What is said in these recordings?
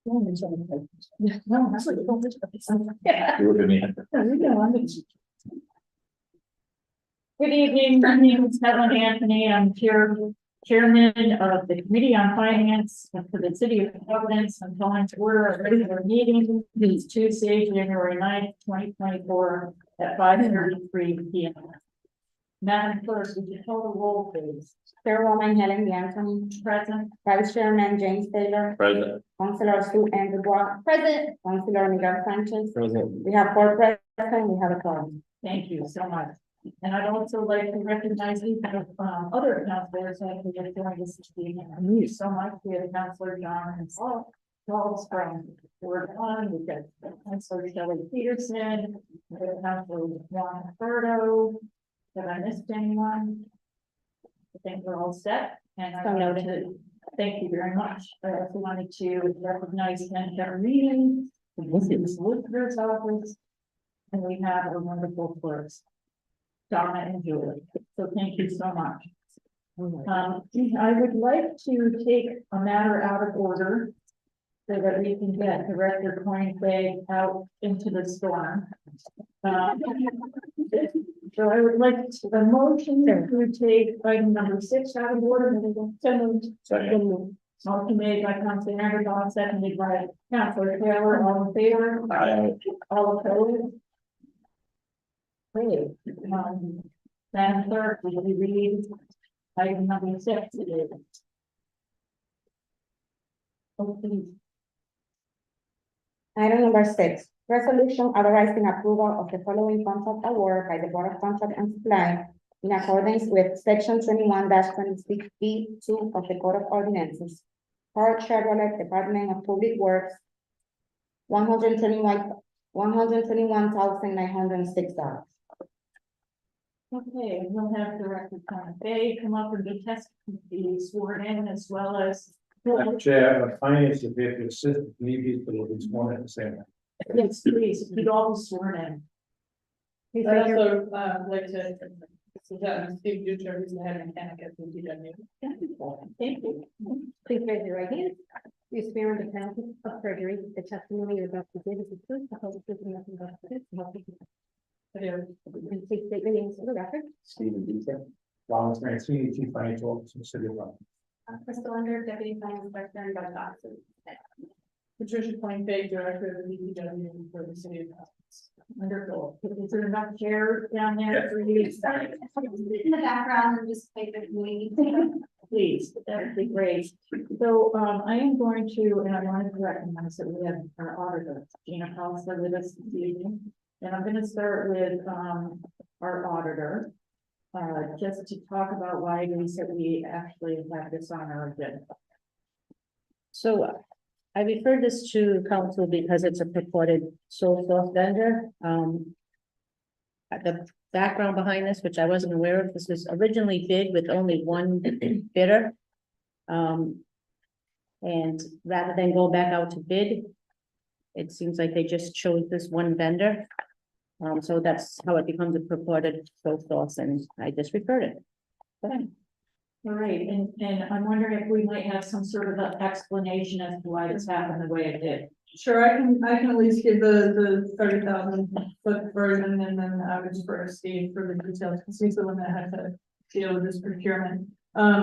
Yeah, no, that's like, yeah. You were gonna need- Good evening, my name is Helen Anthony. I'm chairman of the Committee on Finance for the City of Providence. I'm calling to order a regular meeting this Tuesday, January 9th, 2024 at 5:33 p.m. Madam Clerk, would you call the roll, please? Chairwoman Helen Anthony, Present. Vice Chairman James Taylor, President. Councilor Sue Ann Dubois, President, Councilor Miguel Sanchez. President. We have 4 present, we have a quorum. Thank you so much. And I'd also like to recognize these other counselors that we have joined us this evening. Thank you so much. We have Councilor John and Charles from Oregon. We've got Councilor Shelley Peterson. We have Councilor Juan Alberto. Have I missed anyone? I think we're all set. And I wanted to thank you very much. I also wanted to recognize Ken Camerini, the solicitor's office, and we have our wonderful clerks, Donna and Julie. So thank you so much. I would like to take a matter out of order so that we can get Director Coinbag out into the storm. So I would like a motion to take item number 6 out of order. Second. Motion made by Councilor Anderson, seconded by Councilor Taylor. All in favor? Aye. All opposed? Great. Madam Clerk, will you read item number 6? Oh, please. Item number 6, resolution authorizing approval of the following contract award by the Board of Contract and Supply in accordance with section 21-26B2 of the Code of Ordinances. Ford Chevrolet Department of Public Works, $121,906. Okay, we'll have Director Bay come up and be sworn in, as well as. Madam Chair, the finance if the assistant maybe but it's one at the same time. Yes, please, you'd all be sworn in. I'd also like to suggest Steve Dutra, who's the head mechanic at the DW. Thank you. Please raise your right hand. You swear under penalty of perjury, the testimony you're about to give is the truth, the whole truth, and nothing but the truth. I do. And please state your names for the record. Stephen Deason, Lawrence Mancini, Chief Financial Officer, City of London. Crystal Under, Deputy Finance Director, and Doug Dawson. Patricia Coinbag, director of the DPW for the city of Providence. Wonderful. Is there enough chairs down there for you? In the background, and just take the meeting. Please, that would be great. So I am going to, and I wanted to recognize that we have our auditor, Gina Paulson, with us this evening. And I'm going to start with our auditor, just to talk about why it is that we actually have this on our agenda. So I refer this to council because it's a purported sole source vendor. The background behind this, which I wasn't aware of, this was originally bid with only one bidder. And rather than go back out to bid, it seems like they just chose this one vendor. So that's how it becomes a purported sole source, and I just referred it. All right, and I'm wondering if we might have some sort of an explanation as to why it's happened the way it did. Sure, I can at least give the 30,000 foot version, and then I would defer to Steve for the details, because he's the one that had to deal with this procurement.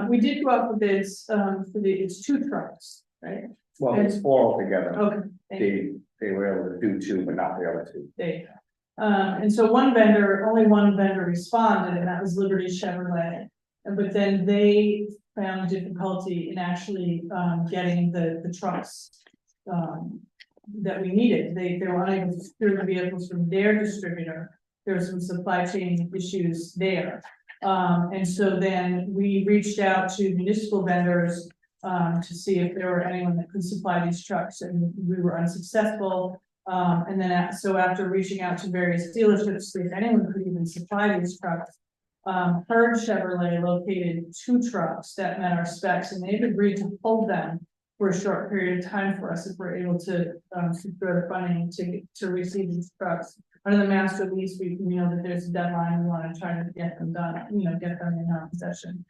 We did go out for bids it's 2 trucks, right? Well, it's 4 altogether. Okay. Thank you. They were able to do 2, but not the other 2. There you go. And so only one vendor responded, and that was Liberty Chevrolet. But then they found difficulty in actually getting the trucks that we needed. They were unable to secure the vehicles from their distributor. There were some supply chain issues there. And so then we reached out to municipal vendors to see if there were anyone that could supply these trucks, and we were unsuccessful. And then so after reaching out to various dealerships, see if anyone could even supply these trucks, Herd Chevrolet located 2 trucks that met our specs, and they've agreed to hold them for a short period of time for us if we're able to secure the funding to receive these trucks. Under the master lease, we know that there's a deadline. We want to try to get them done, get them in our possession.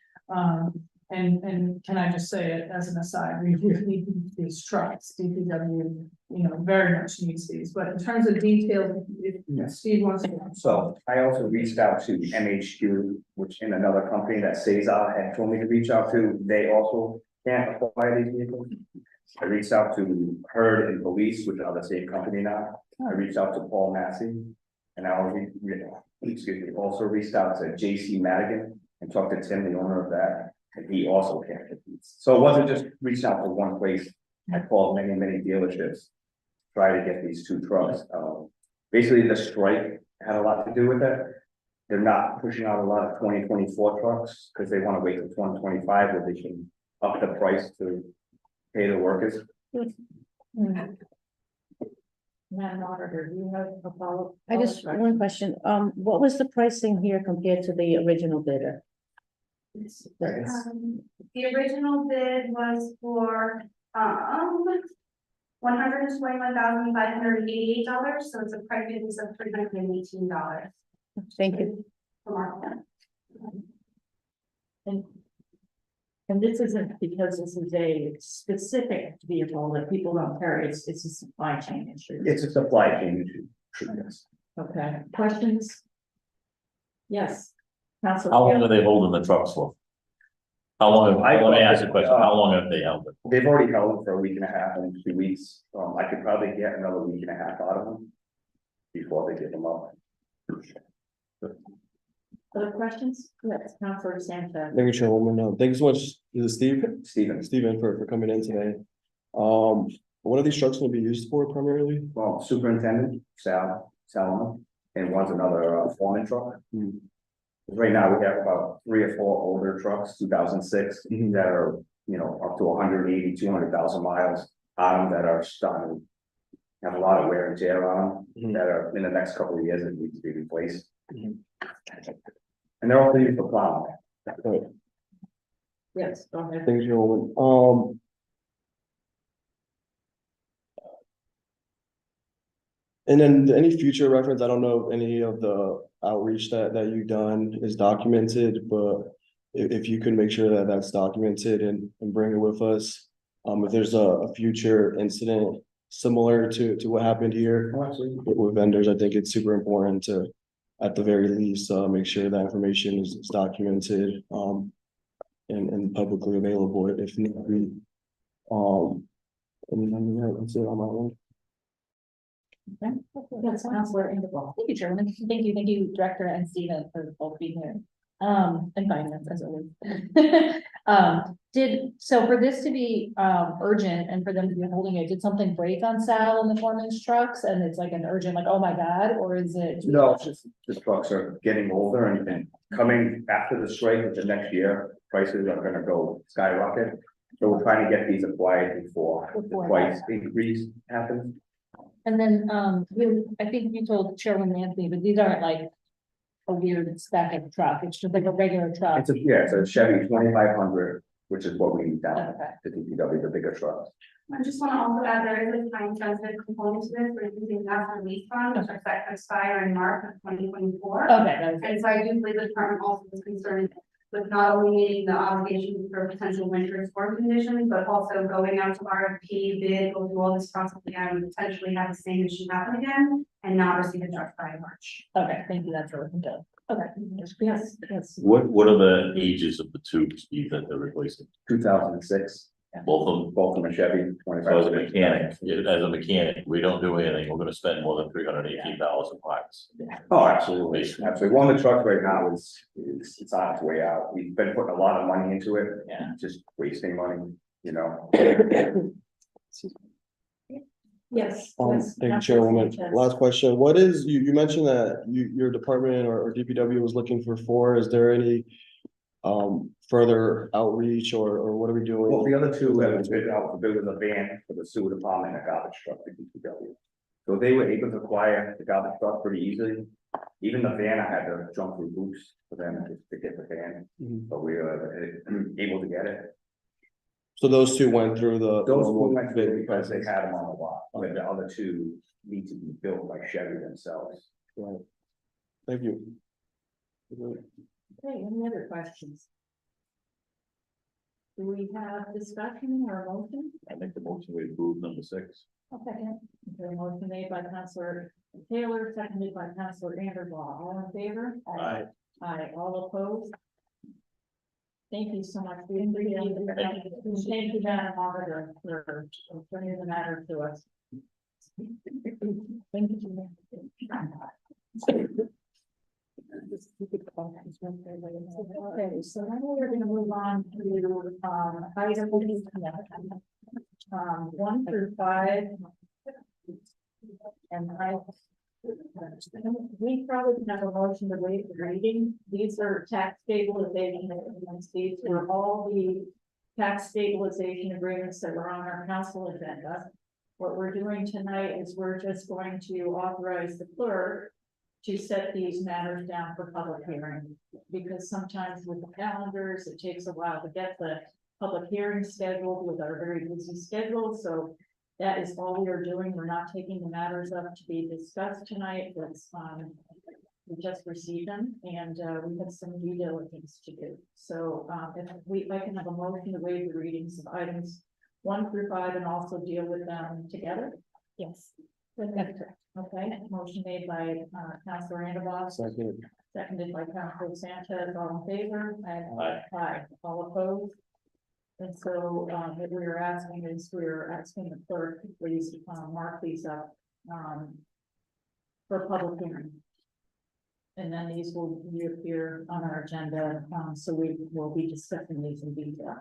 And can I just say it as an aside, we really need these trucks, DPW, very much needs these, but in terms of details, if Yes. Steve wants to. So I also reached out to MHQ, which in another company that Cesar had told me to reach out to, they also can't acquire these vehicles. I reached out to Herd and Police, which are the same company now. I reached out to Paul Massey. And also reached out to JC Madigan and talked to Tim, the owner of that, and he also can't get these. So it wasn't just reaching out to one place. I called many, many dealerships, try to get these two trucks. Basically, the strike had a lot to do with it. They're not pushing out a lot of 2024 trucks because they want to wait till 2025 where they can up the price to pay the workers. Madam Auditor, do you have a follow? I just, one question, what was the pricing here compared to the original bidder? The original bid was for, $121,588, so it's a price increase of $318 Thank you. from our plan. And this isn't because this is a specific vehicle that people don't carry, it's a supply chain issue. It's a supply chain issue. Yes. Okay, questions? Yes. Council. How long are they holding the trucks for? How long, let me ask you a question, how long have they held it? They've already held them for a week and a half and 2 weeks. I could probably get another week and a half out of them before they give them up. Other questions? Yes, Councilor Sanchez. Thank you, Chairwoman. Thank you so much, is it Steve? Steven, For coming in today. What are these trucks gonna be used for primarily? well, Superintendent, Salomon, and one's another foreman truck. Hmm. Right now, we have about 3 or 4 older trucks, 2006, that are, up to 180, 200,000 miles on them that are starting to have a lot of wear and tear on them, that are in the next couple of years that need to be replaced. Mhm. And they're all used for plowing. Right. Yes, go ahead. Thank you, Chairwoman. And then any future reference, I don't know if any of the outreach that you've done is documented, but if you could make sure that that's documented and bring it with us. If there's a future incident similar to what happened here with vendors, I think it's super important to, at the very least, make sure that information is documented, and publicly available if need be. And that's it on my own. Yes, Councilor Ingeborg. Thank you, Chairman. Thank you, Director and Stephen for both being here. And finance as always. So for this to be, urgent and for them to be holding it, did something break on Sal in the foreman's trucks? And it's like an urgent, like, oh my God, or is it? No, it's just the trucks are getting older and coming after the strike of the next year, prices are gonna go skyrocket. So we're trying to get these acquired before the Before price increase happens. And then, I think you told Chairman Anthony, but these aren't like a weird spec of truck. It's just like a regular truck. It's a Chevy 2500, which is what we need down Okay. to DPW, the bigger trucks. I just want to also add, there is a time sensitive component to this, we're using master lease funds, which are set to expire in March of 2024. Okay, that was it. And so I do believe the department also is concerned with not only meeting the obligations for potential winter storm conditions, but also going out to RFP, bid, go through all this process again, and potentially have the same issue happen again, and not receive a truck by March. Okay, thank you. That's really good. Okay. Yes, yes. What are the ages of the tubes, Steve, that they're replacing? 2006, Both of them? both of them are Chevy So as a 2500. mechanic, we don't do anything, we're gonna spend more than $318 in parts. Oh, absolutely, absolutely. One of the trucks right now it's on its way out. We've been putting a lot of money into it. Yeah. Just wasting money, Yes. Thank you, Chairwoman. Last question. What is, you mentioned that your department or DPW was looking for 4. Is there any further outreach or what are we doing? Well, the other two that was bid out, the bid was a van for the sewer department and a garbage truck for DPW. So they were able to acquire the garbage truck pretty easily. Even the van, I had to jump through hoops for them just to get the van, Mhm. but we were able to get it. So those two went through the. Those went through because they had them on the lot, but the other two need to be built by Chevy themselves. Right. Thank you. Okay, any other questions? Do we have discussion or motion? I make the motion we approve number 6. Okay, motion made by Counselor Taylor, seconded by Counselor Anderson. All in favor? Aye. Aye, all opposed? Thank you so much. We appreciate it. Thank you, Madam Auditor, for bringing the matter to us. Thank you. Okay, so now we're gonna move on to, item 1 through 5. And we probably have a motion to waive the reading. These are tax stabilization agreements. These were all the tax stabilization agreements that were on our council agenda. What we're doing tonight is we're just going to authorize the clerk to set these matters down for public hearing. Because sometimes with the calendars, it takes a while to get the public hearing scheduled with our very busy schedule, so that is all we are doing. We're not taking the matters up to be discussed tonight. That's, we just received them and, we have some due diligence to do. So, if I can have a motion to waive the readings of items 1 through 5 and also deal with them together. Yes. That's correct. Okay, motion made by, Councilor Anderson, Second. seconded by Councilor Sanchez. All in favor? Aye. Aye. All opposed? And so, what we're asking the clerk to please, mark these up, for public hearing. And then these will reappear on our agenda, so we will be discussing these in detail.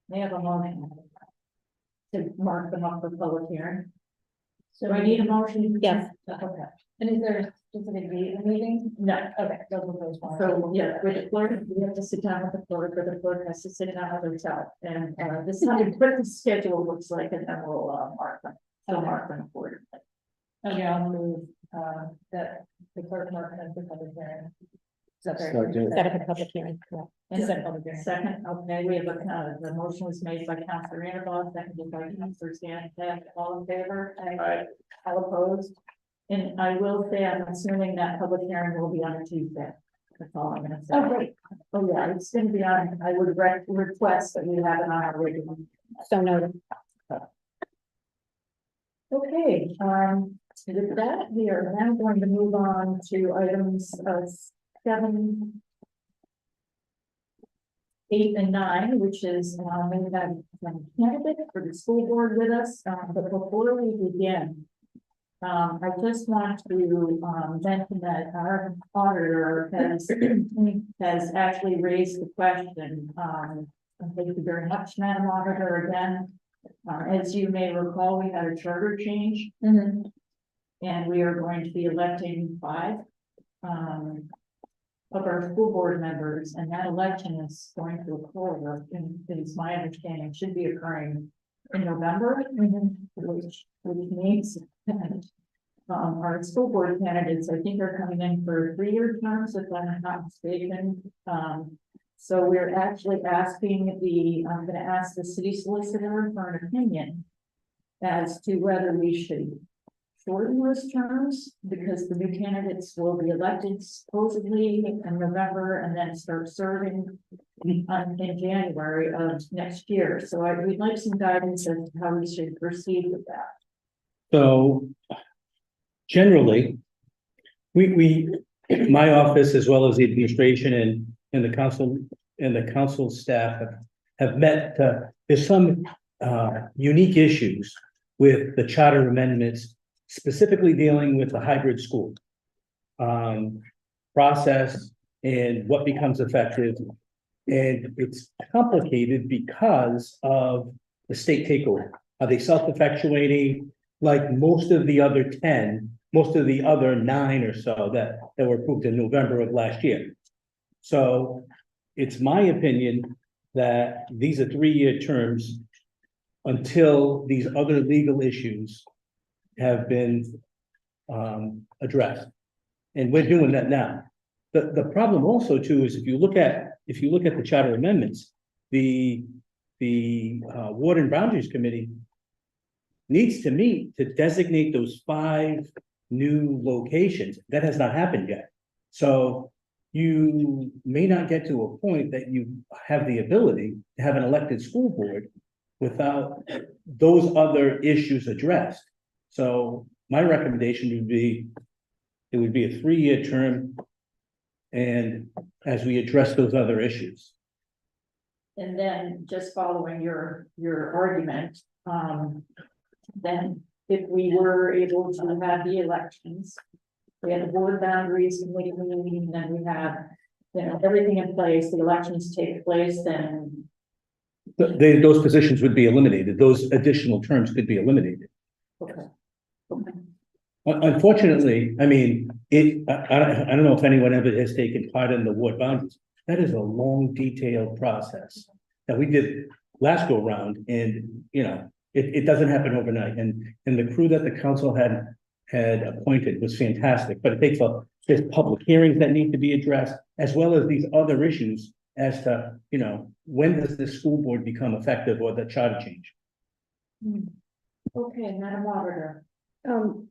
May I have a motion to mark them up for public hearing? So I need a motion? Yes. Okay. And is there a specific date of the meeting? No. Okay, those are those ones. So, yeah, with the clerk, we have to sit down with the clerk, but the clerk has to sit down with herself, and, this is what the schedule looks like, and then we'll, mark them. So mark them accordingly. Okay, I'll move, that the clerk mark them for public hearing. Second. Set up a public hearing, yeah. And Set a public hearing. second, okay, we have the motion was made by Councilor Anderson, seconded by Councilor Sanchez. All in favor? Aye. All opposed? And I will say, I'm assuming that public hearing will be on a Tuesday. That's all I'm gonna say. Oh, great. Oh, yeah, it's gonna be on, I would request that we have it on our regular. So noted. Okay, with that, we are now going to move on to items, 7, 8, and 9, which is, we have some candidates for the school board with us, but before we begin, I just want to, mention that our auditor has actually raised the question, thank you very much, Madam Auditor, again. As you may recall, we had a charter change. And we are going to be electing 5, of our school board members, and that election is going to occur, and it's my understanding, should be occurring in November, which means our school board candidates, I think, are coming in for 3-year terms, if I'm not mistaken. So we're actually asking I'm gonna ask the city solicitor for an opinion as to whether we should shorten those terms, because the new candidates will be elected supposedly in November and then start serving in January of next year. So we'd like some guidance as to how we should proceed with that. So generally, we, my office, as well as the administration and the council staff have met, there's some unique issues with the charter amendments, specifically dealing with the hybrid school process and what becomes effective. And it's complicated because of the state takeover. Are they self-effectuating like most of the other 9 or so that were approved in November of last year? So it's my opinion that these are 3-year terms until these other legal issues have been addressed. And we're doing that now. The problem also too is if you look at the charter amendments, the Ward and Boundaries Committee needs to meet to designate those 5 new locations. That has not happened yet. So you may not get to a point that you have the ability to have an elected school board without those other issues addressed. So my recommendation would be, it would be a 3-year term. And as we address those other issues. And then just following your argument, then if we were able to have the elections, we had the board boundaries committee meeting, then we have, you know, everything in place, the elections take place, then. Those positions would be eliminated, those additional terms could be eliminated. Okay. Okay. Unfortunately, I mean, I don't know if anyone ever has taken part in the ward boundaries. That is a long, detailed process that we did last go round, and, you know, it doesn't happen overnight, and the crew that the council had appointed was fantastic, but it takes there's public hearings that need to be addressed, as well as these other issues as to, you know, when does the school board become effective or the charter change? Okay, Madam Auditor.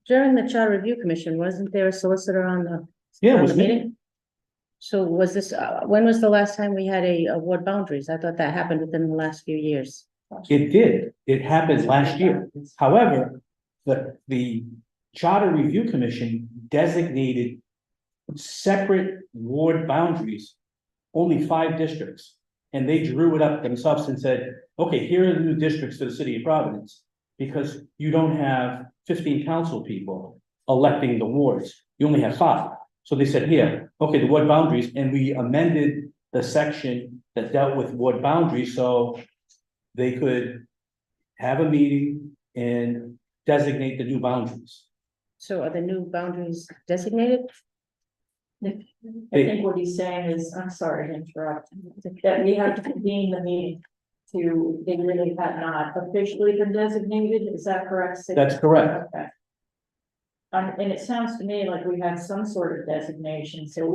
During the Charter Review Commission, wasn't there a solicitor on the? Yeah, it on was the me. meeting? So was this, when was the last time we had a ward boundaries? I thought that happened within the last few years. It did, it happened last year. However, the Charter Review Commission designated separate ward boundaries, only 5 districts. And they drew it up themselves and said, okay, here are the new districts for the city of Providence. Because you don't have 15 council people electing the wards, you only have 5. So they said, here, okay, the ward boundaries, and we amended the section that dealt with ward boundaries, so they could have a meeting and designate the new boundaries. So are the new boundaries designated? I think what he's saying is, I'm sorry to interrupt, that we had to convene the meeting they really had not officially been designated, is that correct? That's correct. Okay. And it sounds to me like we had some sort of designation, so.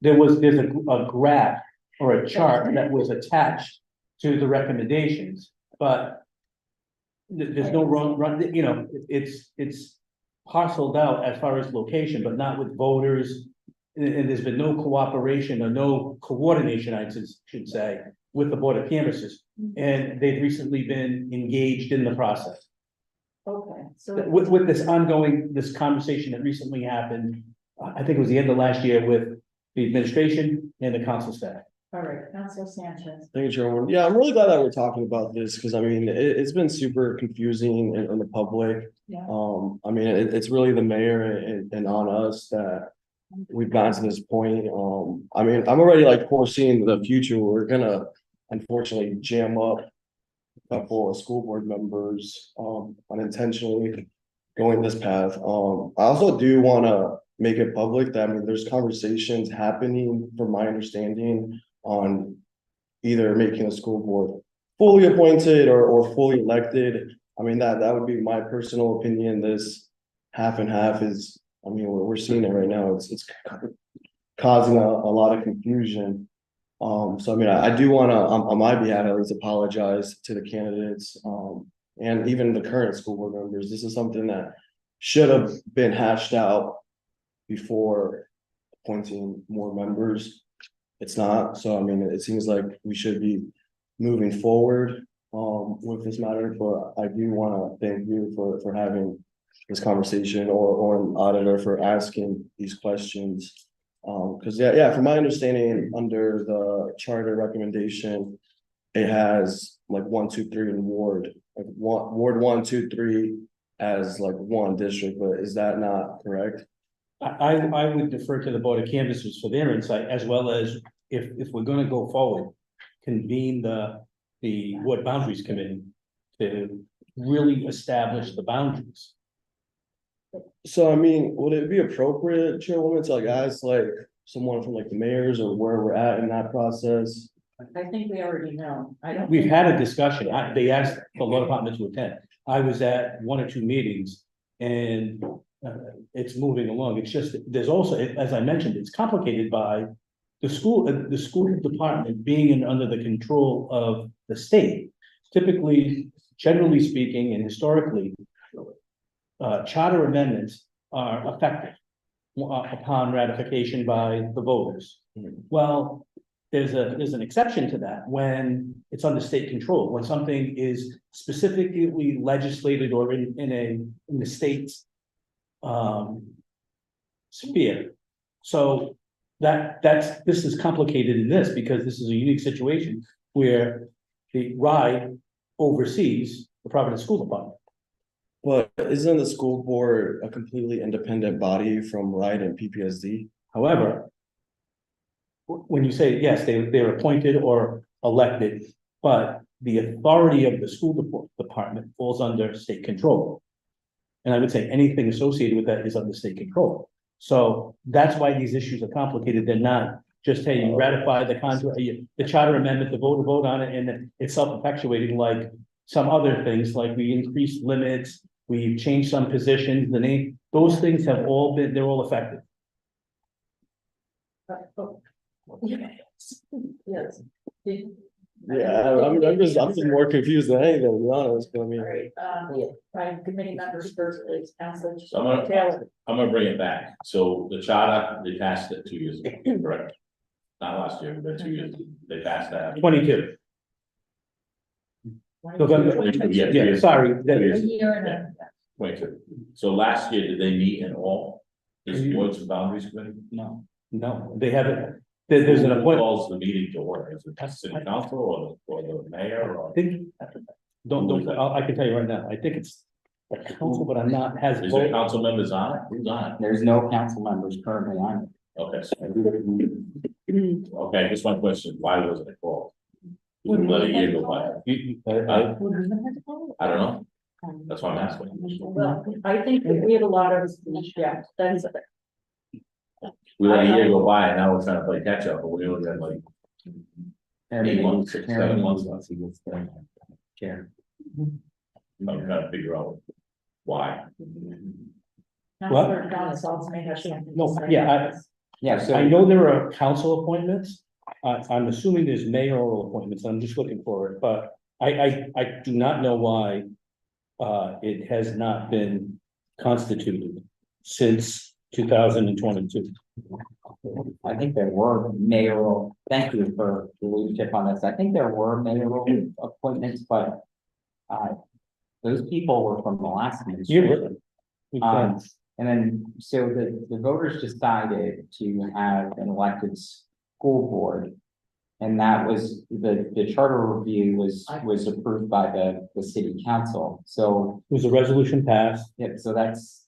There was there's a graph or a chart that was attached to the recommendations, but there's no run, you know, it's parceled out as far as location, but not with voters. And there's been no cooperation or no coordination, I should say, with the Board of Canvassers. And they've recently been engaged in the process. Okay, so. With this conversation that recently happened, I think it was the end of last year with the administration and the council staff. All right, Councilor Sanchez. Thank you, Chairman. Yeah, I'm really glad that we're talking about this, because I mean, it's been super confusing in the public. Yeah. I mean, it's really the mayor and on us that we've gotten to this point. I mean, I'm already like foreseeing the future. We're gonna unfortunately jam up a couple of school board members unintentionally going this path. I also do want to make it public that, I mean, there's conversations happening, from my understanding, on either making a school board fully appointed or fully elected. I mean, that would be my personal opinion. This half and half is, I mean, we're seeing it right now. It's causing a lot of confusion. So I mean, I do want to, on my behalf, at least apologize to the candidates, and even the current school board members. This is something that should have been hashed out before appointing more members. It's not. So I mean, it seems like we should be moving forward with this matter. But I do want to thank you for having this conversation, or an auditor for asking these questions. Because from my understanding, under the charter recommendation, it has like 1, 2, 3 in ward, like ward 1, 2, 3 as like one district, but is that not correct? I would defer to the Board of Canvassers for their insight, as well as if we're gonna go forward, convene the ward boundaries committee to really establish the boundaries. So I mean, would it be appropriate, Chairwoman, to like ask like someone from like the mayors or where we're at in that process? I think we already know. We've had a discussion. They asked the law department to attend. I was at 1 or 2 meetings, and it's moving along. It's just, there's also, as I mentioned, it's complicated by the school department being under the control of the state. Typically, generally speaking, and historically, charter amendments are effective. upon ratification by the voters. Well, there's an exception to that when it's under state control, when something is specifically legislated or in the state's sphere. So this is complicated in this because this is a unique situation where the RIDE oversees the Providence School Department. But isn't the school board a completely independent body from RIDE and PPSD? However, when you say, yes, they're appointed or elected, but the authority of the school department falls under state control. And I would say anything associated with that is under state control. So that's why these issues are complicated. They're not just, hey, you ratify the contract, the charter amendment, the vote on it, and it's self-effectuating like some other things, like we increased limits, we changed some positions, the name, those things have all been, they're all effective. Yes. Yeah, I'm just more confused than anything, to be honest, but I mean. By committee members first, please, Councilor So I'm gonna- Taylor. I'm gonna bring it back. So the charter, they passed it 2 years ago, correct? Not last year, but 2 years, ago. They passed that. 22. November, yeah, sorry, A that- year and a. 22. So last year, did they meet in all? This boards and boundaries committee? no, they haven't, there's an Who appointment. calls the meeting to order? Is it the city council or the mayor or? I think, I can tell you right now, I think it's the council, but I'm not, has. Is there council members on it? Who's on it? There's no council members currently on it. Okay. Okay, just one question. Why wasn't it called? Let a year go by. I don't know. That's why I'm asking. Well, I think that we have a lot of, yeah, that is. We let a year go by and now we're trying to play catch up, but we only got like 8 months, 6, 7 months left. Chair. I'm trying to figure out why. Councilor John Salz may have something to No, say. yeah, Yeah, so. I know there are council appointments. I'm assuming there's mayoral appointments. I'm just looking for it, but I do not know why it has not been constituted since 2022. I think there were mayoral, thank you for the leadership on this. I think there were mayoral appointments, but those people were from the last administration. And then, so the voters decided to have an elected school board. And that was, the charter review was approved by the city council, so. There's a resolution passed. Yeah, so that's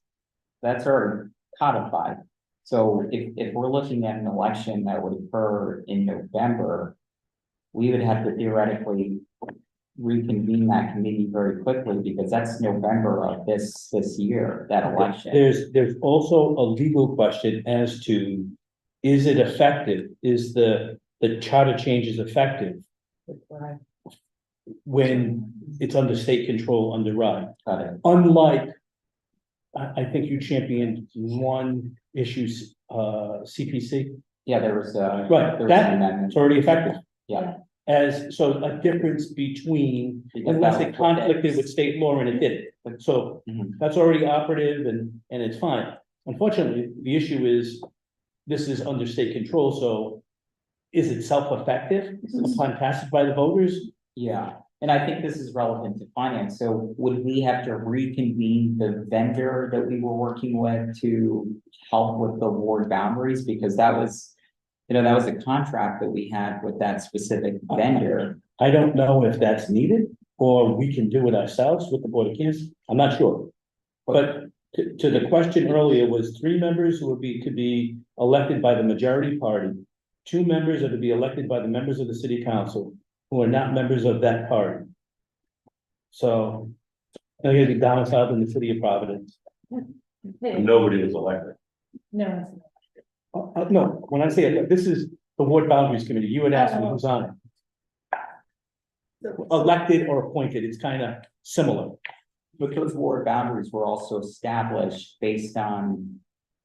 already codified. So if we're looking at an election that would occur in November, we would have to theoretically reconvene that committee very quickly because that's November of this year, that election. There's also a legal question as to, is it effective? Is the charter change is effective when it's under state control under RIDE? Got it. Unlike, I think you championed one issue, CPC. Yeah, there was Right, there was an that, amendment. it's already effective. Yeah. So a difference between, Because unless that it was what conflicted they- with state law and it did. So Mhm. that's already operative and it's fine. Unfortunately, the issue is, this is under state control, so is it self-effective upon passage by the voters? Yeah, and I think this is relevant to finance. So would we have to reconvene the vendor that we were working with to help with the ward boundaries? Because that was, that was a contract that we had with that specific vendor. I don't know if that's needed, or we can do it ourselves with the Board of Cancer. I'm not sure. But to the question earlier was 3 members who could be elected by the majority party. 2 members are to be elected by the members of the city council who are not members of that party. So they're gonna be domiciled in the city of Providence. Nobody was elected. No. No, when I say it, this is the Ward Boundaries Committee. You had asked me who's on it. Elected or appointed, it's kind of similar. But those ward boundaries were also established based on,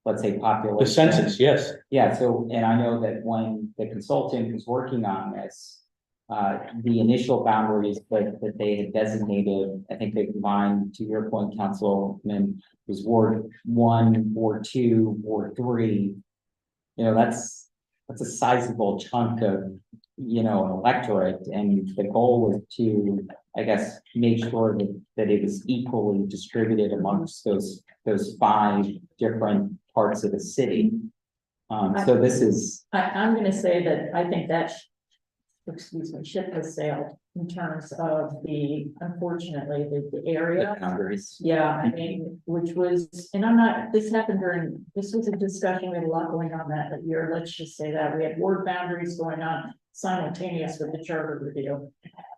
let's say, population. The census, yes. Yeah, so, and I know that when the consultant was working on this, the initial boundaries that they had designated, I think they combined, to your point, Councilman, was Ward 1, Ward 2, Ward 3. You know, that's a sizable chunk of, you know, an electorate, and the goal was to, I guess, make sure that it was equally distributed amongst those 5 different parts of the city. So this is, I'm gonna say that I think that, excuse me, ship has sailed in terms of unfortunately, the area. boundaries. Yeah, I mean, which was, and this was a discussion, we had a lot going on that year, let's just say that, we had ward boundaries going on simultaneous with the charter review.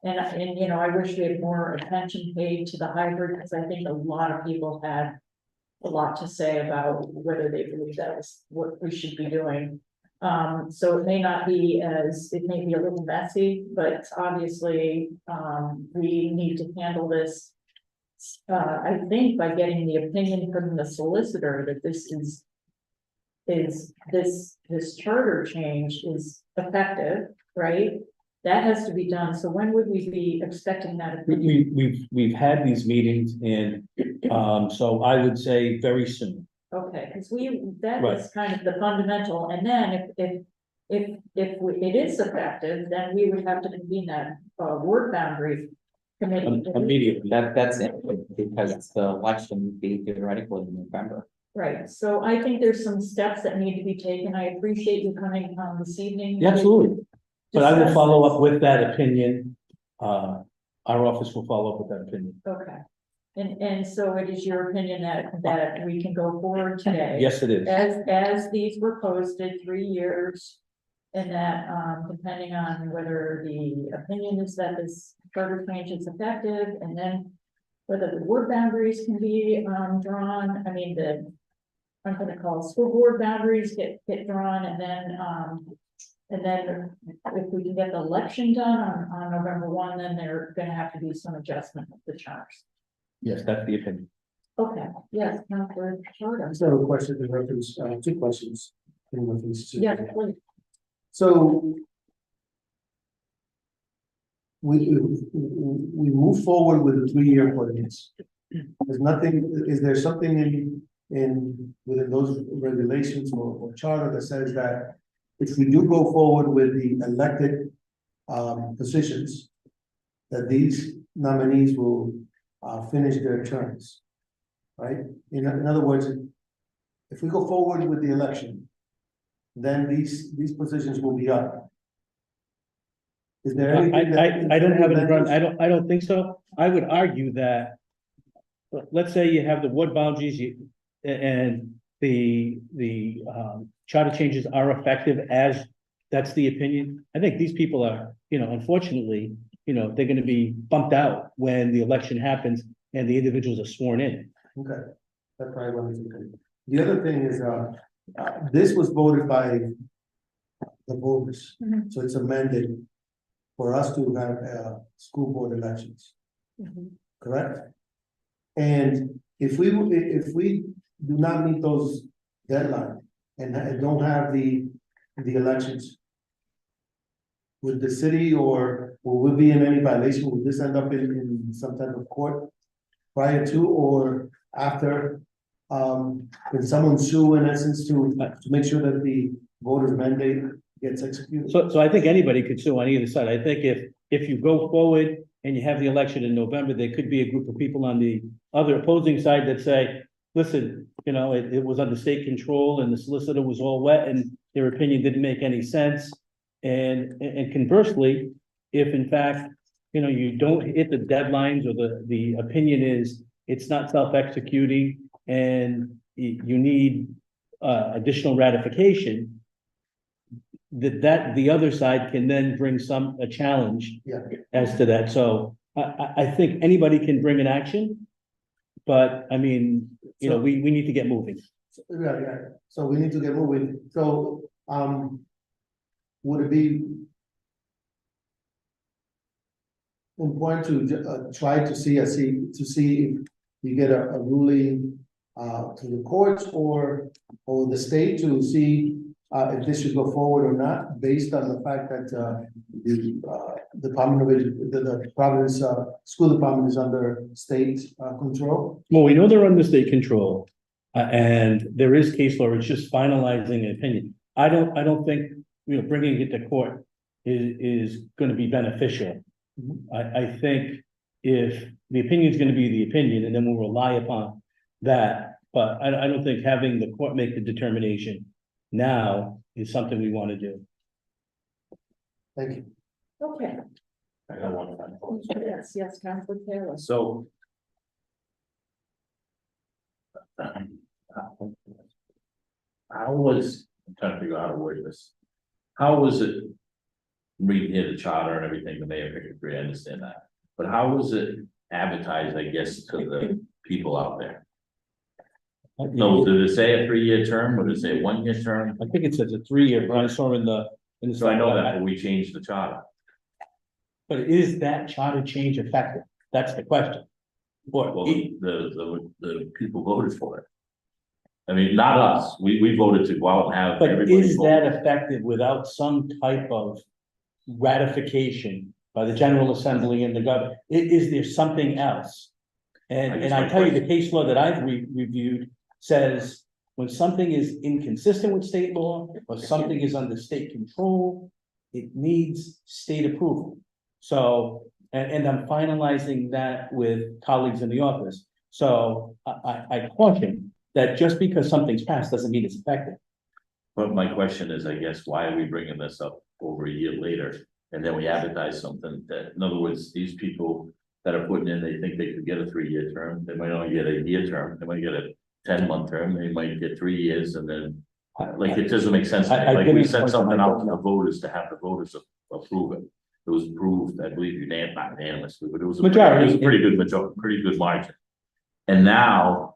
And, you know, I wish we had more attention paid to the hybrid, because I think a lot of people had a lot to say about whether they believe that was what we should be doing. So it may be a little messy, but obviously, we need to handle this. I think by getting the opinion from the solicitor that this charter change is effective, right? That has to be done. So when would we be expecting that opinion? We've had these meetings and, so I would say very soon. Okay, because that is kind of the fundamental, and then if it is effective, then we would have to convene that word boundary committee. Immediately. That's it, because the election would be theoretically in November. Right, so I think there's some steps that need to be taken. I appreciate you coming this evening. Yeah, absolutely. But I will Discuss follow this. up with that opinion. Our office will follow up with that opinion. Okay, and so it is your opinion that we can go forward today? Yes, it is. As these were posted 3 years, and that, depending on whether the opinion is that this charter change is effective, and then whether the ward boundaries can be, drawn, I mean, I'm gonna call school board boundaries get drawn, and then if we can get the election done on November 1, then they're gonna have to be some adjustment of the charters. Yes, that's the opinion. Okay, yes, Councilor Shorter. I just have a question in reference, 2 questions. In reference to- Yeah, please. So. We move forward with the 3-year ordinance. Is there something within those regulations or charter that says that if we do go forward with the elected positions, that these nominees will finish their terms, right? In other words, if we go forward with the election, then these positions will be up. Is there anything that? I don't have it in front, I don't think so. I would argue that, let's say you have the ward boundaries, and the charter changes are effective as that's the opinion. I think these people are, unfortunately, they're gonna be bumped out when the election happens and the individuals are sworn in. Okay, that's probably what I'm thinking. The other thing is, this was voted by the voters, Mhm. so it's a mandate for us to have, school board elections, correct? And if we do not meet those deadlines and don't have the elections, would the city or will we be in any violation? Will this end up in some type of court prior to or after? Can someone sue in essence to make sure that the voter's mandate gets executed? So I think anybody could sue on either side. I think if you go forward and you have the election in November, there could be a group of people on the other opposing side that say, listen, it was under state control and the solicitor was all wet and their opinion didn't make any sense. And conversely, if in fact, you don't hit the deadlines or the opinion is it's not self-executing and you need additional ratification, that the other side can then bring a challenge as to that. So I think anybody can bring an action, but I mean, we need to get moving. Yeah. So we need to get moving. So, would it be important to try to see if you get a ruling to the courts or the state to see if this should go forward or not, based on the fact that, the, Department of, the Providence, School Department is under state, control. Well, we know they're under state control, and there is case law, it's just finalizing an opinion. I don't think, bringing it to court is gonna be beneficial. I think if the opinion is gonna be the opinion, and then we'll rely upon that, but I don't think having the court make the determination now is something we wanna do. Thank you. Okay, I got one final thought. yes, Councilor Taylor. So. How was, I'm trying to figure out how to word this. How was it? Reading here the charter and everything, the mayor picked a three, I understand that. But how was it advertised, I guess, to the people out there? No, did it say a 3-year term or did it say a 1-year term? I think it says a 3-year, but I saw in the. So I know that, but we changed the charter. But is that charter change effective? That's the question. Well, the people voted for it. I mean, not us, we voted to go out and have. But everybody is vote. that effective without some type of ratification by the General Assembly and the government? Is there something else? I And guess I my tell you, the question- case law that I've reviewed says when something is inconsistent with state law or something is under state control, it needs state approval. So, and I'm finalizing that with colleagues in the office. So I caution that just because something's passed doesn't mean it's effective. But my question is, I guess, why are we bringing this up over a year later? And then we advertise something that, in other words, these people that are putting in, they think they could get a 3-year term, they might only get a year term, they might get a 10-month term, they might get 3 years, and then. Like, it doesn't make sense, to me. I Like, give we you sent the point, something I out don't to the know. voters to have the voters approve it. It was approved, I believe, not unanimously, but it was. Majority. It was a pretty good majority, pretty good margin. And now,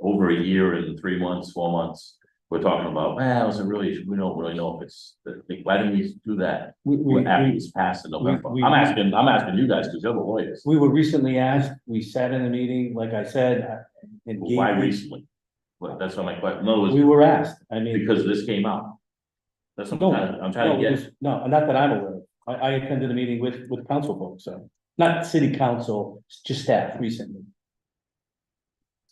over a year and 3 months, 4 months, we're talking about, well, is it really, we don't really know if it's, why didn't we do that? After it's passed in November. I'm asking you guys, because you're the lawyers. We were recently asked, we sat in a meeting, like I said, and Why recently? Well, that's what my question, in other words, we were asked, I mean. because this came out. That's what I'm No, trying to get. because- No, not that I'm aware of. I attended a meeting with council folks, so, not city council, just staff recently.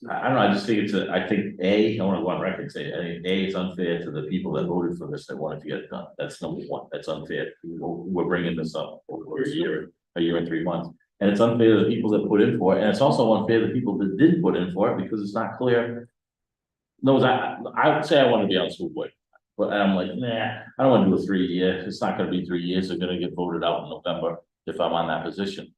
I don't know, I just think I think I want to go on record and say, I think it's unfair to the people that voted for this that wanted to get it done. That's number one, that's unfair. We're bringing this up over a year and 3 months. And it's unfair to the people that put in for it, and it's also unfair to the people that didn't put in for it, because it's not clear. No, I would say I want to be on the school board, but I'm like, nah, I don't want to do a 3-year, it's not gonna be 3 years, they're gonna get voted out in November if I'm on that position.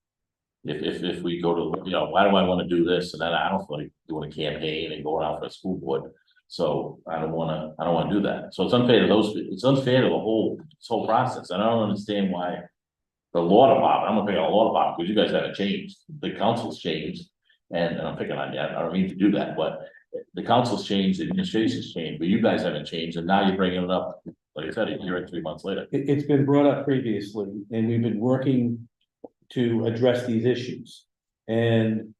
If we go to, why do I want to do this? And then I don't feel like doing a campaign and going out for a school board. So I don't want to do that. So it's unfair to it's unfair to this whole process. And I don't understand why the law department, I'm gonna pick on the law department, because you guys haven't changed. The council's changed. And I'm picking on you, I don't mean to do that, but the council's changed, the administration's changed, but you guys haven't changed. And now you're bringing it up, like I said, a year and 3 months later. It's been brought up previously, and we've been working to address these issues. And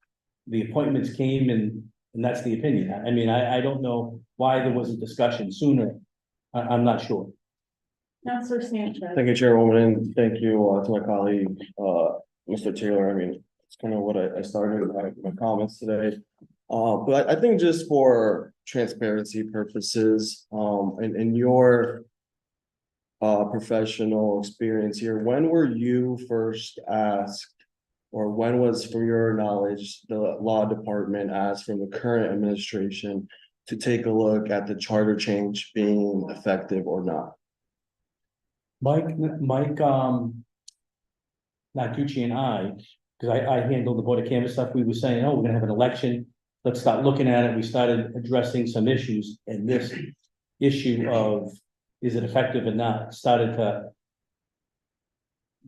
the appointments came and that's the opinion. I mean, I don't know why there wasn't discussion sooner. I'm not sure. Councilor Sanchez. Thank you, Chairwoman, and thank you to my colleague, Mr. Taylor. I mean, it's kind of what I started my comments today. But I think just for transparency purposes, in your professional experience here, when were you first asked, or when was, from your knowledge, the law department asked from the current administration to take a look at the charter change being effective or not? Mike, Nagucci and I, because I handled the Board of Canvas stuff, we were saying, oh, we're gonna have an election. Let's start looking at it. We started addressing some issues, and this issue of, is it effective or not, started to,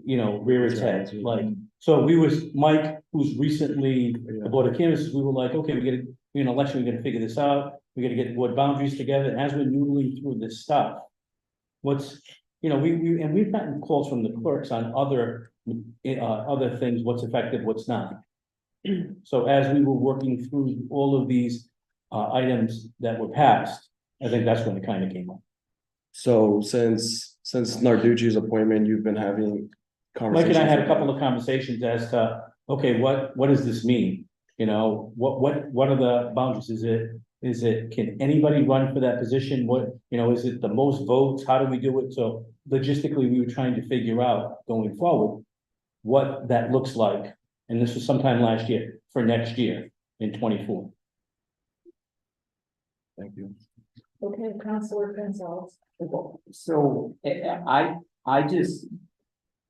rear its head. Like, so we was, Mike, who's recently the Board of Canvas, we were like, okay, we're in an election, we gotta figure this out. We gotta get board boundaries together. And as we're noodling through this stuff, we've gotten calls from the clerks on other things, what's effective, what's not. So as we were working through all of these items that were passed, I think that's when it kind of came up. So since Narducci's appointment, you've been having Mike conversations. and I had a with couple him. of conversations as to, okay, what does this mean? You know, what are the boundaries? Is it, can anybody run for that position? What, you know, is it the most votes? How do we do it? So logistically, we were trying to figure out going forward what that looks like. And this was sometime last year, for next year in 24. Thank you. Okay, Counselor Gonzalez. So I just,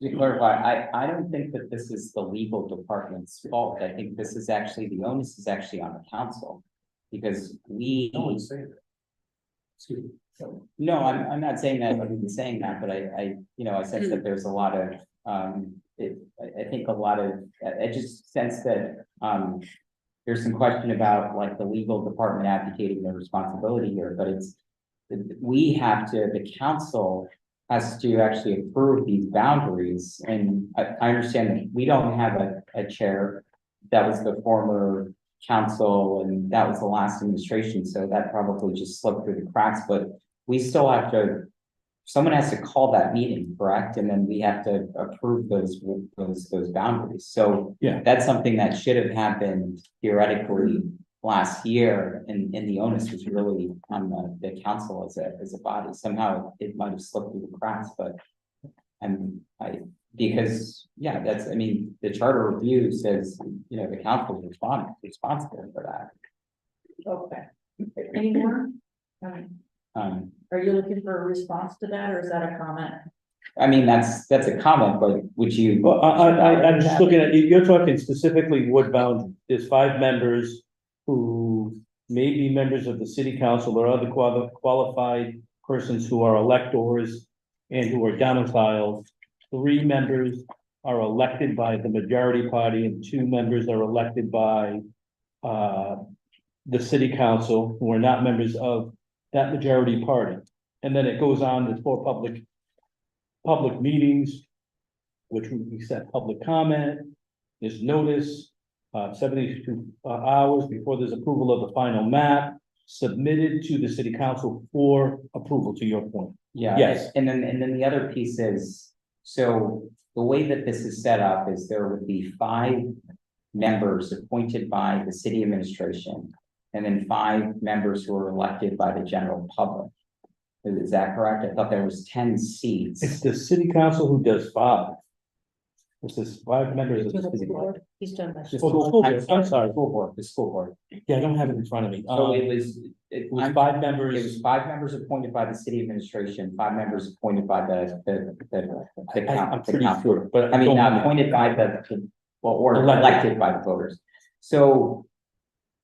to clarify, I don't think that this is the legal department's fault. I think this is actually, the onus is actually on the council. Because we. No one's saying that. Excuse me. No, I'm not saying that, I'm saying that, but I sense that there's a lot of, I think a lot of, I just sense that, there's some question about like the legal department abdicating their responsibility here, but we have to, the council has to actually approve these boundaries, and I understand that we don't have a chair. That was the former council, and that was the last administration, so that probably just slipped through the cracks, but we still have to, someone has to call that meeting, correct? And then we have to approve those boundaries, so Yeah. that's something that should have happened theoretically last year, and the onus was really on the council as a body. Somehow it might have slipped through the cracks, but because, yeah, that's, I mean, the charter review says, the council is responsible for that. Okay. Any more? Are you looking for a response to that, or is that a comment? I mean, that's a comment, but would you? Well, I'm just looking at, you're talking specifically Wood Boundary. There's 5 members who may be members of the city council or other qualified persons who are electors and who are domiciled. 3 members are elected by the majority party and 2 members are elected by the city council who are not members of that majority party. And then it goes on to 4 public meetings, which we set public comment, there's notice, 72 hours before there's approval of the final map, submitted to the city council for approval, to your point. Yeah. Yes. And then the other piece is, so the way that this is set up is there would be 5 members appointed by the city administration, and then 5 members who are elected by the general public. Is that correct? I thought there was 10 seats. It's the city council who does 5. This is 5 members of the city. He's done that. The Oh, the school board. I'm sorry. The school board. Yeah, I don't have it in front of me. So It it was was 5 members. It was 5 members appointed by the city administration, 5 members appointed by the I'm pretty council. sure, but I mean, don't not have it. appointed by or elected by the voters. So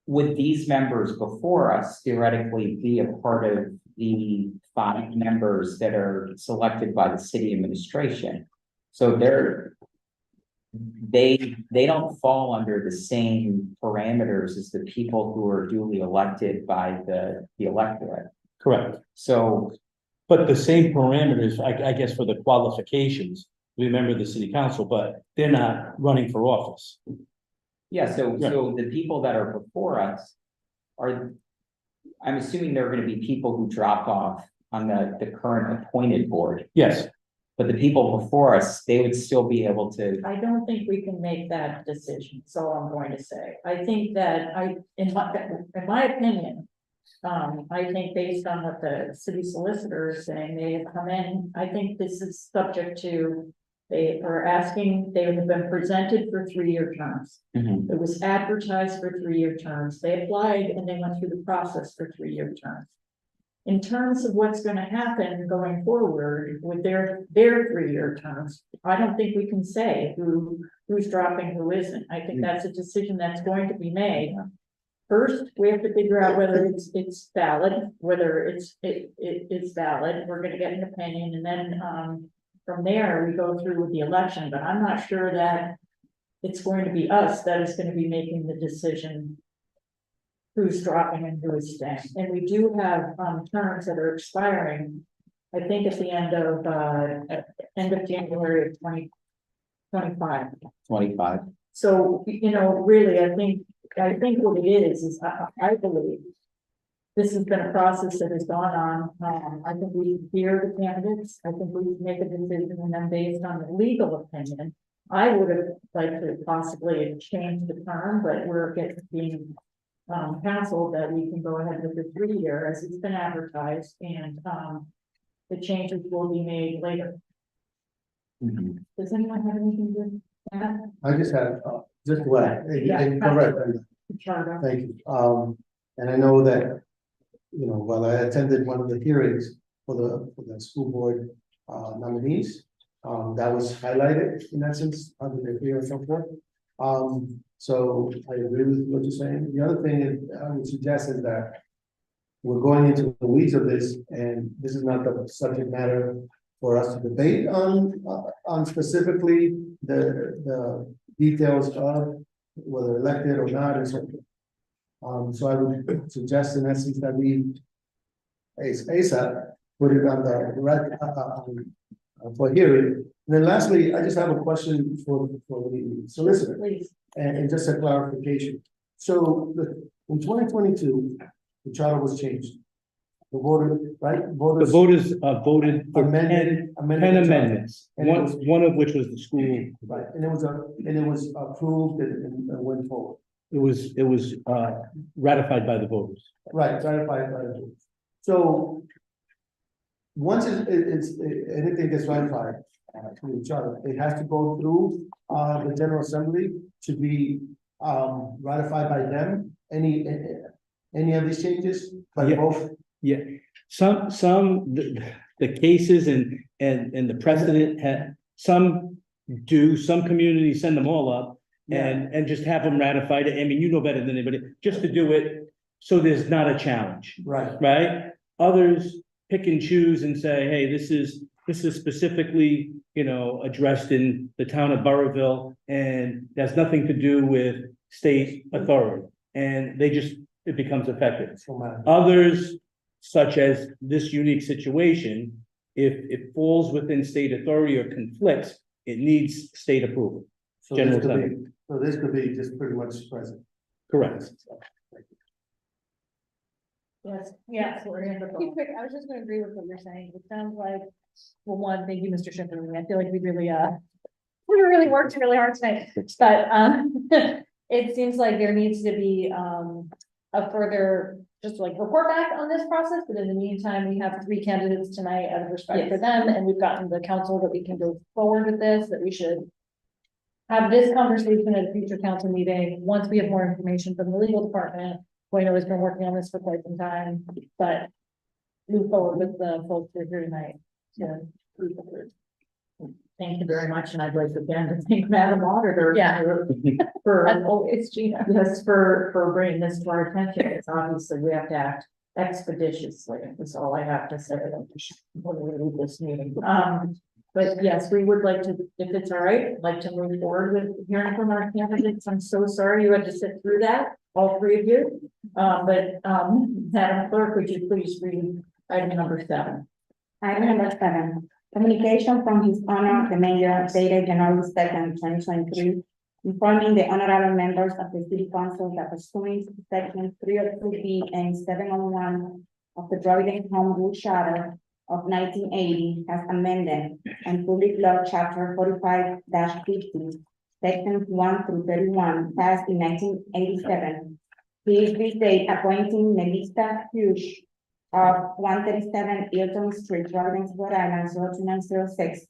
would these members before us theoretically be a part of the 5 members that are selected by the city administration? So they don't fall under the same parameters as the people who are duly elected by the electorate. Correct. So, But the same parameters, I guess, for the qualifications, we remember the city council, but they're not running for office. yeah, so the people that are before us are, I'm assuming they're gonna be people who dropped off on the current appointed board. Yes, But the people before us, they would still be able to, I don't think we can make that decision, so I'm going to say, I think that in my opinion. I think based on what the city solicitor is saying, they have come in, I think this is subject to. They are asking, they have been presented for 3-year terms. It was advertised for 3-year terms, they applied and they went through the process for 3-year terms. In terms of what's gonna happen going forward with their 3-year terms, I don't think we can say who's dropping, who isn't. I think that's a decision that's going to be made. First, we have to figure out whether it's valid, whether it's valid, we're gonna get an opinion, and then, from there, we go through with the election, but I'm not sure that it's going to be us that is gonna be making the decision who's dropping and who is staying. And we do have, terms that are expiring, I think at the end of January of 2025. 25. So, really, I think what it is I believe this has been a process that has gone on. I think we hear the candidates. I think we make a decision and then based on the legal opinion. I would have liked to possibly change the term, but we're getting being counseled that we can go ahead with the 3-year as it's been advertised and the changes will be made later. Does anyone have anything to add? I just have, just what, correct, Charter. thank you. And I know that, you know, while I attended one of the hearings for the school board nominees, that was highlighted in essence, under the clear and so forth. So I agree with what you're saying. The other thing is, I would suggest is that we're going into the weeds of this, and this is not the subject matter for us to debate on specifically the details of whether elected or not and so forth. So I would suggest in essence that we ASAP put it on the for hearing. And then lastly, I just have a question for the solicitor. Please. And just a clarification. So in 2022, the charter was changed. The voter, right? The Voters voters voted for amended 10 the charter. amendments, And it was- one of which was the school. Right, and it was approved and went forward. It was ratified by the voters. Right, ratified by the voters. So once anything gets ratified through the charter, it has to go through the General Assembly to be ratified by them. Any of these changes by Yeah. both? Yeah, the cases and the precedent some do, some communities send them all up. And just have them ratified. I mean, you know better than anybody, just to do it, so there's not a challenge, Right, right? Others pick and choose and say, hey, this is specifically, addressed in the town of Burrillville. And that's nothing to do with state authority, and it becomes effective. so matter. Others, such as this unique situation, if it falls within state authority or conflicts, it needs state approval. So General this could Assembly. be, so this could be just pretty much present. Correct. Yes, yes, we're in the. Quick, I was just gonna agree with what you're saying. It sounds like, well, one, thank you, Mr. Schiffer. I feel like we really worked really hard tonight, but, it seems like there needs to be, a further, just like report back on this process, but in the meantime, we have 3 candidates tonight out of respect for them, and we've gotten the council that we can go forward with this, that we should have this conversation at a future council meeting, once we have more information from the legal department. Bueno has been working on this for quite some time, but move forward with the folks who are here tonight. Thank you very much, and I'd like again to thank Madam Auditor. Yeah. For, As always, Gina. yes, for bringing this to our attention. It's obviously we have to act expeditiously. That's all I have to say when we leave this meeting. But yes, we would like to, if it's all right, like to move forward with hearing from our candidates. I'm so sorry you had to sit through that, all 3 of you. Madam Clerk, would you please read item number 7? Item number 7, communication from His Honor the Mayor dated January 2nd, 2023, informing the honorable members of the City Council that pursuant to section 302B and 701 of the Providence Home Rule Charter of 1980 as amended, and Public Law Chapter 45-50, sections 1 through 31, passed in 1987. He is this day appointing Melissa Hughes of 137 Hilton Street, Providence, Rhode Island, 02906,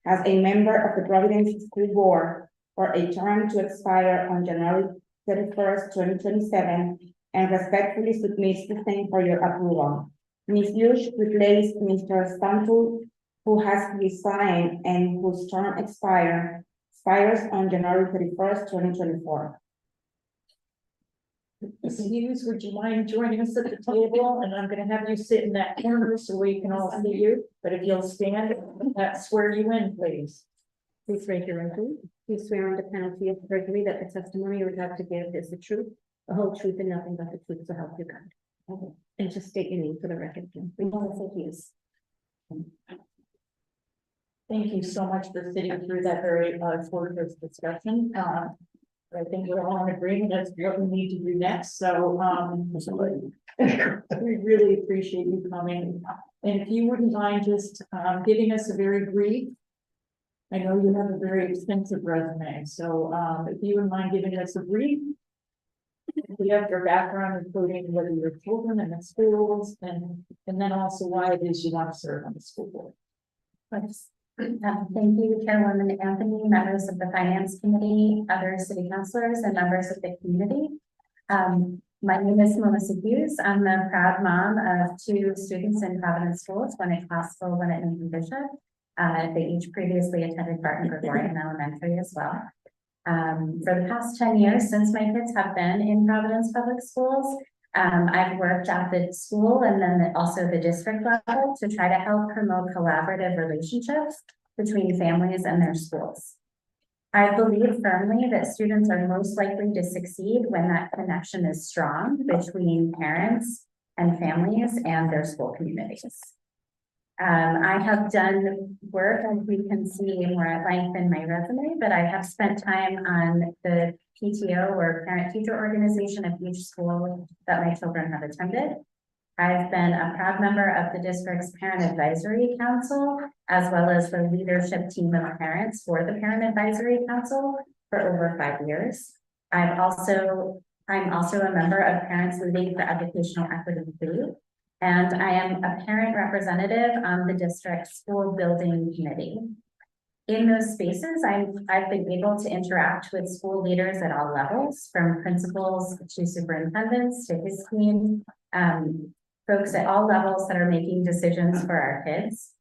as a member of the Providence School Board for a term to expire on January 31st, 2027, and respectfully submits the same for your approval. Ms. Hughes replaced Mr. Stanton, who has resigned and whose term expires on January 31st, 2024. Ms. Hughes, would you mind joining us at the table? And I'm gonna have you sit in that corner so we can all see you, but if you'll stand, swear you in, please. Please raise your right hand. Please swear under penalty of perjury that the testimony you would have to give is the truth, the whole truth, and nothing but the truth, so help you God. Okay. And just state your name for the record. We want to say Hughes. Thank you so much for sitting through that very fortuitous discussion. I think we're all in agreement, that's what we need to do next, so, we really appreciate you coming. And if you wouldn't mind just, giving us a very brief. I know you have a very extensive resume, so, if you wouldn't mind giving us a brief. We have your background, including whether your children in the schools, and then also why it is you want to serve on the school board. Thank you, Chairwoman Anthony, members of the Finance Committee, other city councilors, and members of the community. My name is Melissa Hughes. I'm the proud mom of 2 students in Providence schools, one at Classville, one at Newton Bishop. They each previously attended Barton Gregorian Elementary as well. For the past 10 years, since my kids have been in Providence Public Schools, I've worked at the school and then also the district level to try to help promote collaborative relationships between families and their schools. I believe firmly that students are most likely to succeed when that connection is strong between parents and families and their school communities. I have done work, as you can see more at length in my resume, but I have spent time on the PTO or parent-teacher organization of each school that my children have attended. I've been a proud member of the district's Parent Advisory Council, as well as the leadership team of parents for the Parent Advisory Council for over 5 years. I'm also a member of Parents Leading for Educational Equity Food. And I am a parent representative on the district school building committee. In those spaces, I've been able to interact with school leaders at all levels, from principals to superintendents to his team, folks at all levels that are making decisions for our kids.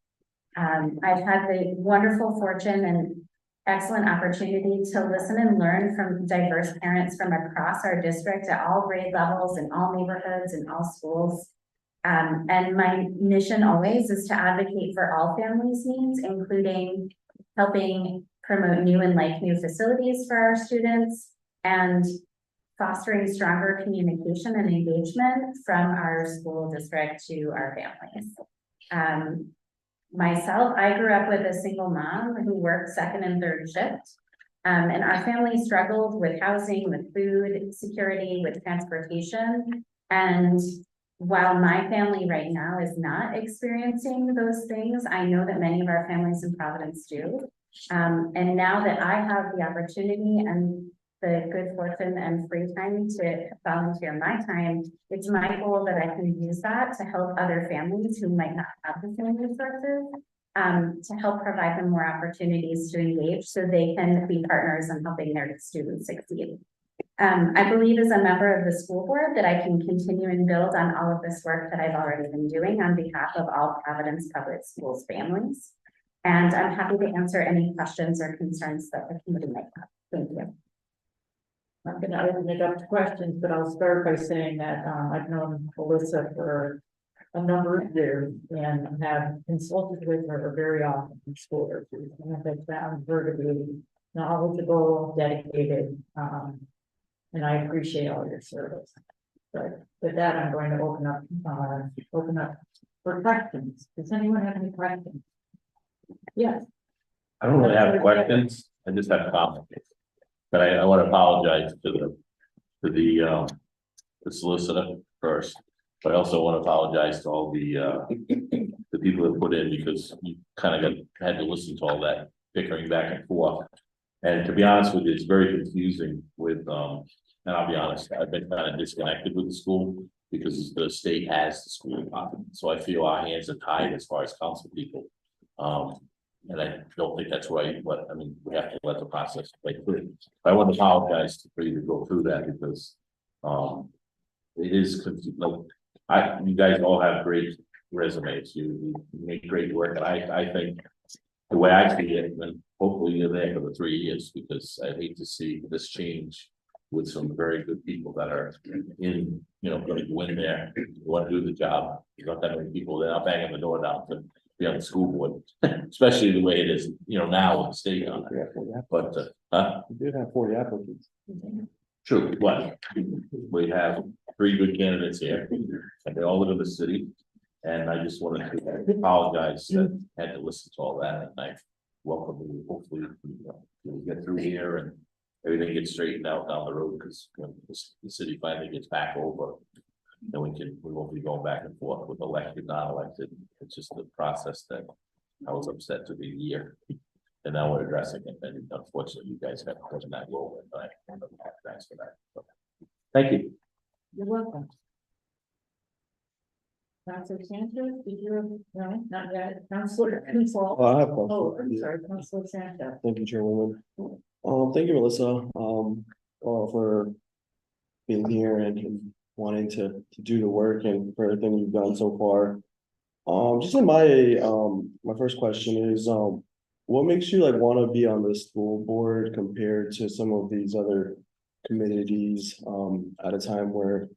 I've had the wonderful fortune and excellent opportunity to listen and learn from diverse parents from across our district at all grade levels in all neighborhoods and all schools. And my mission always is to advocate for all families' needs, including helping promote new and like-new facilities for our students and fostering stronger communication and engagement from our school district to our families. Myself, I grew up with a single mom who worked 2nd and 3rd shift. And our family struggled with housing, with food security, with transportation. And while my family right now is not experiencing those things, I know that many of our families in Providence do. And now that I have the opportunity and the good fortune and free time to volunteer my time, it's my goal that I can use that to help other families who might not have the same resources, to help provide them more opportunities to engage so they can be partners in helping their students succeed. I believe as a member of the school board that I can continue and build on all of this work that I've already been doing on behalf of all Providence Public Schools families. And I'm happy to answer any questions or concerns that the committee might have. Thank you. I'm going to open it up to questions, but I'll start by saying that I've known Melissa for a number of years and have consulted with her very often in school issues, and I've found her to be knowledgeable, dedicated, and I appreciate all your service. But with that, I'm going to open up for questions. Does anyone have any questions? Yes. I don't really have questions, I just have comments. But I want to apologize to the solicitor first, but I also want to apologize to all the people that put in, because you kind of had to listen to all that bickering back and forth. And to be honest with you, it's very confusing with, and I'll be honest, I've been kind of disconnected with the school because the state has the school department. So I feel our hands are tied as far as council people. And I don't think that's right, but I mean, we have to let the process play through. I want to apologize for you to go through that because, it is, like, you guys all have great resumes, you make great work, and I think the way I see it, and hopefully you're there for the 3 years, because I hate to see this change with some very good people that are in, going to go in there, want to do the job. There's not that many people, they're not banging the door down to be on the school board, especially the way it is, now with the state on it. But, We did have 40 applicants. true, but we have 3 good candidates here, and they all live in the city. And I just wanted to apologize that I had to listen to all that, and I welcome you, hopefully, we'll get through here and everything gets straightened out down the road, because when the city finally gets back over. Then we won't be going back and forth with elected, non-elected, it's just the process that I was upset to be here. And now we're addressing it, and unfortunately, you guys have taken that role, and I thanks for that. So, thank you. You're welcome. Counselor Sanchez, did you, no, not yet, Counselor Consol. I have Oh, questions. I'm Yeah. sorry, Counselor Sanchez. Thank you, Chairwoman. Thank you, Melissa, for being here and wanting to do the work and for everything you've done so far. Just in my first question is, what makes you like want to be on the school board compared to some of these other committees, at a time where,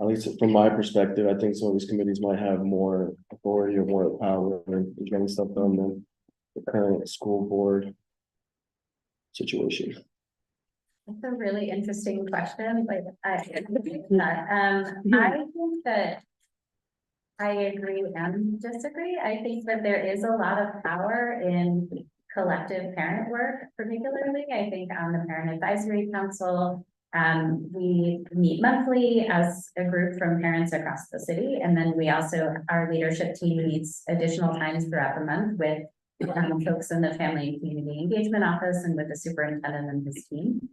at least from my perspective, I think some of these committees might have more authority or more power in getting stuff done than the current school board situation. That's a really interesting question, like, I think that I agree and disagree. I think that there is a lot of power in collective parent work, particularly, I think on the Parent Advisory Council. We meet monthly as a group from parents across the city, and then we also, our leadership team meets additional times throughout the month with folks in the Family and Community Engagement Office and with the superintendent and his team.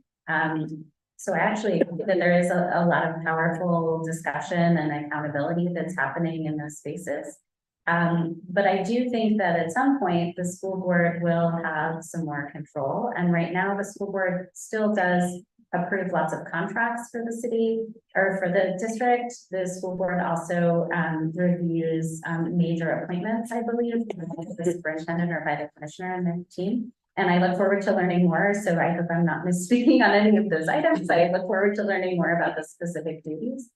So I actually think that there is a lot of powerful discussion and accountability that's happening in those spaces. But I do think that at some point, the school board will have some more control. And right now, the school board still does approve lots of contracts for the city or for the district. The school board also reviews major appointments, I believe, by the superintendent or by the commissioner and the team. And I look forward to learning more. So I hope I'm not misspeaking on any of those items. I look forward to learning more about the specific duties.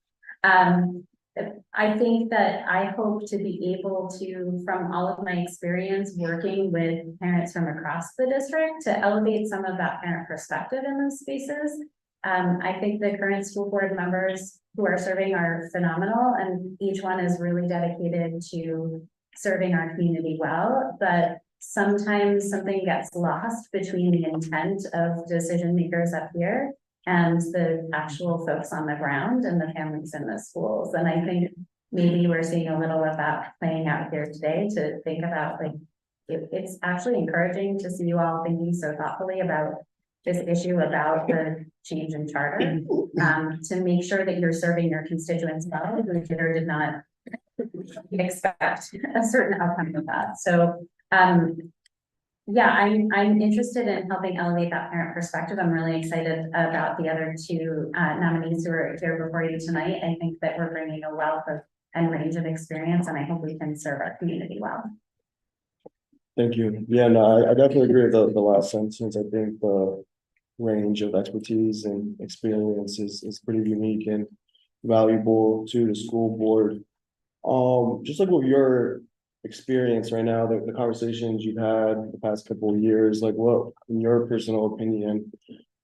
I think that I hope to be able to, from all of my experience working with parents from across the district, to elevate some of that parent perspective in those spaces. I think the current school board members who are serving are phenomenal, and each one is really dedicated to serving our community well, but sometimes something gets lost between the intent of decision makers up here and the actual folks on the ground and the families in the schools. And I think maybe we're seeing a little of that playing out here today, to think about, like, it's actually encouraging to see you all thinking so thoughtfully about this issue about the change in charter, to make sure that you're serving your constituents well, who did or did not expect a certain outcome of that. So yeah, I'm interested in helping elevate that parent perspective. I'm really excited about the other two nominees who are here before you tonight. I think that we're bringing a wealth of and range of experience, and I hope we can serve our community well. Thank you. Yeah, no, I definitely agree with the last sentence. I think the range of expertise and experience is pretty unique and valuable to the school board. Just like with your experience right now, the conversations you've had the past couple of years, like what, in your personal opinion,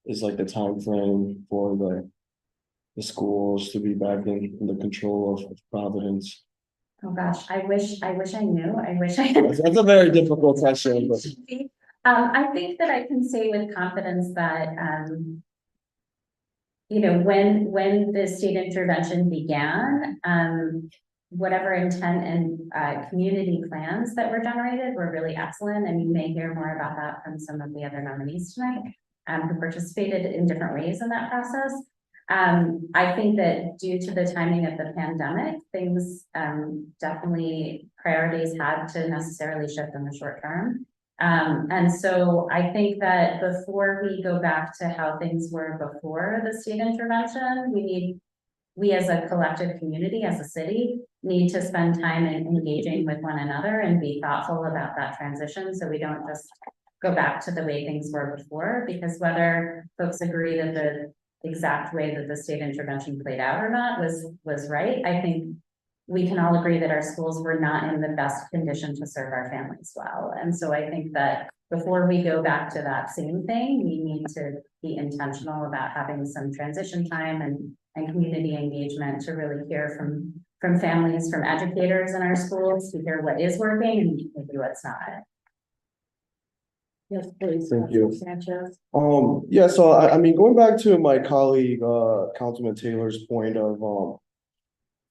is like the time frame for the schools to be back in the control of Providence? Oh gosh, I wish I knew. I wish I That's a very difficult question, but I think that I can say with confidence that you know, when the state intervention began, whatever intent and community plans that were generated were really excellent, and you may hear more about that from some of the other nominees tonight, who participated in different ways in that process. I think that due to the timing of the pandemic, things definitely priorities had to necessarily shift in the short term. And so I think that before we go back to how things were before the state intervention, we as a collective community, as a city, need to spend time in engaging with one another and be thoughtful about that transition, so we don't just go back to the way things were before. Because whether folks agree that the exact way that the state intervention played out or not was right, I think we can all agree that our schools were not in the best condition to serve our families well. And so I think that before we go back to that same thing, we need to be intentional about having some transition time and community engagement to really hear from families, from educators in our schools, to hear what is working and maybe what's not. Yes, please. Thank you. Sanchez. Yeah, so I mean, going back to my colleague, Councilman Taylor's point of,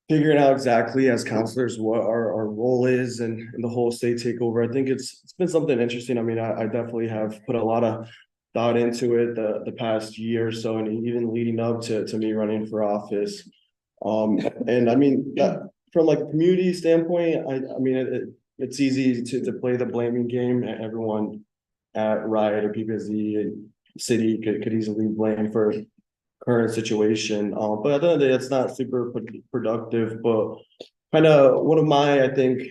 figuring out exactly as counselors what our role is and the whole state takeover, I think it's been something interesting. I mean, I definitely have put a lot of thought into it the past year or so, and even leading up to me running for office. And I mean, from like a community standpoint, I mean, it's easy to play the blaming game. Everyone at Riot or PPSD and city could easily blame for current situation. But at the end of the day, it's not super productive, but kind of one of my, I think,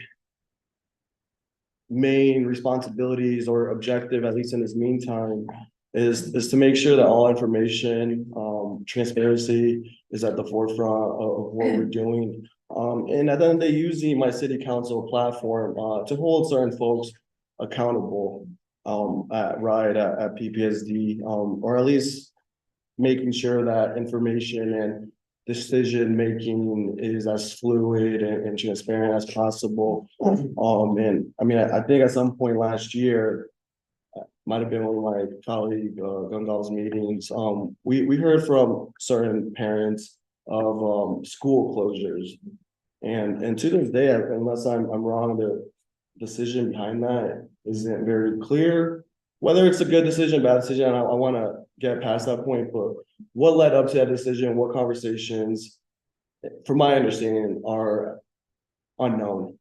main responsibilities or objective, at least in this meantime, is to make sure that all information, transparency is at the forefront of what we're doing. And at the end of the day, using my city council platform to hold certain folks accountable at Riot, at PPSD, or at least making sure that information and decision-making is as fluid and transparent as possible. And I mean, I think at some point last year, might have been one of my colleague, Gungal's meetings, we heard from certain parents of, school closures. And to this day, unless I'm wrong, the decision behind that isn't very clear. Whether it's a good decision, bad decision, I want to get past that point, but what led up to that decision, what conversations, from my understanding, are unknown.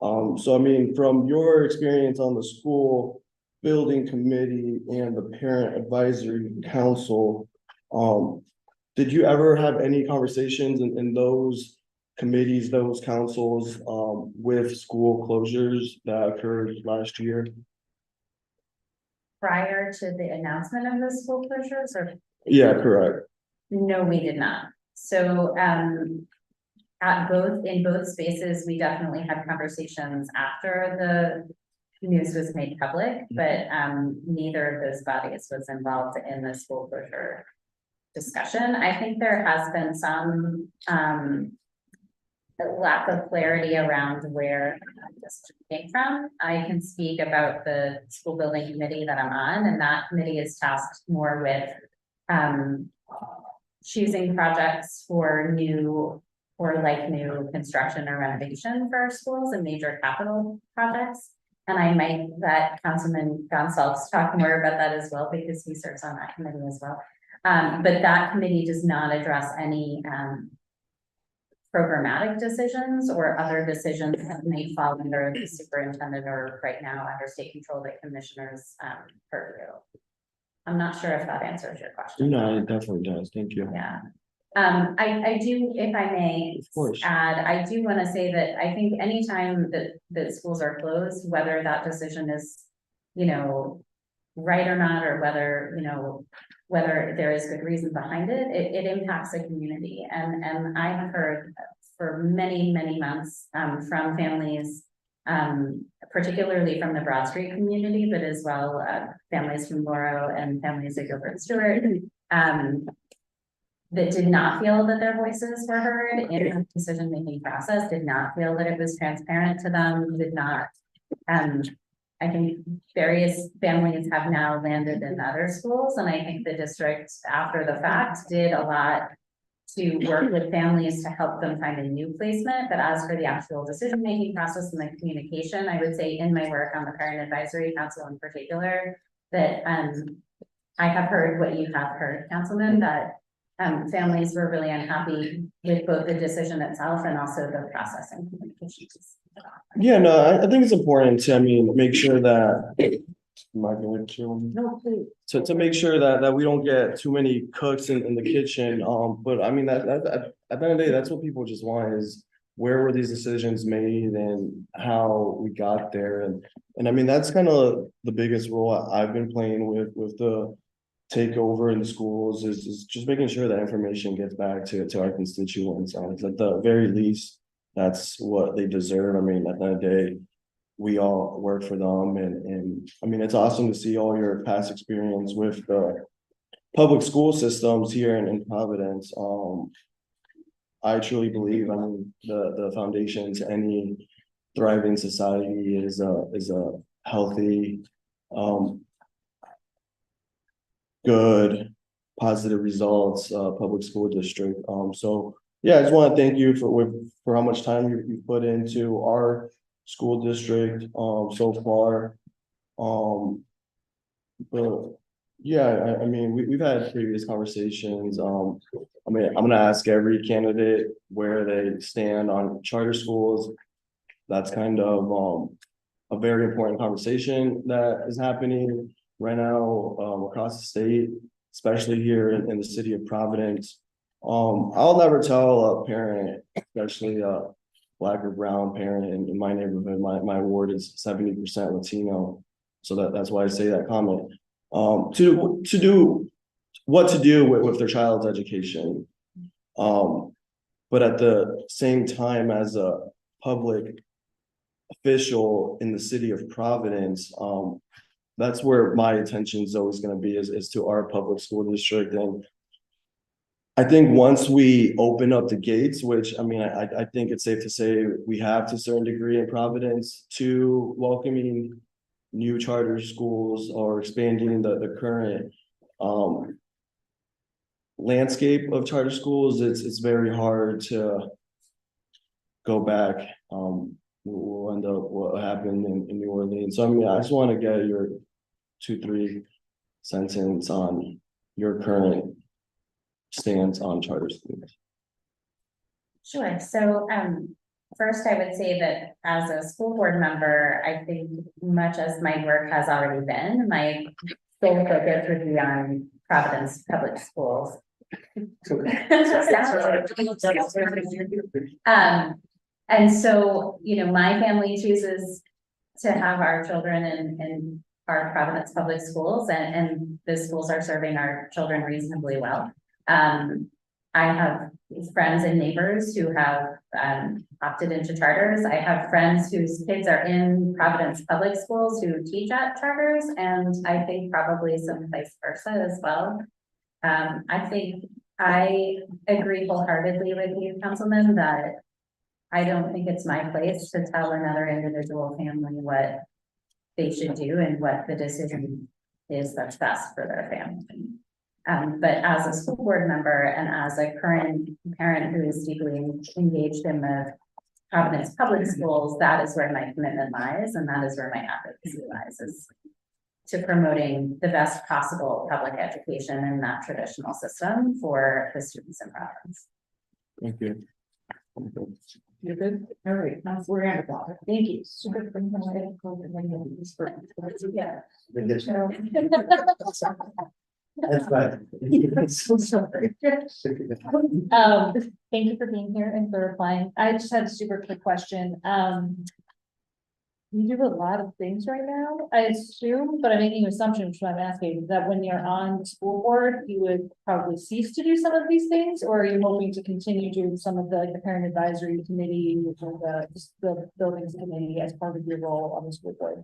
So I mean, from your experience on the school building committee and the parent advisory council, did you ever have any conversations in those committees, those councils, with school closures that occurred last year? Prior to the announcement of the school closures, or? Yeah, correct. No, we did not. So, in both spaces, we definitely had conversations after the news was made public, but, neither of those bodies was involved in the school closure discussion. I think there has been some, lack of clarity around where this came from. I can speak about the school building committee that I'm on, and that committee is tasked more with choosing projects for new or like new construction or renovation for our schools and major capital projects. And I might let Councilman Gonsalves talk more about that as well, because he serves on that committee as well. But that committee does not address any programmatic decisions or other decisions that may fall under the superintendent or right now under state control that commissioners purview. I'm not sure if that answers your question. No, it definitely does. Thank you. Yeah. I do, if I may Of course. add, I do want to say that I think anytime that schools are closed, whether that decision is, you know, right or not, or whether, you know, whether there is good reason behind it, it impacts the community. And I have heard for many, many months from families, particularly from the Broad Street community, but as well families from Laurel and families at Gilbert Stewart, that did not feel that their voices were heard in the decision-making process, did not feel that it was transparent to them, did not. I think various families have now landed in other schools, and I think the district, after the fact, did a lot to work with families to help them find a new placement. But as for the actual decision-making process and the communication, I would say in my work on the Parent Advisory Council in particular, that I have heard what you have heard, Councilman, that families were really unhappy with both the decision itself and also the process and communications. Yeah, no, I think it's important to, I mean, make sure that. No, please. So to make sure that we don't get too many cooks in the kitchen, but I mean, that at the end of the day, that's what people just want is where were these decisions made and how we got there. And I mean, that's kind of the biggest role I've been playing with the takeover in the schools is just making sure that information gets back to our constituents. At the very least, that's what they deserve. I mean, at the end of the day, we all work for them, and I mean, it's awesome to see all your past experience with the public school systems here in Providence. I truly believe, I mean, the foundation to any thriving society is a healthy good, positive results, public school district. So yeah, I just want to thank you for how much time you put into our school district, so far. But yeah, I mean, we've had previous conversations. I mean, I'm gonna ask every candidate where they stand on charter schools. That's kind of a very important conversation that is happening right now across the state, especially here in the city of Providence. I'll never tell a parent, especially a Black or brown parent in my neighborhood, my ward is 70% Latino. So that's why I say that comment. To do what to do with their child's education. But at the same time, as a public official in the city of Providence, that's where my attention is always going to be is to our public school district. And I think once we open up the gates, which I mean, I think it's safe to say we have to a certain degree in Providence to welcoming new charter schools or expanding the current landscape of charter schools, it's very hard to go back. We'll end up what happened in New Orleans. So I mean, I just want to get your 2-3 sentence on your current stance on charter schools. Sure, so, first I would say that as a school board member, I think much as my work has already been, my sole focus would be on Providence Public Schools. And so, you know, my family chooses to have our children in our Providence Public Schools, and the schools are serving our children reasonably well. I have friends and neighbors who have opted into charters. I have friends whose kids are in Providence Public Schools who teach at charters, and I think probably some vice versa as well. I think I agree wholeheartedly with you, Councilman, that I don't think it's my place to tell another individual family what they should do and what the decision is that's best for their family. But as a school board member and as a current parent who is deeply engaged in the Providence Public Schools, that is where my commitment lies, and that is where my advocacy lies, is to promoting the best possible public education in that traditional system for the students in Providence. Thank you. You're good? All right, now we're at about it. Thank you. Super. Yeah. That's right. So sorry. Thank you for being here and for replying. I just had a super quick question. You do a lot of things right now, I assume, but I'm making an assumption, which I'm asking, that when you're on the school board, you would probably cease to do some of these things, or are you hoping to continue doing some of the parent advisory committee or the buildings committee as part of your role on the school board?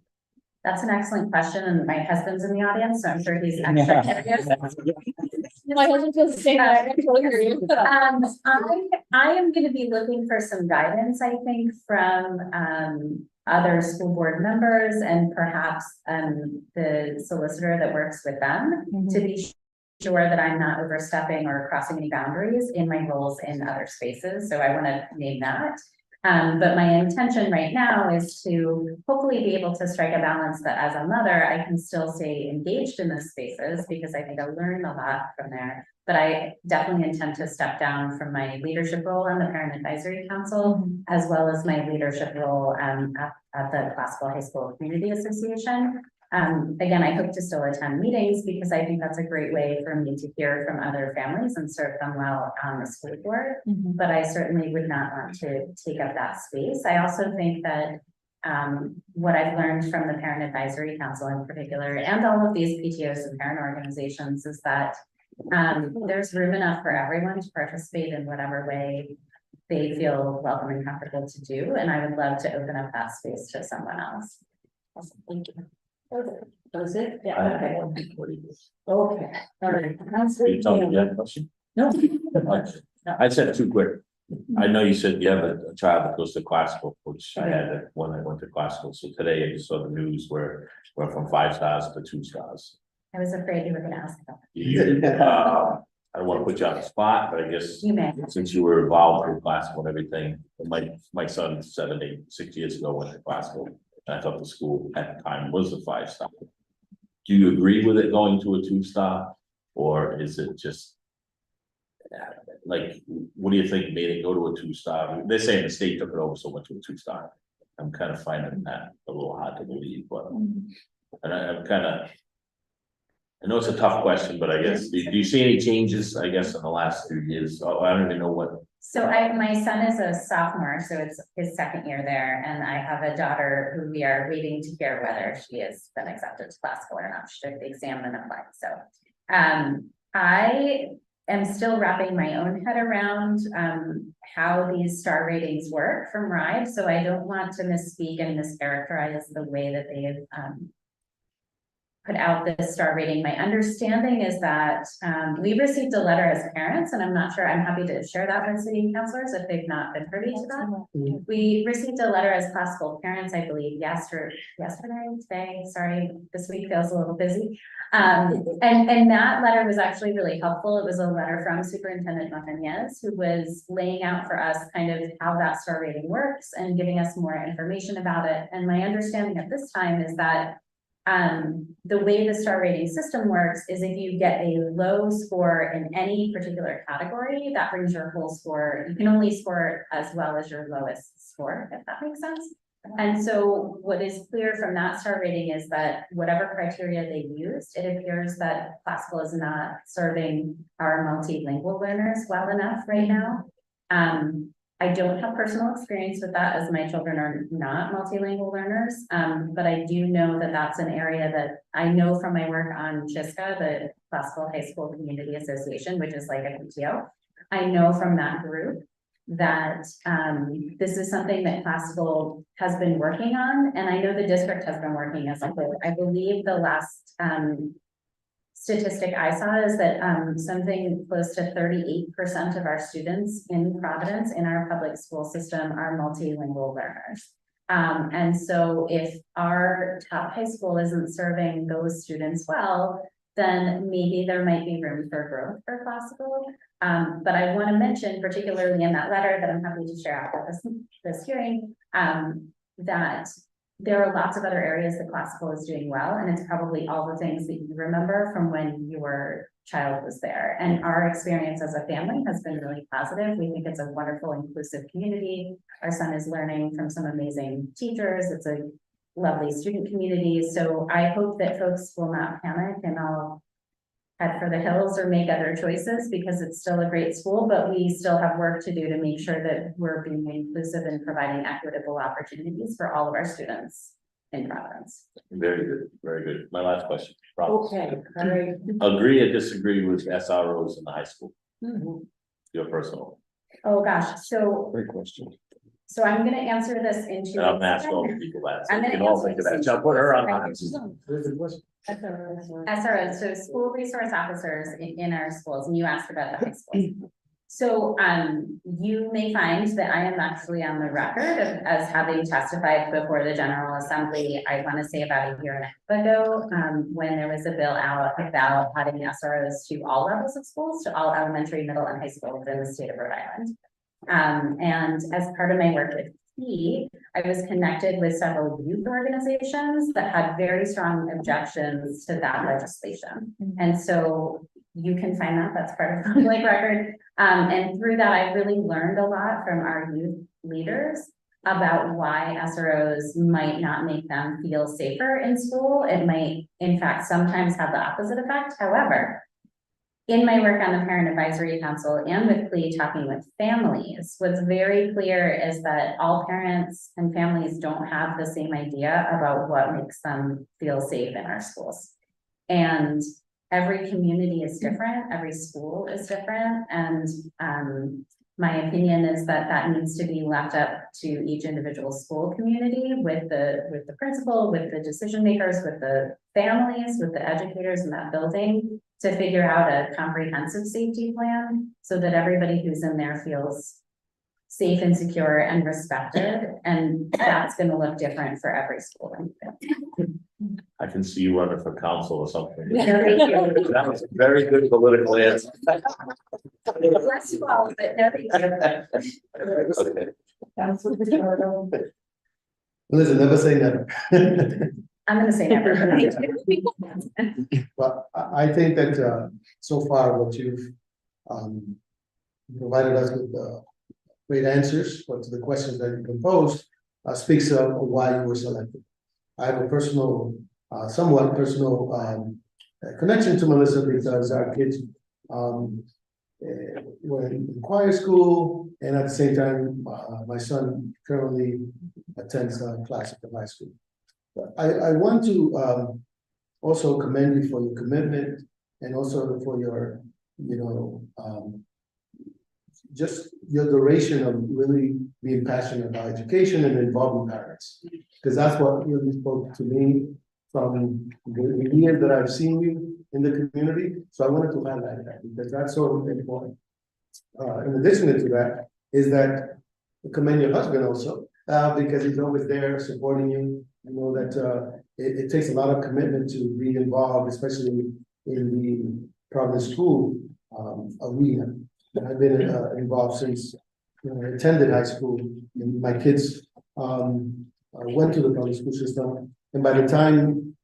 That's an excellent question, and my husband's in the audience, so I'm sure he's extra curious. My husband feels the same way. I totally agree. I am going to be looking for some guidance, I think, from other school board members and perhaps the solicitor that works with them to be sure that I'm not overstepping or crossing any boundaries in my roles in other spaces. So I want to name that. But my intention right now is to hopefully be able to strike a balance that as a mother, I can still stay engaged in those spaces because I think I learned a lot from there. But I definitely intend to step down from my leadership role on the Parent Advisory Council, as well as my leadership role at the Classical High School Community Association. Again, I hope to still attend meetings because I think that's a great way for me to hear from other families and serve them well on the school board. But I certainly would not want to take up that space. I also think that what I've learned from the Parent Advisory Council in particular, and all of these PTOs and parent organizations, is that there's room enough for everyone to participate in whatever way they feel welcome and comfortable to do. And I would love to open up that space to someone else. Awesome. Thank you. That was it? I Yeah. have Okay. one before you go. Okay. All right. You tell me you have a question? No. I said too quick. I know you said you have a child that goes to classical, which I had when I went to classical. So today I just saw the news where we're from 5 stars to 2 stars. I was afraid you were gonna ask about I don't want to put you on the spot, but I guess that. You may. since you were involved in classical and everything, my son, 6 years ago, went to classical. And I thought the school at the time was a 5-star. Do you agree with it going to a 2-star? Or is it just? Like, what do you think made it go to a 2-star? They're saying the state took it over, so it went to a 2-star. I'm kind of finding that a little hard to believe, but. And I'm kind of. I know it's a tough question, but I guess, do you see any changes, I guess, in the last 2 years? Oh, I don't even know what. So my son is a sophomore, so it's his second year there, and I have a daughter who we are waiting to hear whether she has been accepted to classical or not. She took the exam and applied, so. I am still wrapping my own head around, how these star ratings work from RIDE, so I don't want to misspeak and mischaracterize the way that they have, put out this star rating. My understanding is that we received a letter as parents, and I'm not sure, I'm happy to share that with city councilors if they've not been privy to that. We received a letter as classical parents, I believe, yesterday, today, sorry, this week feels a little busy. And that letter was actually really helpful. It was a letter from Superintendent Montañez, who was laying out for us kind of how that star rating works and giving us more information about it. And my understanding at this time is that the way the star rating system works is if you get a low score in any particular category, that brings your whole score. You can only score as well as your lowest score, if that makes sense. And so what is clear from that star rating is that whatever criteria they used, it appears that classical is not serving our multilingual learners well enough right now. I don't have personal experience with that as my children are not multilingual learners, but I do know that that's an area that I know from my work on CHISCA, the Classical High School Community Association, which is like a PTO. I know from that group that this is something that classical has been working on, and I know the district has been working as a whole. I believe the last statistic I saw is that something close to 38% of our students in Providence in our public school system are multilingual learners. And so if our top high school isn't serving those students well, then maybe there might be room for growth for classical. But I want to mention, particularly in that letter that I'm happy to share after this hearing, that there are lots of other areas that classical is doing well, and it's probably all the things that you remember from when your child was there. And our experience as a family has been really positive. We think it's a wonderful, inclusive community. Our son is learning from some amazing teachers. It's a lovely student community. So I hope that folks will not panic and all head for the hills or make other choices, because it's still a great school, but we still have work to do to make sure that we're being inclusive and providing equitable opportunities for all of our students in Providence. Very good, very good. My last question. Providence. Okay, all right. Agree or disagree with SROs in the high school? Your personal. Oh, gosh. So Great question. I'm going to answer this in two. And I'm asking all the people that, so I'm you gonna can all answer think of this that. in So two put her on ways. hot. SROs, so school resource officers in our schools, and you asked about the high schools. So, you may find that I am actually on the record as having testified before the General Assembly, I want to say about a year and a half ago, when there was a bill out about adding SROs to all levels of schools, to all elementary, middle, and high schools in the state of Rhode Island. And as part of my work with I was connected with several youth organizations that had very strong objections to that legislation. And so you can find that, that's part of the public record. And through that, I really learned a lot from our youth leaders about why SROs might not make them feel safer in school. It might, in fact, sometimes have the opposite effect. However, in my work on the Parent Advisory Council and with CLE talking with families, what's very clear is that all parents and families don't have the same idea about what makes them feel safe in our schools. And every community is different, every school is different, and my opinion is that that needs to be left up to each individual school community with the principal, with the decision makers, with the families, with the educators in that building, to figure out a comprehensive safety plan so that everybody who's in there feels safe and secure and respected. And that's going to look different for every school. I can see you running for council or something. Very good. That was a very good political answer. Less well, but no, thank you. Okay. Councilor Pichardo. Listen, never say never. I'm gonna say never, but thank you. But I think that, so far what you've, provided us with, great answers, but to the questions that you posed, speaks of why you were selected. I have a personal, somewhat personal, connection to Melissa because our kids, were in choir school, and at the same time, my son currently attends classical high school. But I want to also commend you for your commitment and also for your, just your duration of really being passionate about education and involving parents. Because that's what really spoke to me from the years that I've seen you in the community. So I wanted to highlight that because that's so important. In addition to that, is that I commend your husband also, because he's always there supporting you. I know that it takes a lot of commitment to be involved, especially in the Providence school arena. And I've been involved since I attended high school. And my kids went to the public school system, and by the time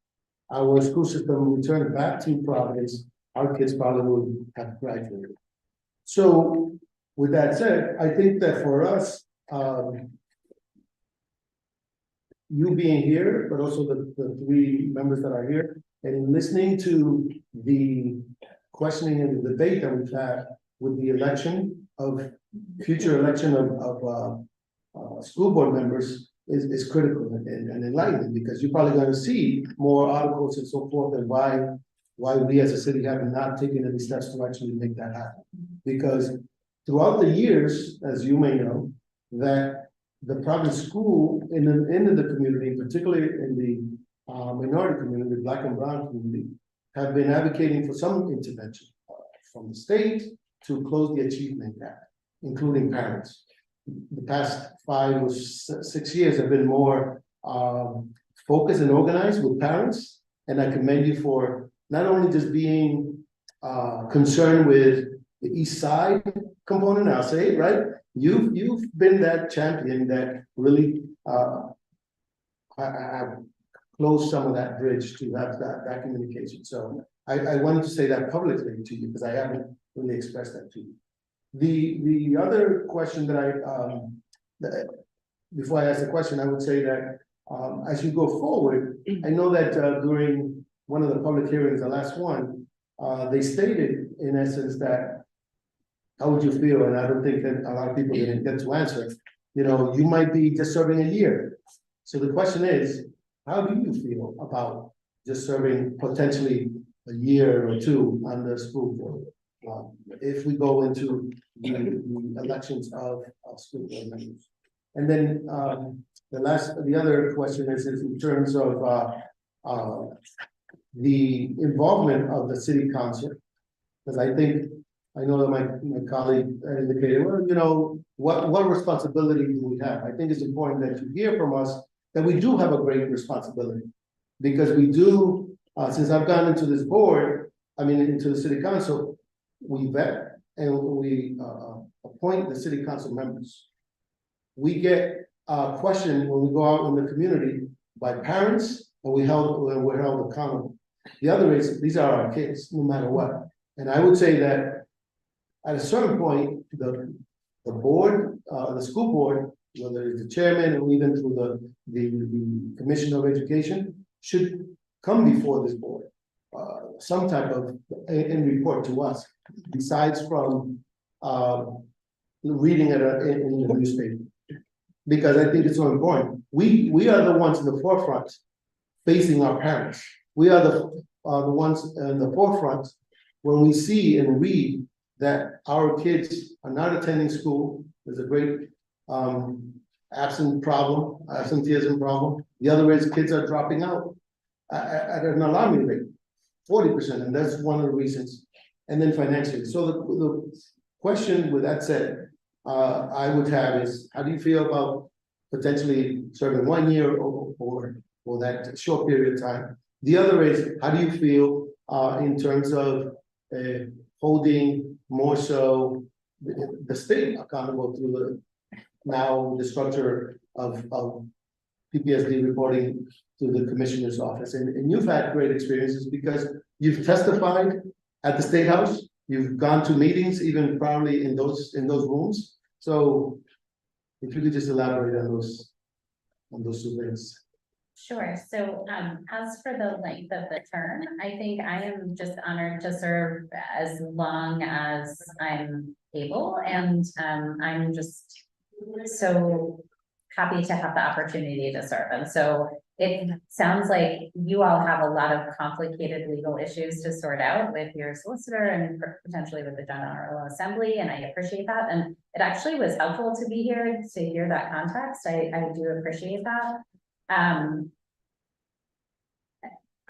our school system returned back to Providence, our kids probably would have graduated. So, with that said, I think that for us, you being here, but also the three members that are here, and listening to the questioning and the debate that we've had with the election of future election of school board members is critical and enlightening, because you're probably going to see more articles and so forth, and why we as a city have not taken any steps to actually make that happen. Because throughout the years, as you may know, that the private school in the community, particularly in the minority community, Black and brown community, have been advocating for some intervention from the state to close the achievement gap, including parents. The past 5 or 6 years have been more focused and organized with parents, and I commend you for not only just being concerned with the East Side component, I'll say it, right? You've been that champion that really have closed some of that bridge to have that communication. So I wanted to say that publicly to you because I haven't really expressed that to you. The other question that before I ask the question, I would say that as you go forward, I know that during one of the public hearings, the last one, they stated in essence that how would you feel? And I don't think that a lot of people didn't get to answer. You might be just serving a year. So the question is, how do you feel about just serving potentially a year or 2 on the school board? If we go into the elections of school board members. And then the other question is in terms of the involvement of the city council, because I know that my colleague indicated, well, what responsibility do we have? I think it's important that you hear from us that we do have a great responsibility, because we do, since I've gone into this board, into the city council, we vet and we appoint the city council members. We get questioned when we go out in the community by parents, and we're held accountable. The other is, these are our kids, no matter what. And I would say that at a certain point, the board, the school board, whether it's the chairman or even through the Commission of Education, should come before this board, some type of and report to us, besides from reading it in the newspaper, because I think it's so important. We are the ones in the forefront facing our parents. We are the ones in the forefront when we see and read that our kids are not attending school. There's a great absenteeism problem. The other is kids are dropping out at an alarming rate, 40%, and that's one of the reasons. And then financially. So the question, with that said, I would have is, how do you feel about potentially serving 1 year or for that short period of time. The other is, how do you feel in terms of holding more so the state accountable through the structure of PPSD reporting to the commissioner's office? And you've had great experiences because you've testified at the State House, you've gone to meetings, even probably in those rooms. So if you could just elaborate on those two things. Sure. So, as for the length of the term, I think I am just honored to serve as long as I'm able, and, I'm just so happy to have the opportunity to serve. And so it sounds like you all have a lot of complicated legal issues to sort out with your solicitor and potentially with the General Assembly, and I appreciate that. And it actually was helpful to be here to hear that context. I do appreciate that.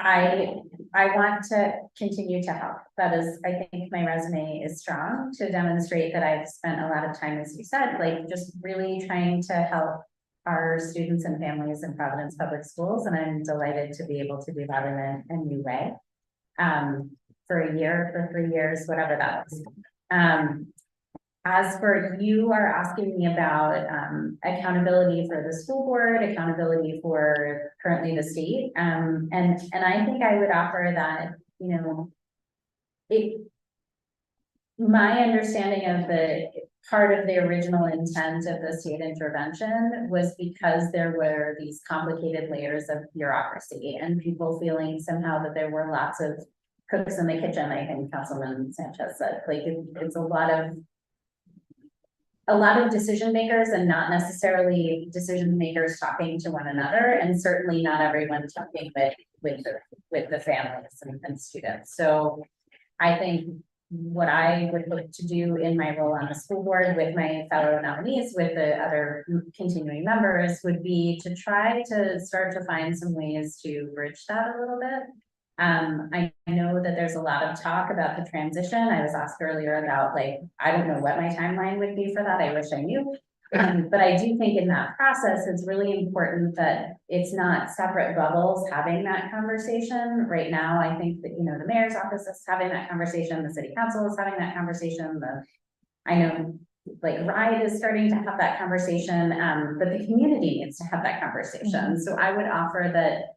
I want to continue to help. That is, I think my resume is strong to demonstrate that I've spent a lot of time, as you said, like just really trying to help our students and families in Providence Public Schools. And I'm delighted to be able to do that in a new way. For a year, for 3 years, whatever that is. As for you are asking me about accountability for the school board, accountability for currently the state, and I think I would offer that, you know, my understanding of the part of the original intent of the state intervention was because there were these complicated layers of bureaucracy and people feeling somehow that there were lots of cooks in the kitchen. I think Councilman Sanchez said, like it's a lot of decision makers and not necessarily decision makers talking to one another, and certainly not everyone talking with the families and students. So I think what I would look to do in my role on the school board with my fellow nominees, with the other continuing members, would be to try to start to find some ways to bridge that a little bit. I know that there's a lot of talk about the transition. I was asked earlier about, like, I don't know what my timeline would be for that. I wish I knew. But I do think in that process, it's really important that it's not separate bubbles having that conversation. Right now, I think that, you know, the mayor's office is having that conversation, the city council is having that conversation, I know like RIDE is starting to have that conversation, but the community needs to have that conversation. So I would offer that,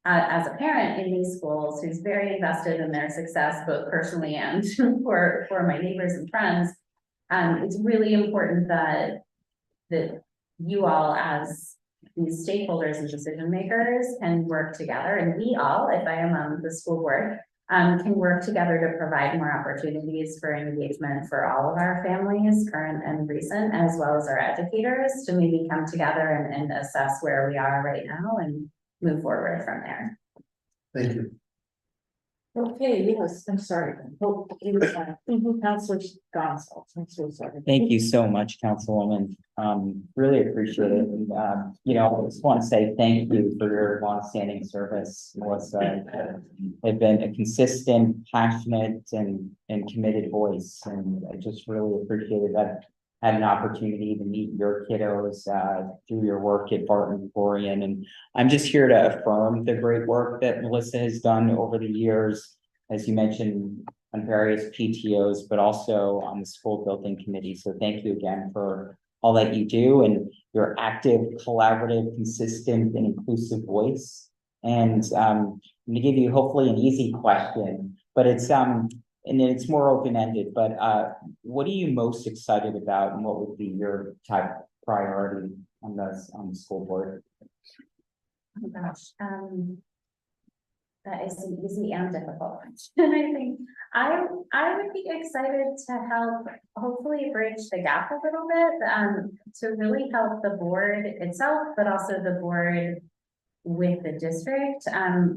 as a parent in these schools who's very invested in their success, both personally and for my neighbors and friends, it's really important that you all as these stakeholders and decision makers can work together, and we all, if I am on the school board, can work together to provide more opportunities for engagement for all of our families, current and recent, as well as our educators, to maybe come together and assess where we are right now and move forward from there. Thank you. Okay, yes, I'm sorry. Oh, Councilor Gonzalez, I'm so sorry. Thank you so much, Councilwoman. Really appreciate it. And, you know, I just want to say thank you for your longstanding service, Melissa. Have been a consistent, passionate, and committed voice. And I just really appreciated that. Had an opportunity to meet your kiddos through your work at Barton Florian. And I'm just here to affirm the great work that Melissa has done over the years, as you mentioned, on various PTOs, but also on the school building committee. So thank you again for all that you do and your active, collaborative, consistent, and inclusive voice. And I'm going to give you hopefully an easy question, but it's and it's more open-ended, but what are you most excited about, and what would be your top priority on the school board? Oh gosh, that is an easy and difficult question. I think I would be excited to help hopefully bridge the gap a little bit, to really help the board itself, but also the board with the district,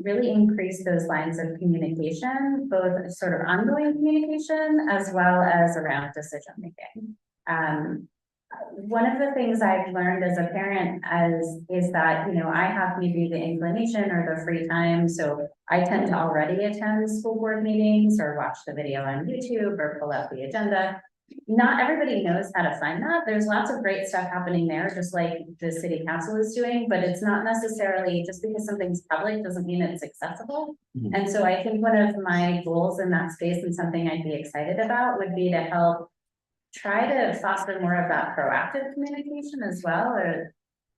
really increase those lines of communication, both sort of ongoing communication as well as around decision making. One of the things I've learned as a parent is that, you know, I have maybe the inclination or the free time, so I tend to already attend school board meetings or watch the video on YouTube or pull out the agenda. not everybody knows how to find that. There's lots of great stuff happening there, just like the city council is doing, but it's not necessarily, just because something's public doesn't mean it's accessible. Mhm. And so I think one of my goals in that space and something I'd be excited about would be to help try to foster more of that proactive communication as well, or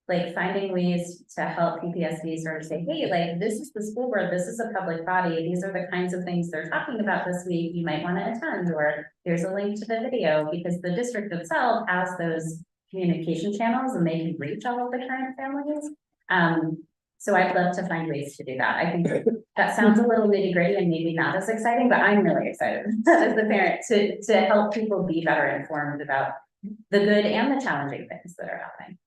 like finding ways to help PPSD sort of say, hey, like, this is the school board, this is a public body, these are the kinds of things they're talking about this week, you might want to attend, or here's a link to the video, because the district itself has those communication channels and they can reach all of the current families. So I'd love to find ways to do that. I think that sounds a little nitty gritty and maybe not as exciting, but I'm really excited as the parent to help people be better informed about the good and the challenging things that are happening.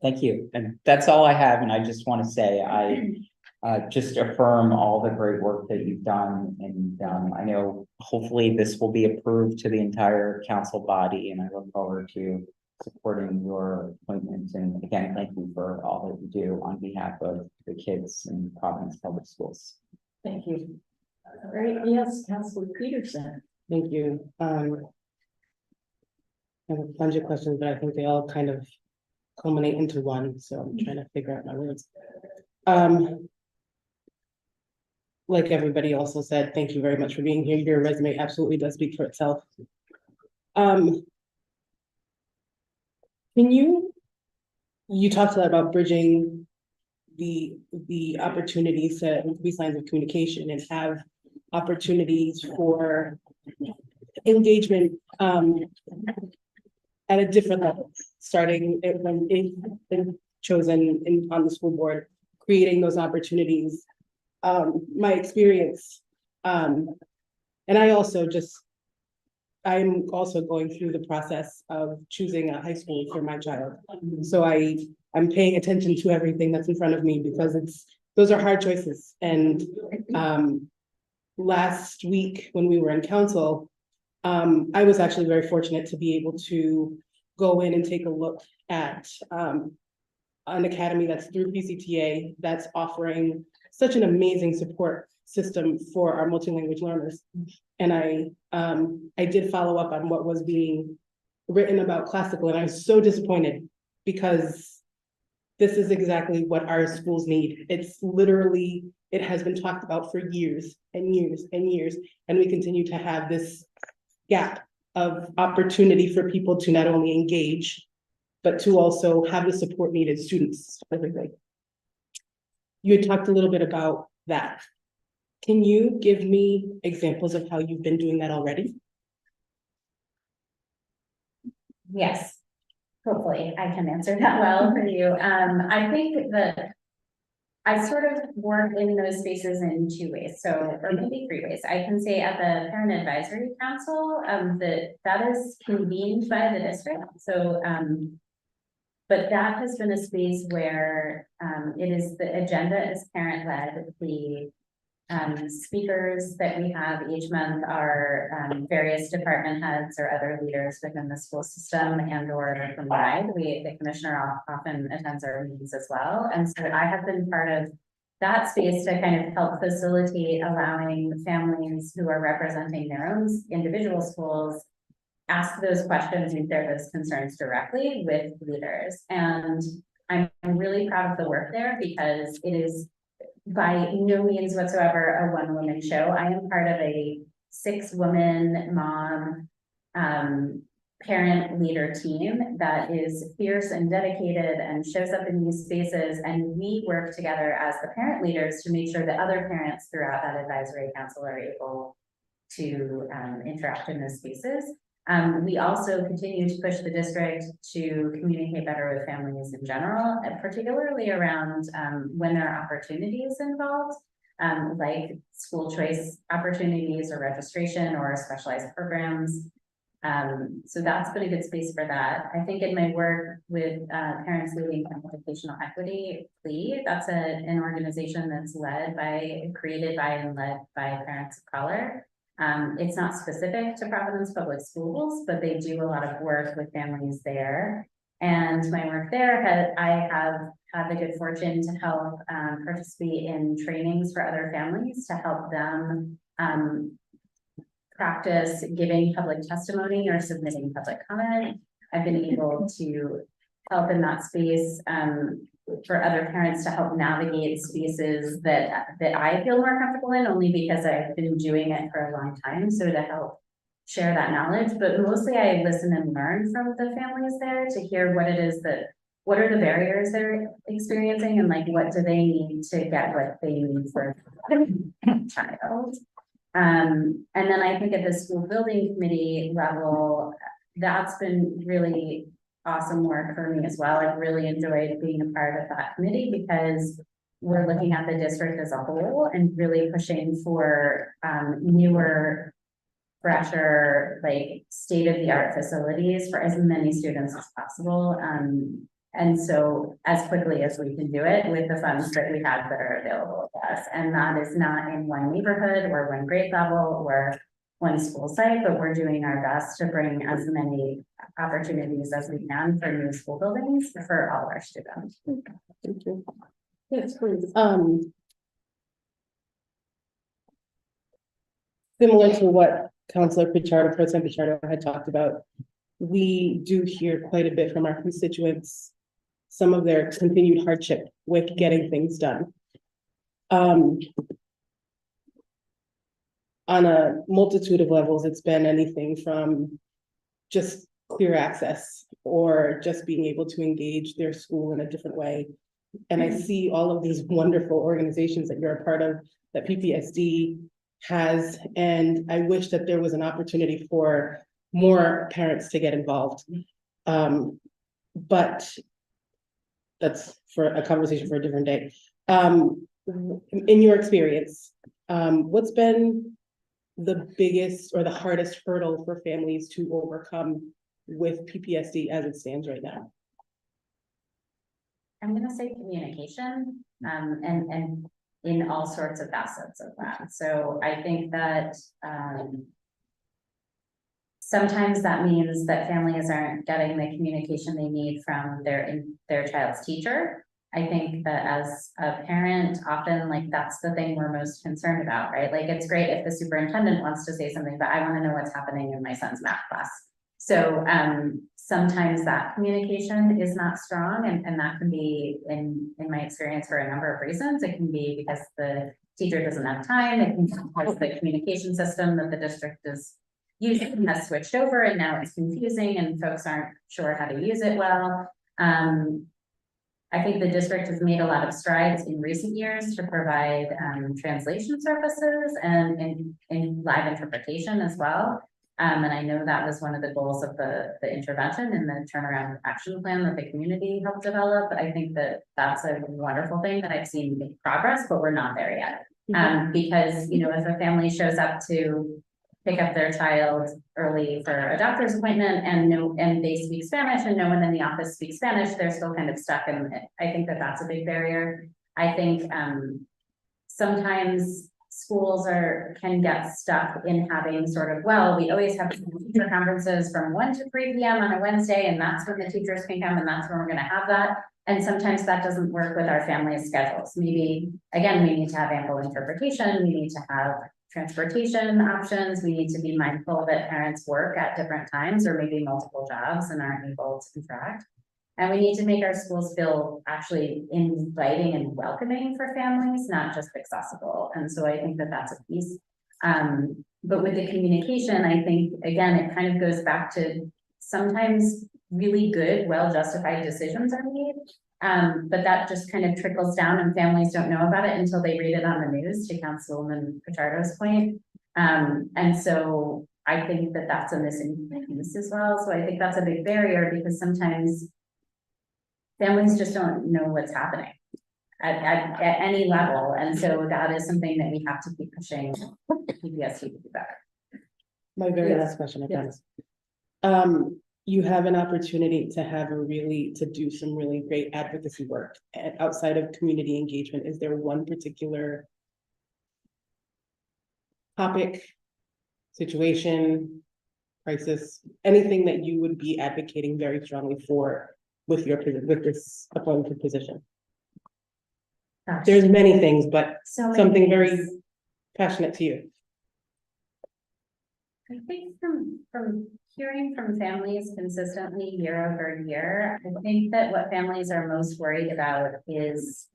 Thank you. And that's all I have. And I just want to say, I just affirm all the great work that you've done. And I know hopefully this will be approved to the entire council body, and I look forward to supporting your appointments. And again, thank you for all that you do on behalf of the kids in Providence Public Schools. Thank you. All right, yes, Councilor Peterson. Thank you. I have a bunch of questions, but I think they all kind of culminate into one, so I'm trying to figure out my words. Like everybody also said, thank you very much for being here. Your resume absolutely does speak for itself. Can you talked a lot about bridging the opportunities to increase lines of communication and have opportunities for engagement at a different level, starting when it's been chosen on the school board, creating those opportunities. My experience, and I'm also going through the process of choosing a high school for my child. So I'm paying attention to everything that's in front of me, because those are hard choices. And last week when we were in council, I was actually very fortunate to be able to go in and take a look at an academy that's through PCTA that's offering such an amazing support system for our multi-language learners. And I did follow up on what was being written about classical, and I was so disappointed, because this is exactly what our schools need. It's literally, it has been talked about for years and years and years, and we continue to have this gap of opportunity for people to not only engage, but to also have the support needed, students, everything. You had talked a little bit about that. Can you give me examples of how you've been doing that already? Yes, hopefully I can answer that well for you. I think that I sort of work in those spaces in two ways, or maybe three ways. I can say at the Parent Advisory Council, that is convened by the district. So, but that has been a space where the agenda is parent-led. The speakers that we have each month are various department heads or other leaders within the school system and or combined. The commissioner often attends our meetings as well. And so I have been part of that space to kind of help facilitate allowing families who are representing their own individual schools ask those questions and share those concerns directly with leaders. And I'm really proud of the work there, because it is by no means whatsoever a one-woman show. I am part of a 6-woman mom parent leader team that is fierce and dedicated and shows up in these spaces, and we work together as the parent leaders to make sure that other parents throughout that advisory council are able to interact in those spaces. We also continue to push the district to communicate better with families in general, and particularly around when there are opportunities involved, like school choice opportunities or registration or specialized programs. So that's been a good space for that. I think in my work with Parents Leading Educational Equity, PLE, that's an organization that's created by and led by parents of color. It's not specific to Providence Public Schools, but they do a lot of work with families there. And my work there, I have had the good fortune to help participate in trainings for other families to help them practice giving public testimony or submitting public comment. I've been able to help in that space, for other parents to help navigate spaces that I feel more comfortable in, only because I've been doing it for a long time, so to help share that knowledge, but mostly I listen and learn from the families there to hear what it is what are the barriers they're experiencing, and like, what do they need to get what they need for child. And then I think at the school building committee level, that's been really awesome work for me as well. I've really enjoyed being a part of that committee because we're looking at the district as a whole and really pushing for newer, fresher, like state-of-the-art facilities for as many students as possible. And so as quickly as we can do it with the funds that we have that are available to us. And that is not in one neighborhood or one grade level or one school site, but we're doing our best to bring as many opportunities as we can for new school buildings for all of our students. Thank you. Yes, please. Similar to what Councilor Pichardo, President Pichardo had talked about, we do hear quite a bit from our constituents, some of their continued hardship with getting things done. On a multitude of levels, it's been anything from just clear access or just being able to engage their school in a different way. And I see all of these wonderful organizations that you're a part of, that PPSD has, and I wish that there was an opportunity for more parents to get involved. But that's for a conversation for a different day. In your experience, what's been the biggest or the hardest hurdle for families to overcome with PPSD as it stands right now? I'm gonna say communication, and in all sorts of facets of that. So I think that, sometimes that means that families aren't getting the communication they need from their child's teacher. I think that as a parent, often like that's the thing we're most concerned about, right? Like it's great if the superintendent wants to say something, but I want to know what's happening in my son's math class. So sometimes that communication is not strong, and that can be in my experience for a number of reasons. It can be because the teacher doesn't have time. It can be because the communication system that the district is using has switched over and now it's confusing and folks aren't sure how to use it well. I think the district has made a lot of strides in recent years to provide translation services and live interpretation as well. And I know that was one of the goals of the intervention and the turnaround action plan that the community helped develop. I think that that's a wonderful thing that I've seen make progress, but we're not there yet. Because, you know, if a family shows up to pick up their child early for a doctor's appointment and they speak Spanish and no one in the office speaks Spanish, they're still kind of stuck. And I think that that's a big barrier. I think sometimes schools can get stuck in having sort of, well, we always have teacher conferences from 1 to 3 p.m. on a Wednesday, and that's when the teachers can come and that's when we're going to have that. And sometimes that doesn't work with our family schedules. Maybe, again, we need to have ample interpretation. We need to have transportation options. We need to be mindful that parents work at different times or maybe multiple jobs and aren't able to interact. And we need to make our schools feel actually inviting and welcoming for families, not just accessible. And so I think that that's a piece. But with the communication, I think, again, it kind of goes back to sometimes really good, well-justified decisions are made. But that just kind of trickles down and families don't know about it until they read it on the news, to Councilwoman Pichardo's point. And so I think that that's a missing piece as well. So I think that's a big barrier because sometimes families just don't know what's happening at any level. And so that is something that we have to keep pushing PPSD to do better. My very last question, I promise. You have an opportunity to do some really great advocacy work outside of community engagement. Is there one particular topic, situation, crisis, anything that you would be advocating very strongly for with this appointed position? Gosh. There's many things, but So many something things. very passionate to you. I think from hearing from families consistently year over year, I think that what families are most worried about is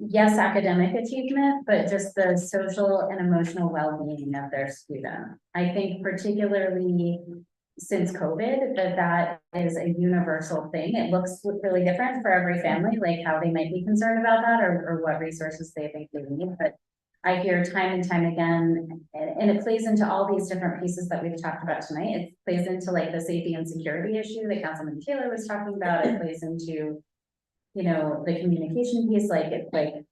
yes, academic achievement, but just the social and emotional well-being of their student. I think particularly since COVID, that is a universal thing. It looks really different for every family, like how they might be concerned about that or what resources they think they need. But I hear time and time again, and it plays into all these different pieces that we've talked about tonight. It plays into like the safety and security issue that Councilman Taylor was talking about. It plays into, you know, the communication piece, like it's like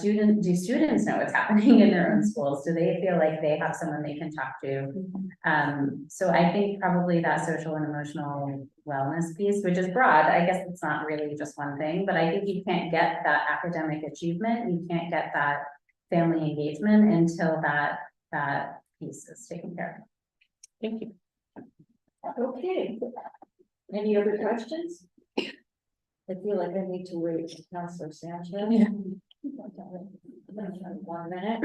do students know what's happening in their own schools? Do they feel like they have someone they can talk to? So I think probably that social and emotional wellness piece, which is broad, I guess it's not really just one thing, but I think you can't get that academic achievement, you can't get that family engagement until that piece is taken care of. Thank you. Okay. Any other questions? I feel like I need to wait for Councilor Sanchez. Yeah. 1 minute.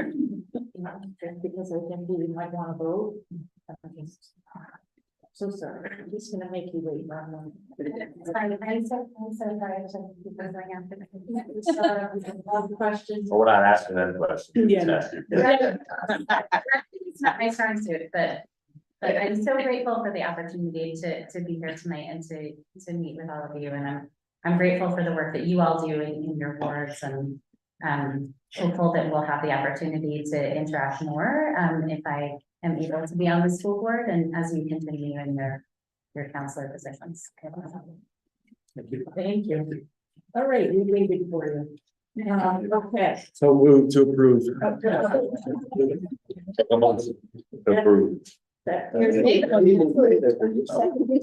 Just because I think we might want to vote. So sorry, I'm just gonna make you wait 1 minute. I'm so sorry, because I have to. Questions? But we're not asking them questions. Yeah. Just asking. It's not my strong suit, but I'm so grateful for the opportunity to be here tonight and to meet with all of you, and I'm grateful for the work that you all do in your wards, and hopeful that we'll have the opportunity to interact more, if I am able to be on the school board and as you continue in your counselor positions. Thank you. All right, we waited for you. Okay. So move to approve. Approved. Second,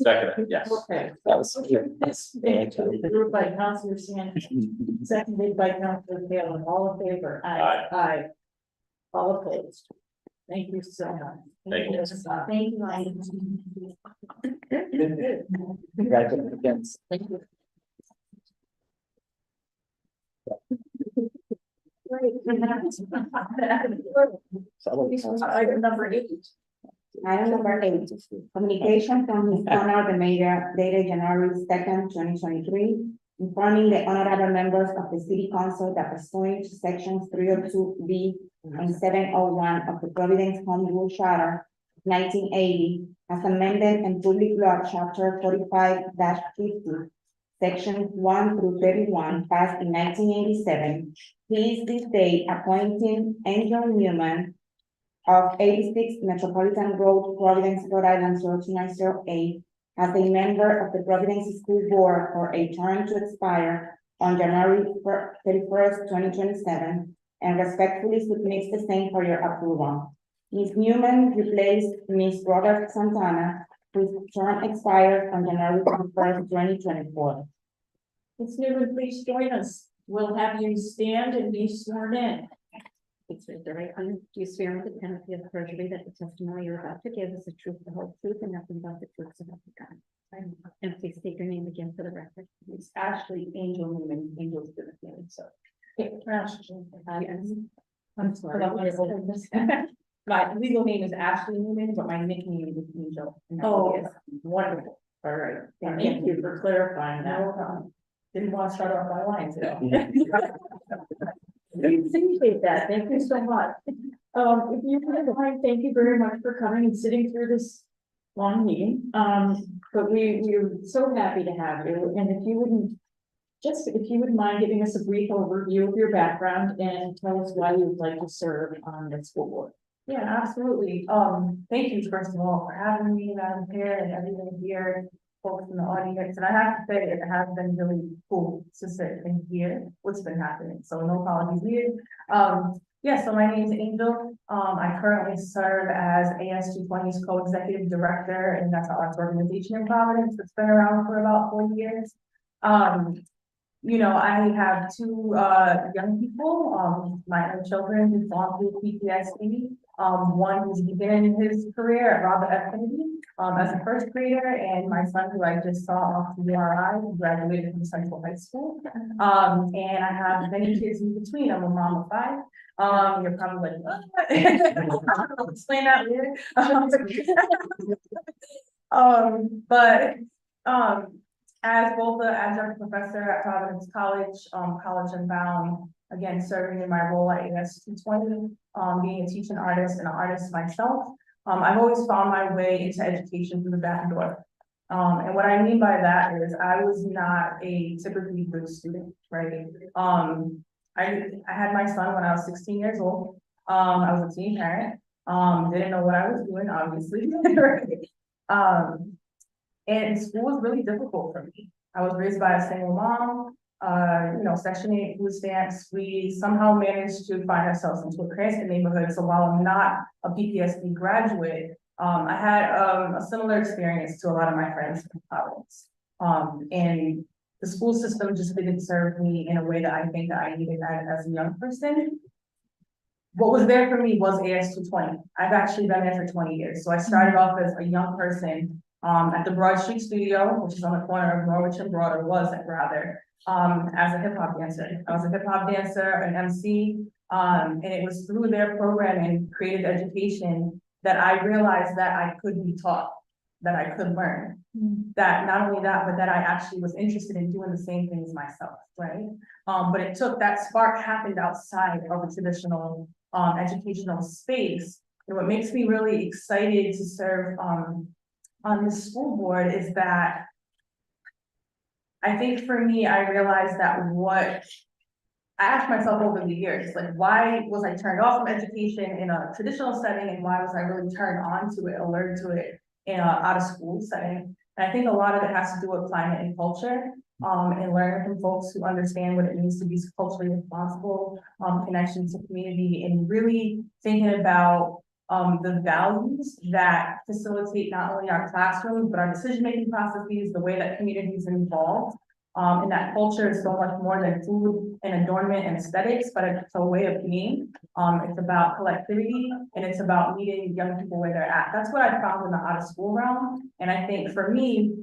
Second, yes. okay. That was- This moved by Councilor Sanchez, seconded by Councilor Taylor, all in favor? Aye. Aye. All opposed? Thank you so much. Thank you. Thank you. Congratulations. Thank you. Great. Item number 8. Item number 8, communication from His Honor the Mayor dated January 2nd, 2023, informing the honorable members of the City Council that pursuant to sections 302B and 701 of the Providence Home Rule Charter 1980, as amended in Public Law Chapter 45-50, Sections 1 through 31, passed in 1987, he is this day appointing Angel Newman of 86 Metropolitan Road, Providence, Rhode Island, 02908, as a member of the Providence School Board for a term to expire on January 31st, 2027, and respectfully submits the same for your approval. Ms. Newman replaced Ms. Robert Santana, whose term expires on January 31st, 2024. Ms. Newman, please join us. We'll have you stand and be sworn in. It's right there. Do you swear with the penalty of perjury that the testimony you're about to give is the truth, the whole truth, and nothing but the truth, so help you God? And please state your name again for the record. It's Ashley Angel Newman, Angel's good name, so. Yes. I'm sorry. My legal name is Ashley Newman, but my nickname is Angel. Oh, wonderful. All right. Thank you for clarifying that. Didn't want to start off my line today. Appreciate that. Thank you so much. If you wouldn't mind, thank you very much for coming and sitting through this long meeting. But we're so happy to have you. And if you wouldn't mind giving us a brief overview of your background and tell us why you would like to serve on the school board. Yeah, absolutely. Thank you first of all for having me, Madam Chair, and everyone here, folks in the audience. And I have to say, it has been really cool to sit and hear what's been happening. So no apologies needed. Yeah, so my name is Angel. I currently serve as AS220's co-executive director, and that's our arts organization in Providence. It's been around for about 4 years. You know, I have 2 young people, my own children who've gone through PTSD. One who's beginning his career at Robert F. Kennedy as a first grader, and my son who I just saw off to URI, who graduated from Central High School. And I have many kids in between. I'm a mom of 5. You're probably like, what? I'll explain that later. But, as both the adjunct professor at Providence College, College and Bound, again, serving in my role at AS 220, being a teaching artist and an artist myself, I've always found my way into education through the back door. And what I mean by that is I was not a typically good student, right? I had my son when I was 16 years old. I was a teen parent, didn't know what I was doing, obviously. And school was really difficult for me. I was raised by a single mom, Section 8 food stamps. We somehow managed to find ourselves into a Cranston neighborhood. So while I'm not a PPSD graduate, I had a similar experience to a lot of my friends from Providence. And the school system just didn't serve me in a way that I think that I needed as a young person. What was there for me was AS 220. I've actually been there for 20 years. So I started off as a young person at the Broad Street Studio, which is on the corner of Norwich and Broad, or was rather, as a hip hop dancer. I was a hip hop dancer, an MC, and it was through their program and creative education that I realized that I could be taught, that I could learn. That not only that, but that I actually was interested in doing the same things myself, right? But it took, that spark happened outside of a traditional educational space. And what makes me really excited to serve on the school board is that I think for me, I realized that I asked myself over the years, like, why was I turned off from education in a traditional setting, and why was I really turned on to it, alert to it in an out of school setting? And I think a lot of it has to do with climate and culture, and learning from folks who understand what it means to be culturally responsible, connection to community, and really thinking about the values that facilitate not only our classrooms, but our decision-making processes, the way that communities are involved. And that culture is so much more than food and adornment and aesthetics, but it's a way of being. It's about collectivity, and it's about meeting young people where they're at. That's what I found in the out of school realm. And I think for me,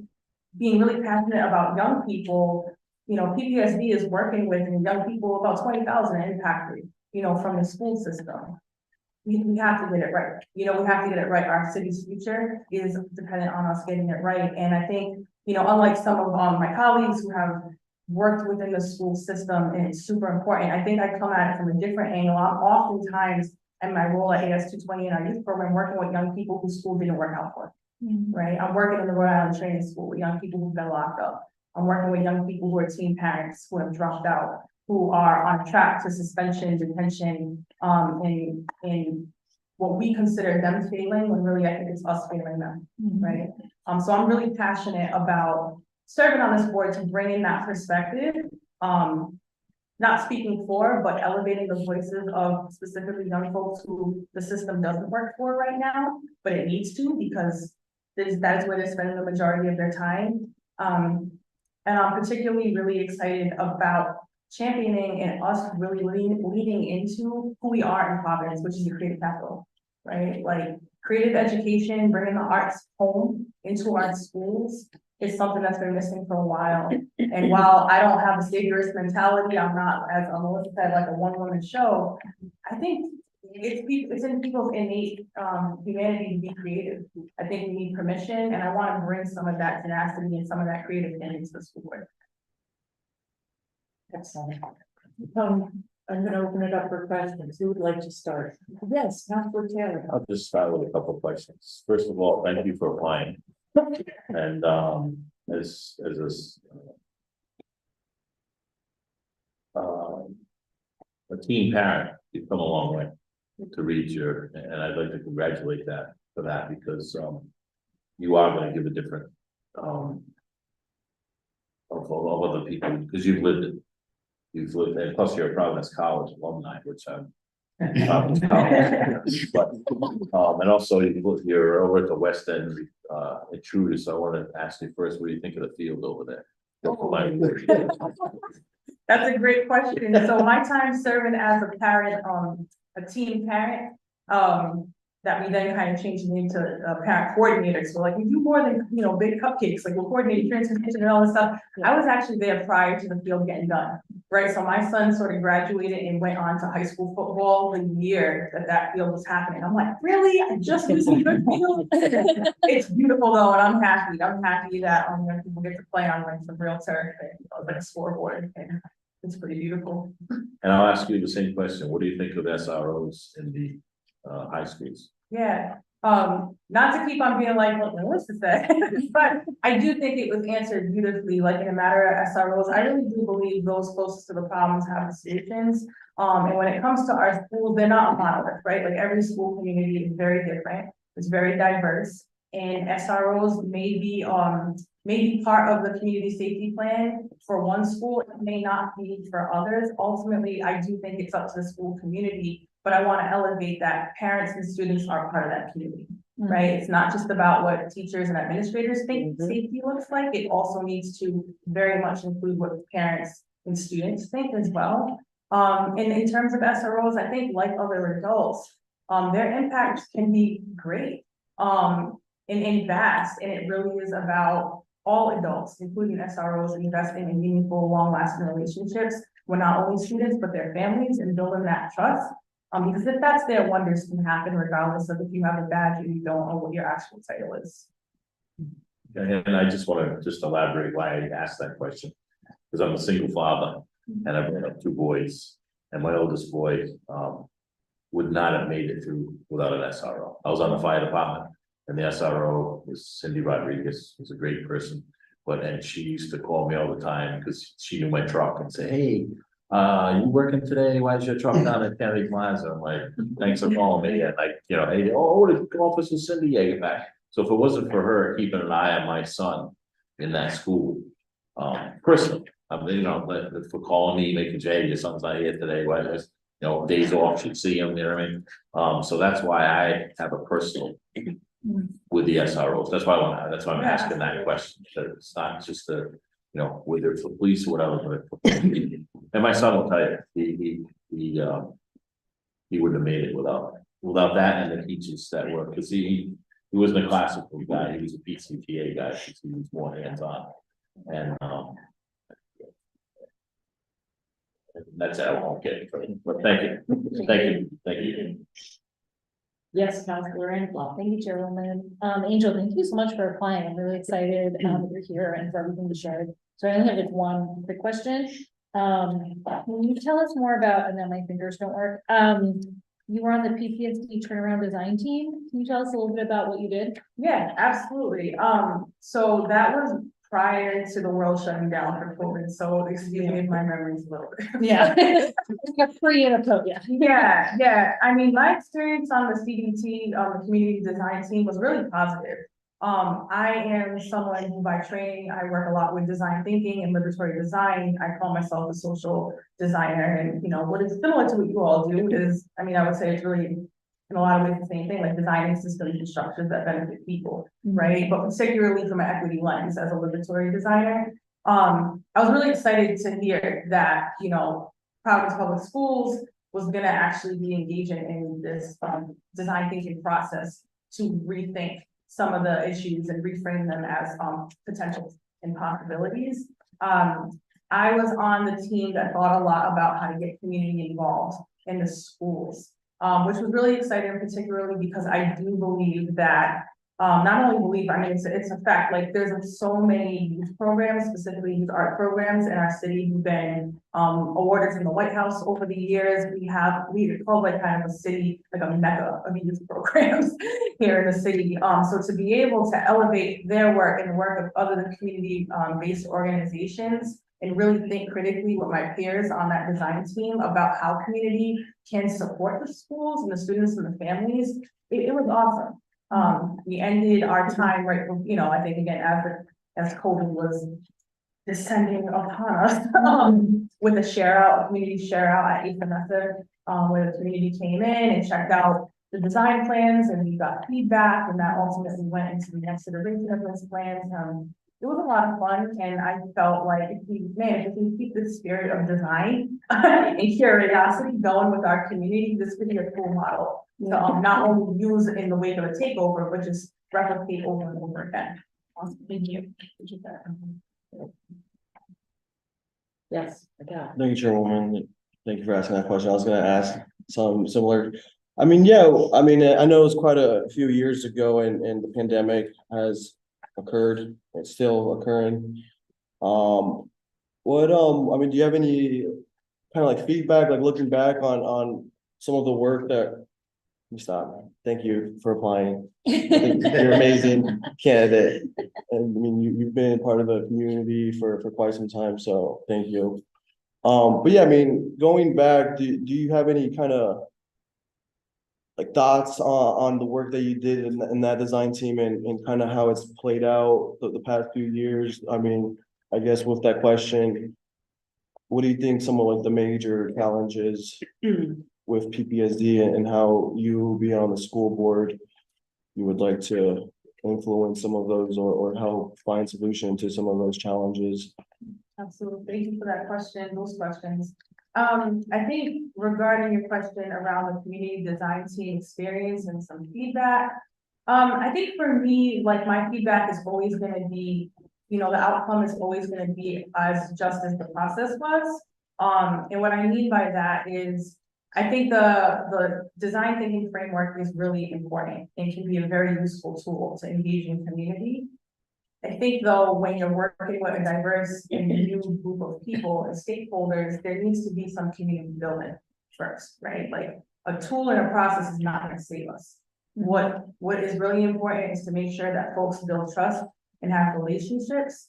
being really passionate about young people, PPSD is working with young people, about 20,000 impacted, from the school system. We have to get it right. We have to get it right. Our city's future is dependent on us getting it right. And I think, unlike some of my colleagues who have worked within the school system, and it's super important, I think I come at it from a different angle. I'm oftentimes in my role at AS 220 in our youth program, working with young people whose school didn't work out for, right? I'm working in the Rhode Island Training School with young people who've been locked up. I'm working with young people who are teen parents who have dropped out, who are on track to suspension, detention, in what we consider them failing, when really I think it's us failing them, right? So I'm really passionate about serving on this board to bring in that perspective, not speaking for, but elevating the voices of specifically young folks who the system doesn't work for right now, but it needs to, because that is where they're spending the majority of their time. And I'm particularly really excited about championing and us really leading into who we are in Providence, which is the creative capital, right? Like creative education, bringing the arts home into our schools is something that's been missing for a while. And while I don't have a saviorist mentality, I'm not, as Melissa said, like a one-woman show. I think it's in people's innate humanity to be creative. I think we need permission, and I want to bring some of that tenacity and some of that creativity into the school board. Excellent. I'm gonna open it up for questions. Who would like to start? Yes, Councilor Taylor. I'll just start with a couple of questions. First of all, thank you for applying. And as a teen parent, you've come a long way to reach and I'd like to congratulate that for that, because you are going to give a different of other people, because you've lived it. And plus you're a Providence College alumni, which I'm Providence College. But and also you're over at the West End Intruders, so I want to ask you first, what do you think of the field over there? That's a great question. So my time serving as a parent, a teen parent, that we then kind of changed into a parent coordinator. So like we do more than, big cupcakes, like we're coordinating transportation and all this stuff. I was actually there prior to the field getting done. right? So my son sort of graduated and went on to high school football the year that field was happening. I'm like, really? I just this good field? It's beautiful though, and I'm happy. I'm happy that people get to play on like some real turf and like a scoreboard. And it's pretty beautiful. And I'll ask you the same question. What do you think of SROs in the high schools? Yeah, not to keep on being like, what Melissa said, but I do think it was answered beautifully, like in a matter of SROs. I really do believe those closest to the problems have the solutions. And when it comes to our schools, they're not monolith, right? Like every school community is very different. It's very diverse. And SROs may be part of the community safety plan for one school, it may not be for others. Ultimately, I do think it's up to the school community, but I want to elevate that parents and students are part of that community, right? It's not just about what teachers and administrators think safety looks like. It also needs to very much include what parents and students think as well. And in terms of SROs, I think like other adults, their impact can be great. And vast, and it really is about all adults, including SROs, investing in meaningful, long-lasting relationships with not only students, but their families and building that trust. Because if that's there, wonders can happen regardless of if you have a badge or you don't, or what your actual title is. And I just want to elaborate why I asked that question. Because I'm a single father and I've got 2 boys, and my oldest boy would not have made it through without an SRO. I was on the fire department. And the SRO was Cindy Rodriguez, who's a great person, and she used to call me all the time because she knew my truck and say, hey, you working today? Why is your truck down at Kennedy Plaza? I'm like, thanks for calling me. And like, hey, the officer Cindy, yeah, get back. So if it wasn't for her keeping an eye on my son in that school, personally, for calling me, making sure, hey, your son's not here today, why is, days off, should see him, you know what I mean? So that's why I have a personal with the SROs. That's why I'm asking that question. That it's not just whether it's the police or whatever, but and my son will tell you, he wouldn't have made it without that and the teachers that were, because he wasn't a classical guy, he was a PCTA guy, because he was more hands-on. And that's it, I won't get it, but thank you. Yes, Councilor Angela. Thank you, Chairwoman. Angel, thank you so much for applying. I'm really excited that you're here and for everything you shared. So I only have just one quick question. Can you tell us more about, and then my fingers don't work. You were on the PTSD turnaround design team. Can you tell us a little bit about what you did? Yeah, absolutely. So that was prior to the world shutting down for COVID. So excuse me if my memory's a little bit. Yeah. A free and a post, yeah. Yeah. I mean, my experience on the CDT, the community design team was really positive. I am someone who by training, I work a lot with design thinking and liberatory design. I call myself a social designer, and what is similar to what you all do is, I mean, I would say it's really in a lot of ways the same thing, like designing systems and structures that benefit people, right? But particularly from an equity lens as a liberatory designer. I was really excited to hear that, Providence Public Schools was gonna actually be engaging in this design thinking process to rethink some of the issues and reframe them as potentials and possibilities. I was on the team that thought a lot about how to get community involved in the schools. Which was really exciting, particularly because I do believe that, not only believe, I mean, it's a fact, like there's so many youth programs, specifically youth art programs in our city who've been awarded from the White House over the years. We call like kind of a city, like a mecca of youth programs here in the city. So to be able to elevate their work and the work of other community based organizations and really think critically with my peers on that design team about how community can support the schools and the students and the families, it was awesome. We ended our time right from, I think again, as COVID was descending upon us, with a share out, a community share out at East Semester, where the community came in and checked out the design plans and we got feedback, and that ultimately went into the next iteration of those plans. It was a lot of fun, and I felt like if we keep the spirit of design and curiosity going with our community, this could be a cool model to not only use in the wake of a takeover, but just replicate over and over again. Awesome. Thank you. Yes, yeah. Thank you, Chairwoman. Thank you for asking that question. I was gonna ask some similar. I mean, yeah, I mean, I know it was quite a few years ago and the pandemic has occurred. It's still occurring. I mean, do you have any kind of like feedback, like looking back on some of the work that stop. Thank you for applying. I think you're an amazing candidate. And I mean, you've been part of the community for quite some time, so thank you. But yeah, I mean, going back, do you have any kind of like thoughts on the work that you did in that design team and kind of how it's played out the past few years? I mean, I guess with that question, what do you think some of like the major challenges with PPSD and how you being on the school board, you would like to influence some of those or help find solution to some of those challenges? Absolutely. Thank you for that question, those questions. I think regarding your question around the community design team experience and some feedback. I think for me, like my feedback is always gonna be, the outcome is always gonna be as just as the process was. And what I mean by that is, I think the design thinking framework is really important and can be a very useful tool to engage in community. I think though, when you're working with a diverse and new group of people and stakeholders, there needs to be some community building first, right? Like a tool and a process is not gonna save us. What is really important is to make sure that folks build trust and have relationships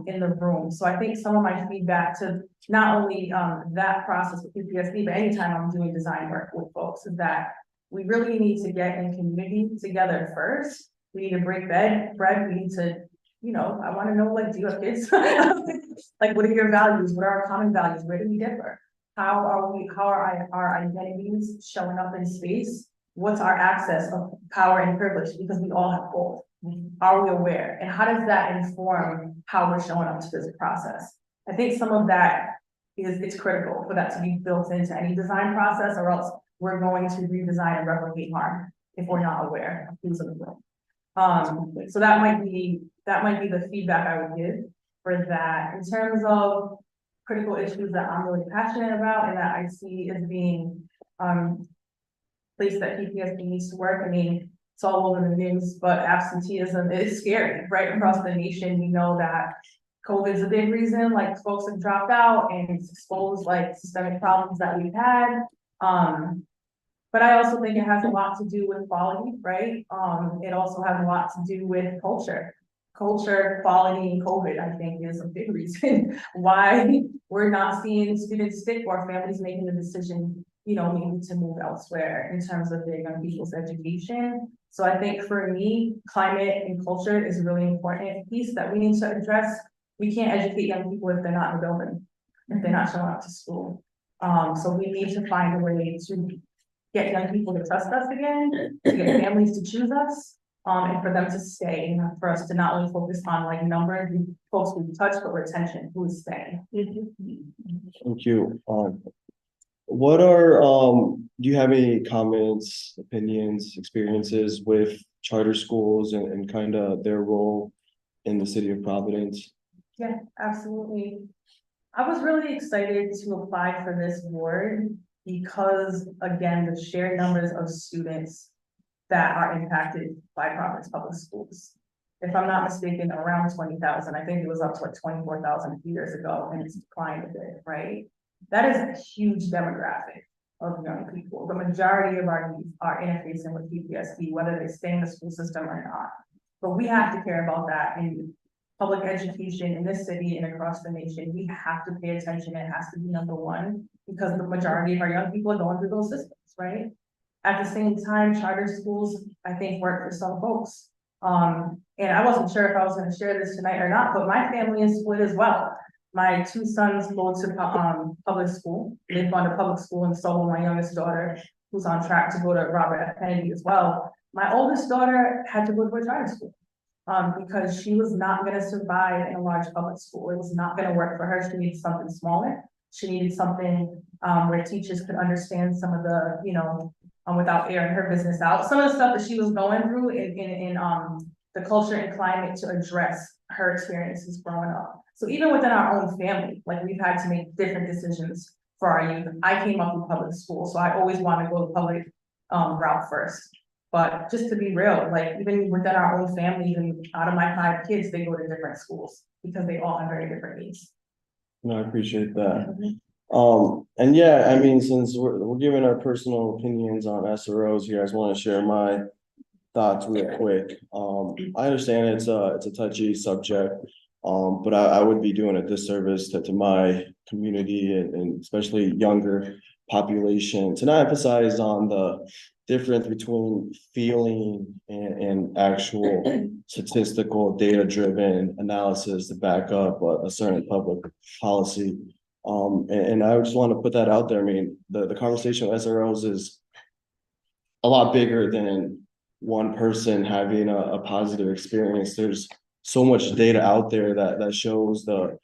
in the room. So I think some of my feedback to not only that process with PPSD, but anytime I'm doing design work with folks is that we really need to get in community together first. We need to break bread, we need to, I wanna know, like, do you have kids? Like, what are your values? What are our common values? Where do we differ? How are our identities showing up in space? What's our access of power and privilege? Because we all have both. Are we aware? And how does that inform how we're showing up to this process? I think some of that it's critical for that to be built into any design process, or else we're going to redesign and replicate harm if we're not aware of who's in the room. So that might be the feedback I would give for that. In terms of critical issues that I'm really passionate about and that I see as being place that PPSD needs to work. I mean, it's all over the news, but absenteeism is scary, right? Across the nation, we know that COVID is a big reason, like folks have dropped out and it's exposed like systemic problems that we've had. But I also think it has a lot to do with quality, right? It also has a lot to do with culture. Culture, quality, and COVID, I think, is a big reason why we're not seeing students stick or families making the decision, maybe to move elsewhere in terms of their young people's education. So I think for me, climate and culture is a really important piece that we need to address. We can't educate young people if they're not in the building, if they're not showing up to school. So we need to find a way to get young people to trust us again, to get families to choose us, and for them to stay, and for us to not only focus on like numbers, folks we touch, but retention, who is staying. Thank you. What are, do you have any comments, opinions, experiences with charter schools and kind of their role in the city of Providence? Yeah, absolutely. I was really excited to apply for this board because, again, the sheer numbers of students that are impacted by Providence Public Schools. If I'm not mistaken, around 20,000. I think it was up to like 24,000 a few years ago, and it's declined a bit, right? That is a huge demographic of young people. The majority of our youth are interfacing with PPSD, whether they stay in the school system or not. But we have to care about that in public education in this city and across the nation. We have to pay attention. It has to be number one because the majority of our young people are going through those systems, right? At the same time, charter schools, I think, work for some folks. And I wasn't sure if I was going to share this tonight or not, but my family is split as well. My two sons go to public school. They've gone to public school, and so will my youngest daughter, who's on track to go to Robert F. Kennedy as well. My oldest daughter had to go to a charter school because she was not going to survive in a large public school. It was not going to work for her. She needed something smaller. She needed something where teachers could understand some of the, without airing her business out, some of the stuff that she was going through in the culture and climate to address her experiences growing up. So even within our own family, like we've had to make different decisions for our youth. I came up in public school, so I always want to go the public route first. But just to be real, like even within our own family, even out of my 5 kids, they go to different schools because they all have very different needs. No, I appreciate that. And yeah, I mean, since we're giving our personal opinions on SROs, you guys want to share my thoughts real quick. I understand it's a touchy subject. But I would be doing a disservice to my community and especially younger population to not emphasize on the difference between feeling and actual statistical data-driven analysis to back up a certain public policy. And I just want to put that out there. I mean, the conversation with SROs is a lot bigger than one person having a positive experience. There's so much data out there that shows the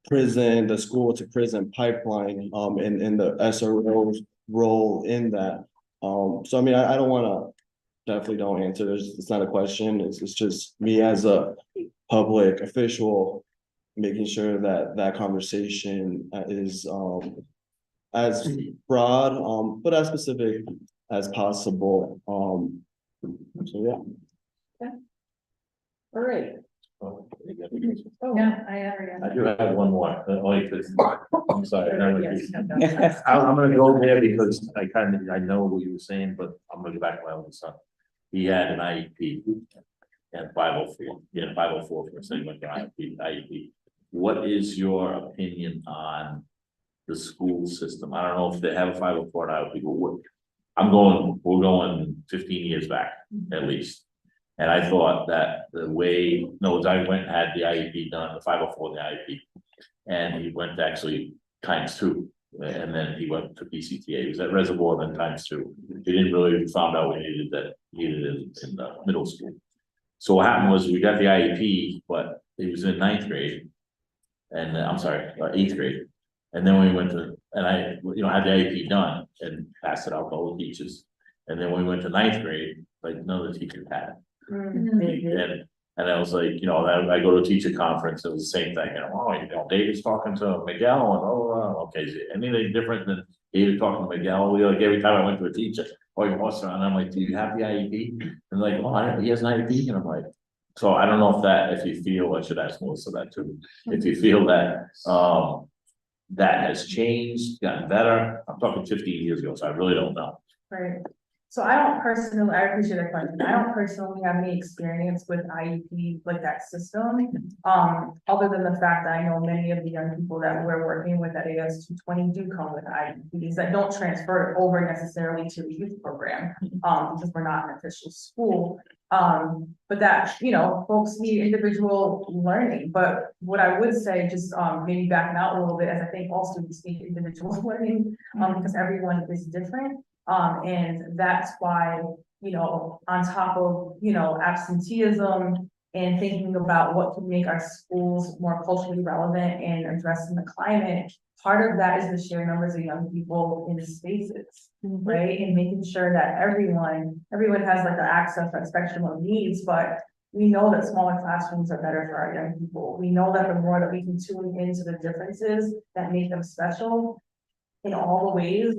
prison, the school to prison pipeline, and the SRO's role in that. So I mean, I don't want to, definitely don't answer. It's not a question. It's just me as a public official making sure that conversation is as broad, but as specific as possible. So yeah. All right. Oh, Yeah, I do have one more, only because, I'm sorry. Yes. I'm gonna go there because I know what you were saying, but I'm gonna go back to my own son. He had an IEP and 504, 504 for a second, went to IEP. What is your opinion on the school system? I don't know if they have a 504 IEP, but we're going 15 years back at least. And I thought that I went and had the IEP done, the 504, the IEP. And he went actually ×2. And then he went to PCTA. He was at Reservoir, then ×2. He didn't really found out what he needed in the middle school. So what happened was we got the IEP, but he was in 9th grade. And I'm sorry, 8th grade. And then we went to, and I, had the IEP done and passed it out to all the teachers. And then when we went to 9th grade, like none of the teachers had it. And I was like, I go to a teacher conference, it was the same thing, David's talking to Miguel, and okay, is it anything different than David talking to Miguel? Like every time I went to a teacher, you what's and I'm like, do you have the IEP? And like, he has an IEP, and I'm like, so I don't know if you feel, I should ask Melissa that too, if you feel that that has changed, gotten better. I'm talking 15 years ago, so I really don't know. Right. So I appreciate that question. I don't personally have any experience with IEP, like that system. Other than the fact that I know many of the young people that we're working with at AS 220 do come with IEPs that don't transfer over necessarily to the youth program, because we're not an official school. But that, folks need individual learning. But what I would say, just maybe backing out a little bit, as I think all students need individual learning, because everyone is different. And that's why, on top of, absenteeism and thinking about what can make our schools more culturally relevant and addressing the climate, part of that is the sheer numbers of young people in the spaces, right? And making sure that everyone has like the access, that spectrum of needs, but we know that smaller classrooms are better for our young people. We know that the more that we can tune into the differences that make them special in all the ways,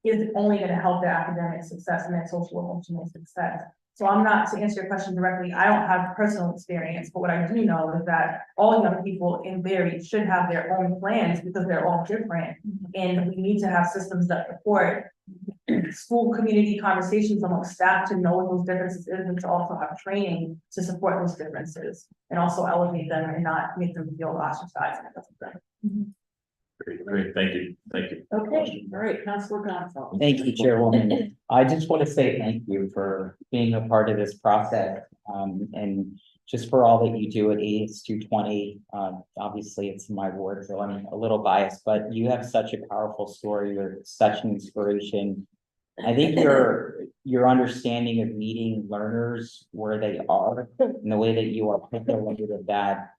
is only going to help their academic success and their social emotional success. So I'm not, to answer your question directly, I don't have personal experience, but what I do know is that all young people in theory should have their own plans because they're all different. And we need to have systems that support school community conversations amongst staff to know what those differences is, and to also have training to support those differences and also elevate them and not make them feel ostracized. Great, thank you. Okay, all right, Councilor Gonzalez. Thank you, Chairwoman. I just want to say thank you for being a part of this process, and just for all that you do at AS 220. Obviously it's my ward, so I'm a little biased, but you have such a powerful story. You're such an inspiration. I think your understanding of meeting learners where they are and the way that you articulated that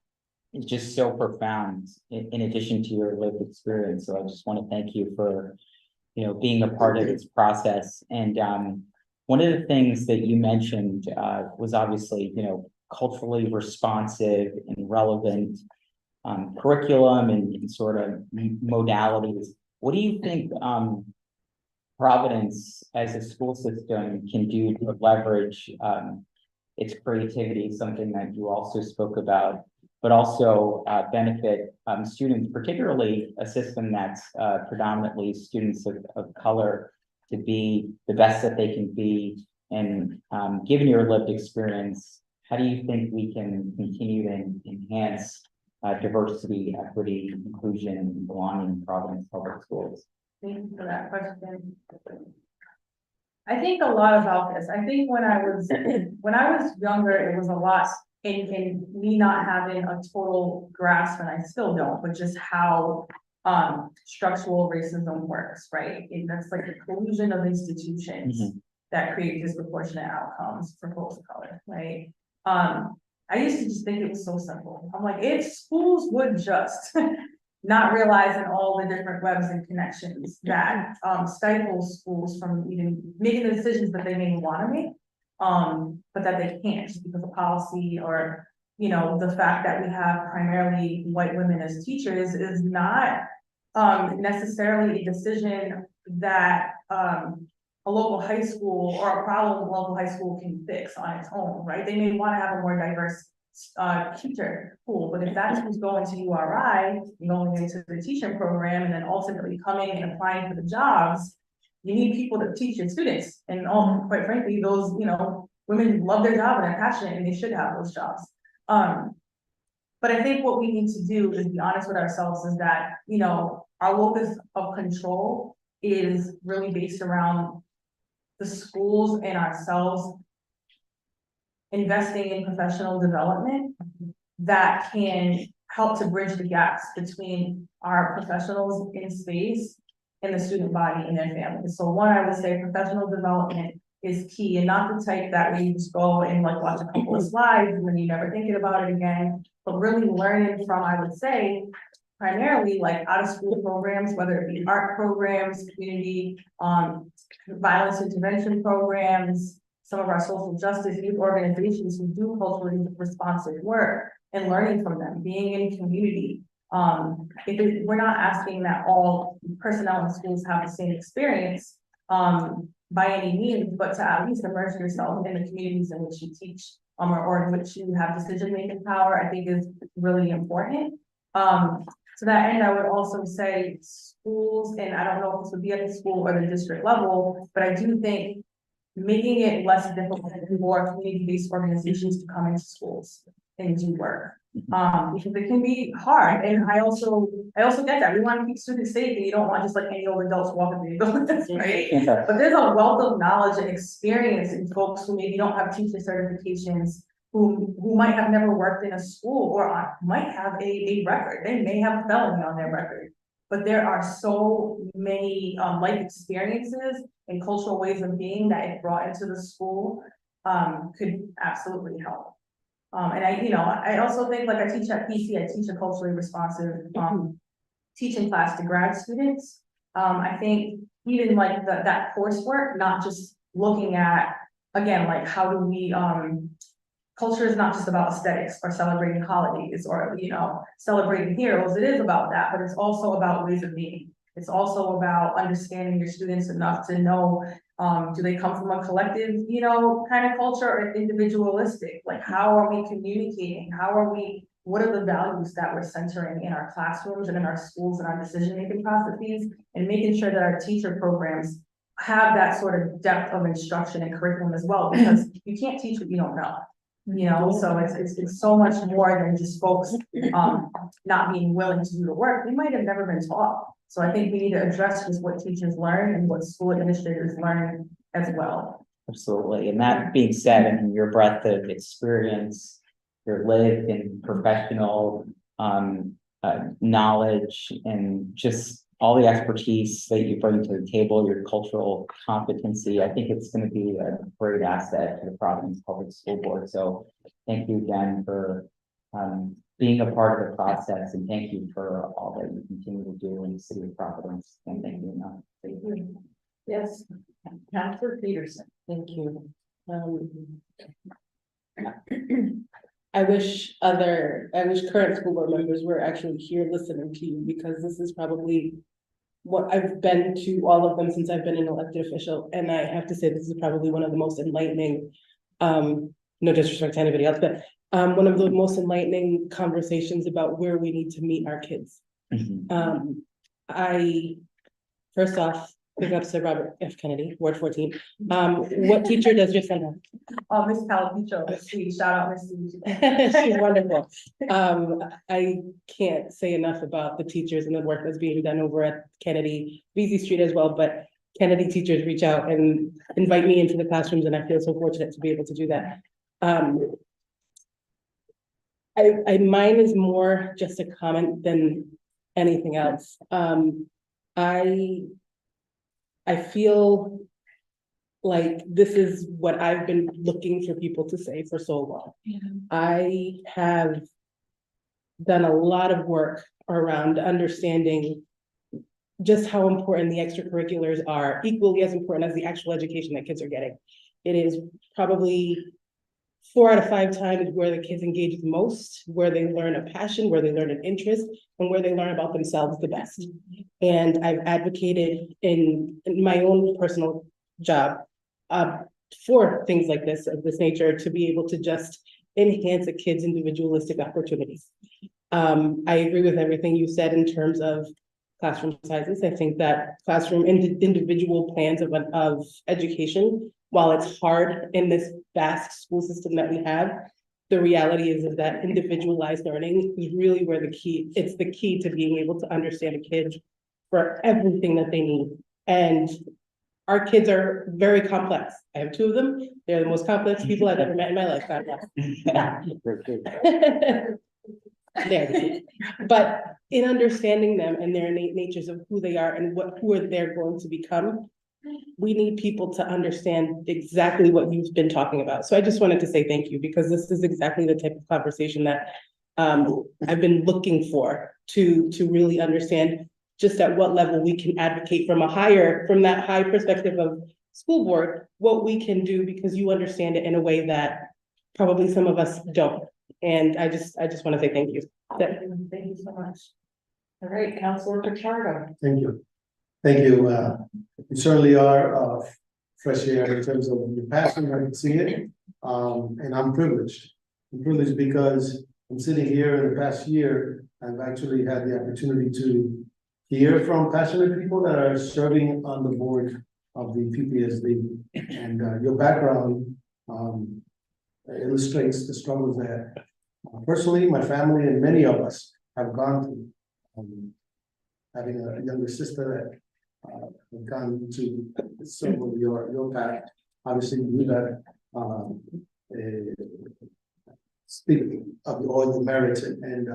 is just so profound in addition to your lived experience. So I just want to thank you for, being a part of this process. And one of the things that you mentioned was obviously, culturally responsive and relevant. curriculum and sort of modalities. What do you think, Providence as a school system can do to leverage, its creativity, something that you also spoke about, but also benefit students, particularly a system that's predominantly students of color, to be the best that they can be? And given your lived experience, how do you think we can continue to enhance diversity, equity, inclusion, and belonging in Providence Public Schools? Thank you for that question. I think a lot about this. I think when I was younger, it was a lot in me not having a total grasp, and I still don't, but just how structural racism works, right? And that's like the collusion of institutions that create disproportionate outcomes for folks of color, right? I used to just think it was so simple. I'm like, if schools would just not realizing all the different webs and connections that stifle schools from even making the decisions that they may want to make, but that they can't just because of policy, or the fact that we have primarily white women as teachers is not necessarily a decision that a local high school or a problem a local high school can fix on its own, right? They may want to have a more diverse teacher pool, but if that's who's going to URI, going into the teaching program, and then ultimately coming and applying for the jobs, you need people to teach your students. And quite frankly, those, women love their job and are passionate, and they should have those jobs. But I think what we need to do is be honest with ourselves, is that, our locus of control is really based around the schools and ourselves investing in professional development that can help to bridge the gaps between our professionals in space and the student body and their families. So one, I would say professional development is key, and not the type that we just go and like watch a couple of slides and then you never thinking about it again, but really learning from, I would say, primarily like out of school programs, whether it be art programs, community, violence intervention programs, some of our social justice youth organizations who do culturally responsive work, and learning from them, being in community. We're not asking that all personnel in schools have the same experience by any means, but to at least immerse yourself in the communities in which you teach or in which you have decision-making power, I think is really important. To that end, I would also say schools, and I don't know if this would be at the school or the district level, but I do think making it less difficult for community-based organizations to come into schools and do work. Because it can be hard. And I also get that. We want to keep students safe, and you don't want just like any old adults walking through your buildings, right? But there's a wealth of knowledge and experience in folks who maybe don't have teacher certifications, who might have never worked in a school, or might have a record. They may have a felony on their record. But there are so many life experiences and cultural ways of being that if brought into the school could absolutely help. And I also think, like I teach at PC, I teach a culturally responsive teaching class to grad students. I think even like that coursework, not just looking at, again, like how do we, culture is not just about aesthetics or celebrating holidays or, celebrating heroes. It is about that, but it's also about ways of being. It's also about understanding your students enough to know, do they come from a collective, kind of culture, or individualistic? Like, how are we communicating? What are the values that we're centering in our classrooms and in our schools and our decision-making processes, and making sure that our teacher programs have that sort of depth of instruction and curriculum as well, because you can't teach what you don't know. So it's so much more than just folks not being willing to do the work. They might have never been taught. So I think we need to address just what teachers learn and what school administrators learn as well. Absolutely. And that being said, I mean, your breadth of experience, your lived and professional knowledge, and just all the expertise that you bring to the table, your cultural competency, I think it's going to be a great asset to the Providence Public School Board. So thank you again for being a part of the process, and thank you for all that you continue to do in the city of Providence. And thank you. Thank you. Yes, Councilor Peterson. Thank you. current school board members were actually here listening to you, because this is probably what I've been to all of them since I've been an elected official, and I have to say, this is probably one of the most enlightening, no disrespect to anybody else, but one of the most enlightening conversations about where we need to meet our kids. First off, big up to Robert F. Kennedy, Ward 14. What teacher does your son have? Miss Palpicho, shout out Miss She's wonderful. I can't say enough about the teachers and the work that's being done over at Kennedy, Vesey Street as well, but Kennedy teachers reach out and invite me into the classrooms, and I feel so fortunate to be able to do that. Mine is more just a comment than anything else. I feel like this is what I've been looking for people to say for so long. I have done a lot of work around understanding just how important the extracurriculars are, equally as important as the actual education that kids are getting. It is probably 4 out of 5 times where the kids engage the most, where they learn a passion, where they learn an interest, and where they learn about themselves the best. And I've advocated in my own personal job for things like this, of this nature, to be able to just enhance a kid's individualistic opportunities. I agree with everything you said in terms of classroom sizes. I think that classroom individual plans of education, while it's hard in this vast school system that we have, the reality is that individualized learning is really where it's the key to being able to understand a kid for everything that they need. And our kids are very complex. I have 2 of them. They're the most complex people I've ever met in my life. God bless. But in understanding them and their innate natures of who they are and who they're going to become, we need people to understand exactly what you've been talking about. So I just wanted to say thank you, because this is exactly the type of conversation that I've been looking for, to really understand just at what level we can advocate from that high perspective of school board, what we can do, because you understand it in a way that probably some of us don't. And I just want to say thank you. Thank you so much. All right, Councilor Pichardo. Thank you. Thank you. You certainly are fresh air in terms of your passion. I can see it. And I'm privileged. I'm privileged because I'm sitting here in the past year. I've actually had the opportunity to hear from passionate people that are serving on the board of the PPSD. And your background illustrates the struggles that personally, my family, and many of us have gone through. Having a younger sister that have gone to some of your path. Obviously, you have speak of all the merits, and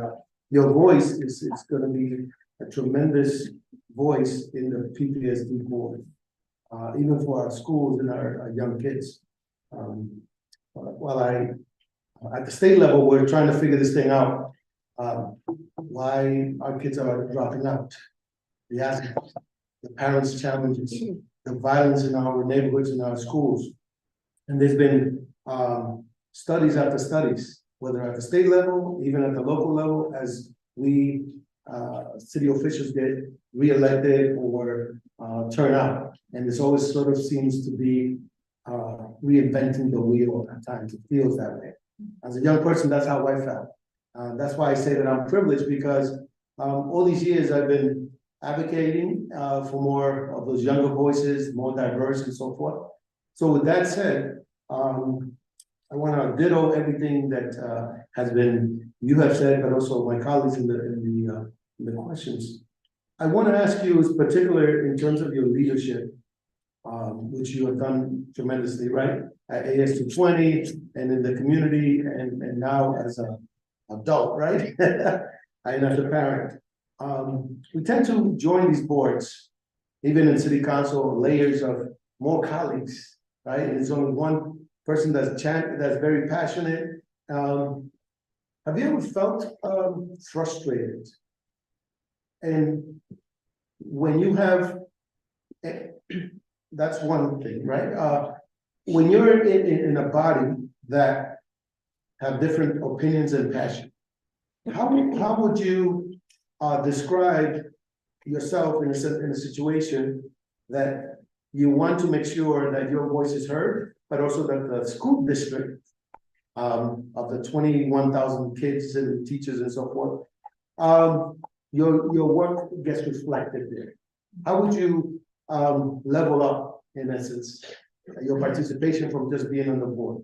your voice is going to be a tremendous voice in the PPSD board, even for our schools and our young kids. At the state level, we're trying to figure this thing out. Why our kids are dropping out, the parents' challenges, the violence in our neighborhoods, in our schools. And there's been studies after studies, whether at the state level, even at the local level, as we city officials get reelected or turn out. And this always sort of seems to be reinventing the wheel at times. It feels that way. As a young person, that's how I felt. That's why I say that I'm privileged, because all these years I've been advocating for more of those younger voices, more diverse and so forth. So with that said, I want to ditto everything that you have said, but also my colleagues in the questions. I want to ask you, in particular, in terms of your leadership, which you have done tremendously, right? At AS 220 and in the community, and now as an adult, right? And as a parent. We tend to join these boards, even in city council, layers of more colleagues, right? And it's only one person that's very passionate. Have you ever felt frustrated? And when you have, that's one thing, right? When you're in a body that have different opinions and passion. How would you describe yourself in a situation that you want to make sure that your voice is heard, but also that the school district of the 21,000 kids and teachers and so forth, your work gets reflected there? How would you level up, in essence, your participation from just being on the board?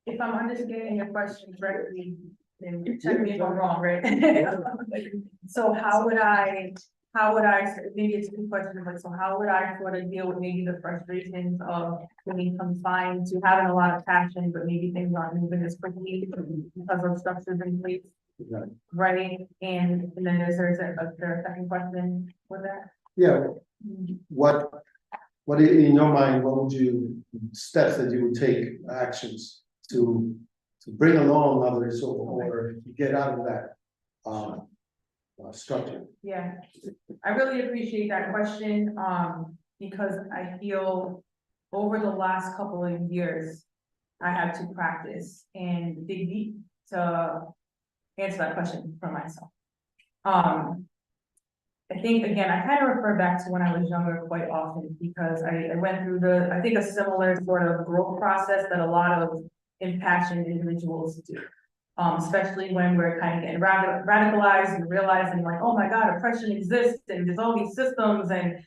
If I'm understanding your question correctly, then check me if I'm wrong, right? So how would I, maybe it's a good question, but so how would I sort of deal with maybe the frustrations of being confined to having a lot of passion, but maybe things aren't moving as quickly because of structures in place? Right, and then is there a second question with that? Yeah, what in your mind, what would you, steps that you would take, actions to bring along others or get out of that structure? Yeah, I really appreciate that question, because I feel over the last couple of years, I had to practice and dig deep to answer that question for myself. I think, again, I kind of refer back to when I was younger quite often, because I went through I think a similar sort of growth process that a lot of impassioned individuals do. Especially when we're kind of getting radicalized and realizing like, oh my God, oppression exists and there's all these systems and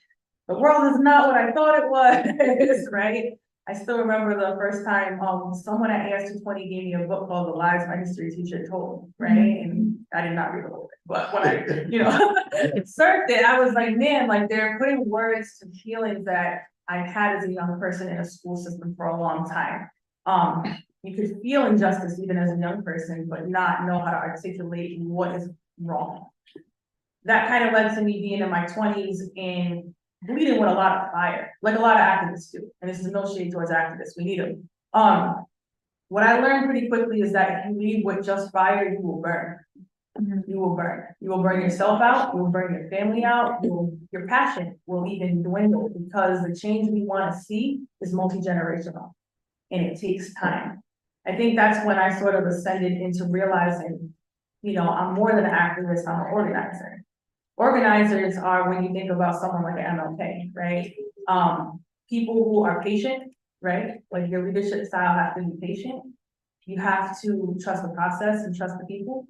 the world is not what I thought it was, right? I still remember the first time someone at AS220 gave me a book called The Lies My History Teacher Told, right? And I did not read the whole thing, but when I, surfed it, I was like, man, like they're putting words to feelings that I've had as a young person in a school system for a long time. You could feel injustice even as a young person, but not know how to articulate what is wrong. That kind of led to me being in my 20s and bleeding with a lot of fire, like a lot of activists do. And this is no shade towards activists, we need them. What I learned pretty quickly is that if you lead with just fire, you will burn. You will burn. You will burn yourself out, you will burn your family out, your passion will even dwindle because the change we want to see is multi-generational and it takes time. I think that's when I sort of ascended into realizing, I'm more than an activist, I'm an organizer. Organizers are when you think about someone like an MLK, right? People who are patient, right? Like your leadership style has to be patient. You have to trust the process and trust the people.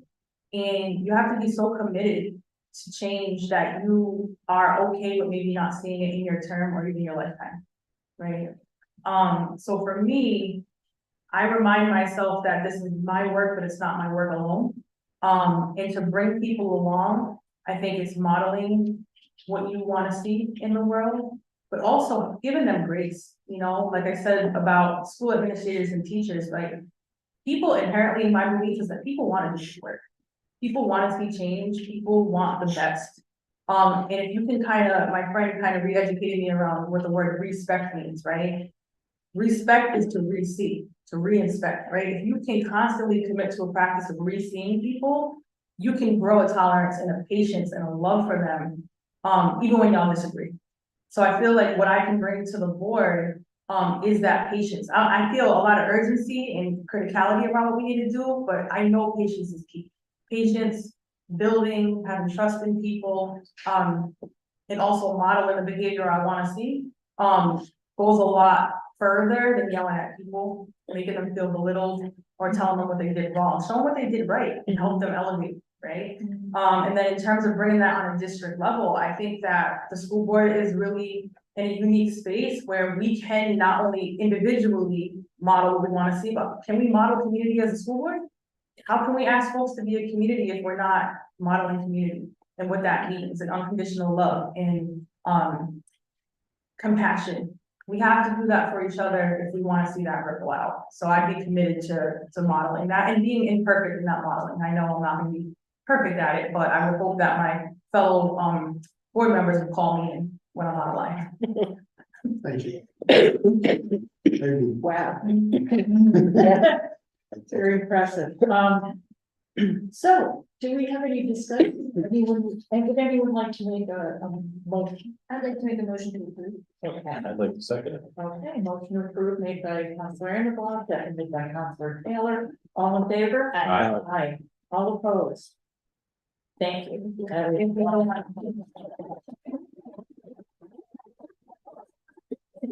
And you have to be so committed to change that you are okay with maybe not seeing it in your term or even your lifetime, right? So for me, I remind myself that this is my work, but it's not my work alone. And to bring people along, I think it's modeling what you want to see in the world, but also giving them grace. Like I said about school administrators and teachers, like people inherently, my belief is that people want to do work. People want to see change. People want the best. And if you can my friend kind of re-educated me around what the word respect means, right? Respect is to re-see, to re-inspect, right? If you can constantly commit to a practice of re-seeing people, you can grow a tolerance and a patience and a love for them, even when y'all disagree. So I feel like what I can bring to the board is that patience. I feel a lot of urgency and criticality around what we need to do, but I know patience is key. Patience, building, having trust in people, and also modeling the behavior I want to see, goes a lot further than yelling at people, making them feel belittled or telling them what they did wrong. Show them what they did right and help them elevate, right? And then in terms of bringing that on a district level, I think that the school board is really in a unique space where we can not only individually model what we want to see, but can we model community as a school board? How can we ask folks to be a community if we're not modeling community and what that means and unconditional love and compassion? We have to do that for each other if we want to see that ripple out. So I'd be committed to modeling that and being imperfect in that modeling. I know I'm not going to be perfect at it, but I would hope that my fellow board members would call me in when I'm out of line. Thank you. Thank you. Wow. Very impressive. So, do we have any discussion? Would anyone like to make a motion? I'd like to make a motion to approve. Okay. I'd like to second it. Okay, motion approved made by Councilor Anderblock, seconded by Councilor Taylor. All in favor? Aye. Aye. All opposed? Thank you.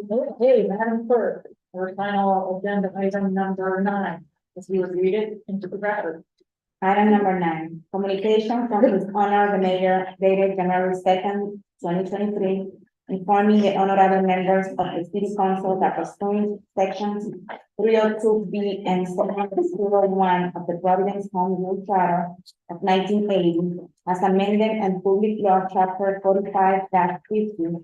Okay, Madam Clerk, our final agenda item number 9. As you would read it into the record. Item number 9, communication from His Honor the Mayor dated January 2nd, 2023, informing the honorable members of the City Council that pursuant to sections 302B and 701 of the Providence Home Rule Charter of 1980, as amended and Public Law Chapter 45-50,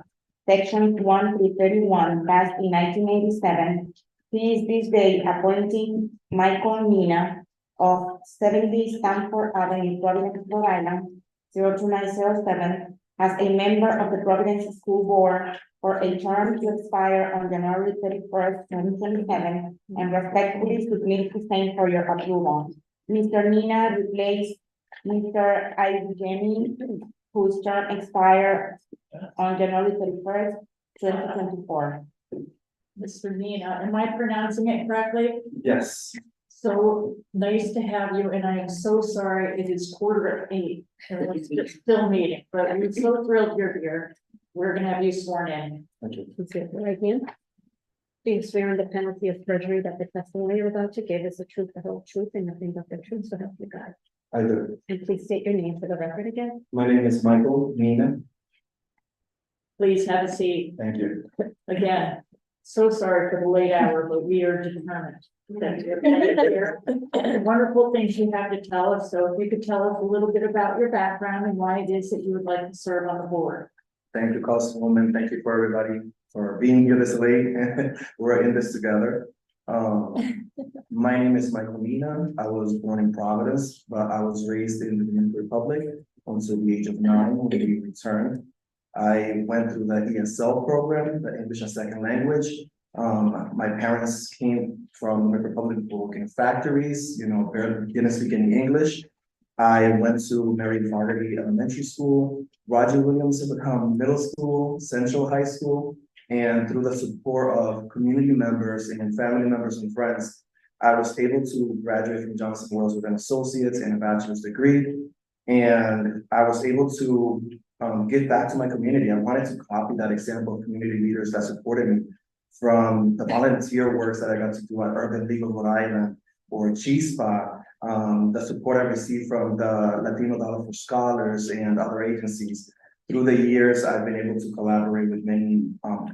Section 1 through 31, passed in 1987, he is this day appointing Michael Mina of 70 Stanford Avenue, Providence, Rhode Island, 02907, as a member of the Providence School Board for a term to expire on January 31st, 2027, and respectfully submit the same for your approval. Mr. Mina replaced Mr. Ivgeny, whose term expired on January 31st, 2024. Mr. Nina, am I pronouncing it correctly? Yes. So nice to have you, and I am so sorry it is 7:45, and it's still meeting, but I'm so thrilled you're here. We're gonna have you sworn in. Thank you. Let's get the right hand. Being sworn under the penalty of perjury that the testimony you're about to give is the truth, the whole truth, and nothing but the truth, so help you God. I do. And please state your name for the record again. My name is Michael Mina. Please have a seat. Thank you. Again, so sorry for the late hour, but we are determined. that you're here. Wonderful things you have to tell us, so if you could tell us a little bit about your background and why it is that you would like to serve on the board. Thank you, Councilwoman. Thank you for everybody for being here this late. We're in this together. My name is Michael Mina. I was born in Providence, but I was raised in the Dominican Republic until the age of 9 when we returned. I went through the ESL program, the English as Second Language. My parents came from the Republic working factories, barely beginning speaking English. I went to Mary Vardy Elementary School, Roger Williams Middle School, Central High School, and through the support of community members and family members and friends, I was able to graduate from Johnson Wales with an associate's and a bachelor's degree. And I was able to give back to my community. I wanted to copy that example of community leaders that supported me, from the volunteer works that I got to do at Urban League of Rhode Island or Chispa, the support I received from the Latino Dollar for Scholars and other agencies. Through the years, I've been able to collaborate with many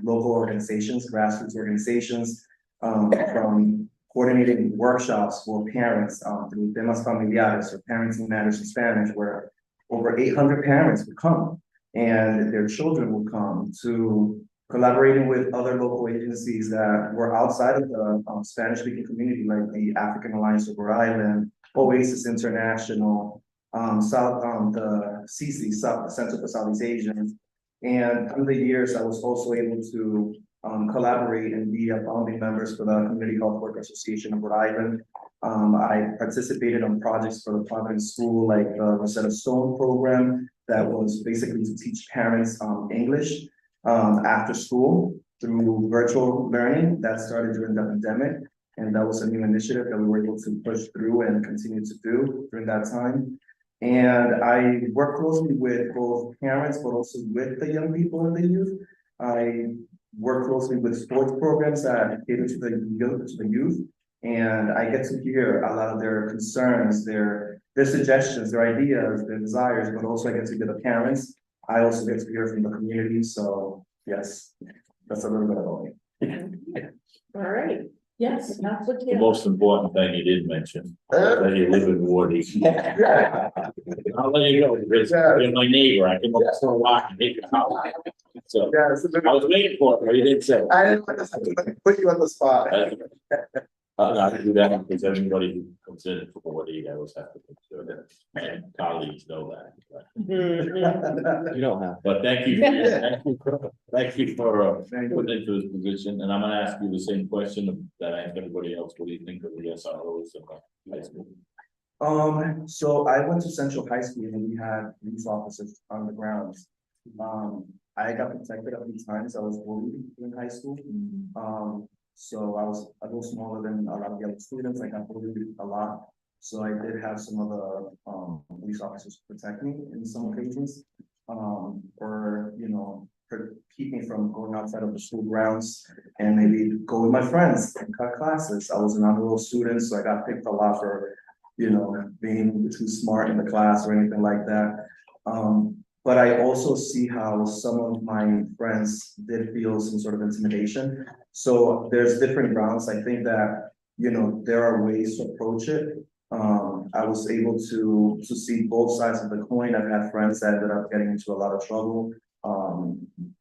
local organizations, grassroots organizations, from coordinating workshops for parents through Temas Familiares or Parenting Matters in Spanish, where over 800 parents would come and their children would come, to collaborating with other local agencies that were outside of the Spanish-speaking community, like the African Alliance of Rhode Island, Oasis International, the CC, the Center for Southeast Asians. And through the years, I was also able to collaborate and be a founding members for the Community Health Worker Association of Rhode Island. I participated on projects for the Providence School, like the Rosetta Stone program, that was basically to teach parents English after school through virtual learning. That started during the pandemic, and that was a new initiative that we were able to push through and continue to do during that time. And I work closely with both parents, but also with the young people and the youth. I work closely with sports programs that cater to the youth, and I get to hear a lot of their concerns, their suggestions, their ideas, their desires, but also I get to hear the parents. I also get to hear from the community. So yes, that's a little bit about me. All right, yes, that's what The most important thing you did mention, that you live in Wardy. I'll let you go, because you're my neighbor, I can almost walk and take your house. So, I was waiting for it, but you didn't say. I didn't want to put you on the spot. I can do that because everybody who comes in for Wardy, I always have to consider that, and colleagues know that. You don't have. But thank you for putting into this position, and I'm gonna ask you the same question that I ask everybody else. What do you think of the SROs in high school? So I went to Central High School and we had police officers on the grounds. I got protected a few times. I was bullied in high school. So I was a little smaller than a lot of the other students. I got bullied a lot. So I did have some of the police officers protect me in some occasions. Or, you know, keep me from going outside of the school grounds and maybe go with my friends and cut classes. I was an honor roll student, so I got picked a lot for, you know, being too smart in the class or anything like that. But I also see how some of my friends did feel some sort of intimidation. So there's different grounds. I think that, you know, there are ways to approach it. I was able to see both sides of the coin. I've had friends that ended up getting into a lot of trouble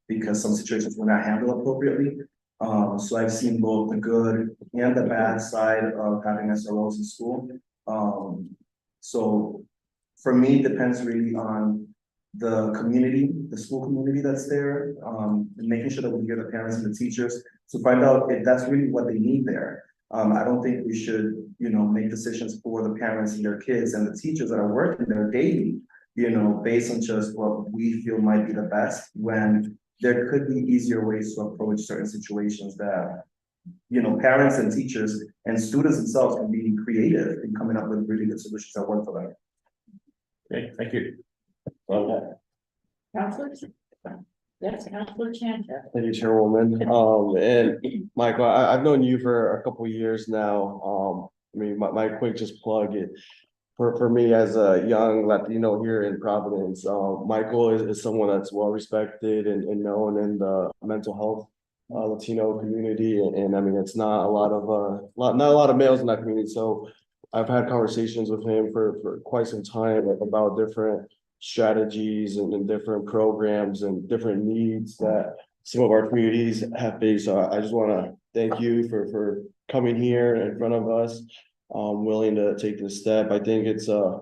because some situations were not handled appropriately. So I've seen both the good and the bad side of having SROs in school. So for me, it depends really on the community, the school community that's there, and making sure that we hear the parents and the teachers to find out if that's really what they need there. I don't think we should, you know, make decisions for the parents and their kids and the teachers that are working there daily, you know, based on just what we feel might be the best, when there could be easier ways to approach certain situations that, you know, parents and teachers and students themselves can be creative in coming up with really good solutions that work for them. Okay, thank you. Counselors? Yes, Counselor Chan. Thank you, Chairwoman. And Michael, I've known you for a couple of years now. I mean, my quick just plug it. For me as a young Latino here in Providence, Michael is someone that's well respected and known in the mental health Latino community. And I mean, it's not a lot of males in that community. So I've had conversations with him for quite some time about different strategies and different programs and different needs that some of our communities have faced. So I just want to thank you for coming here in front of us, willing to take this step. I think it's a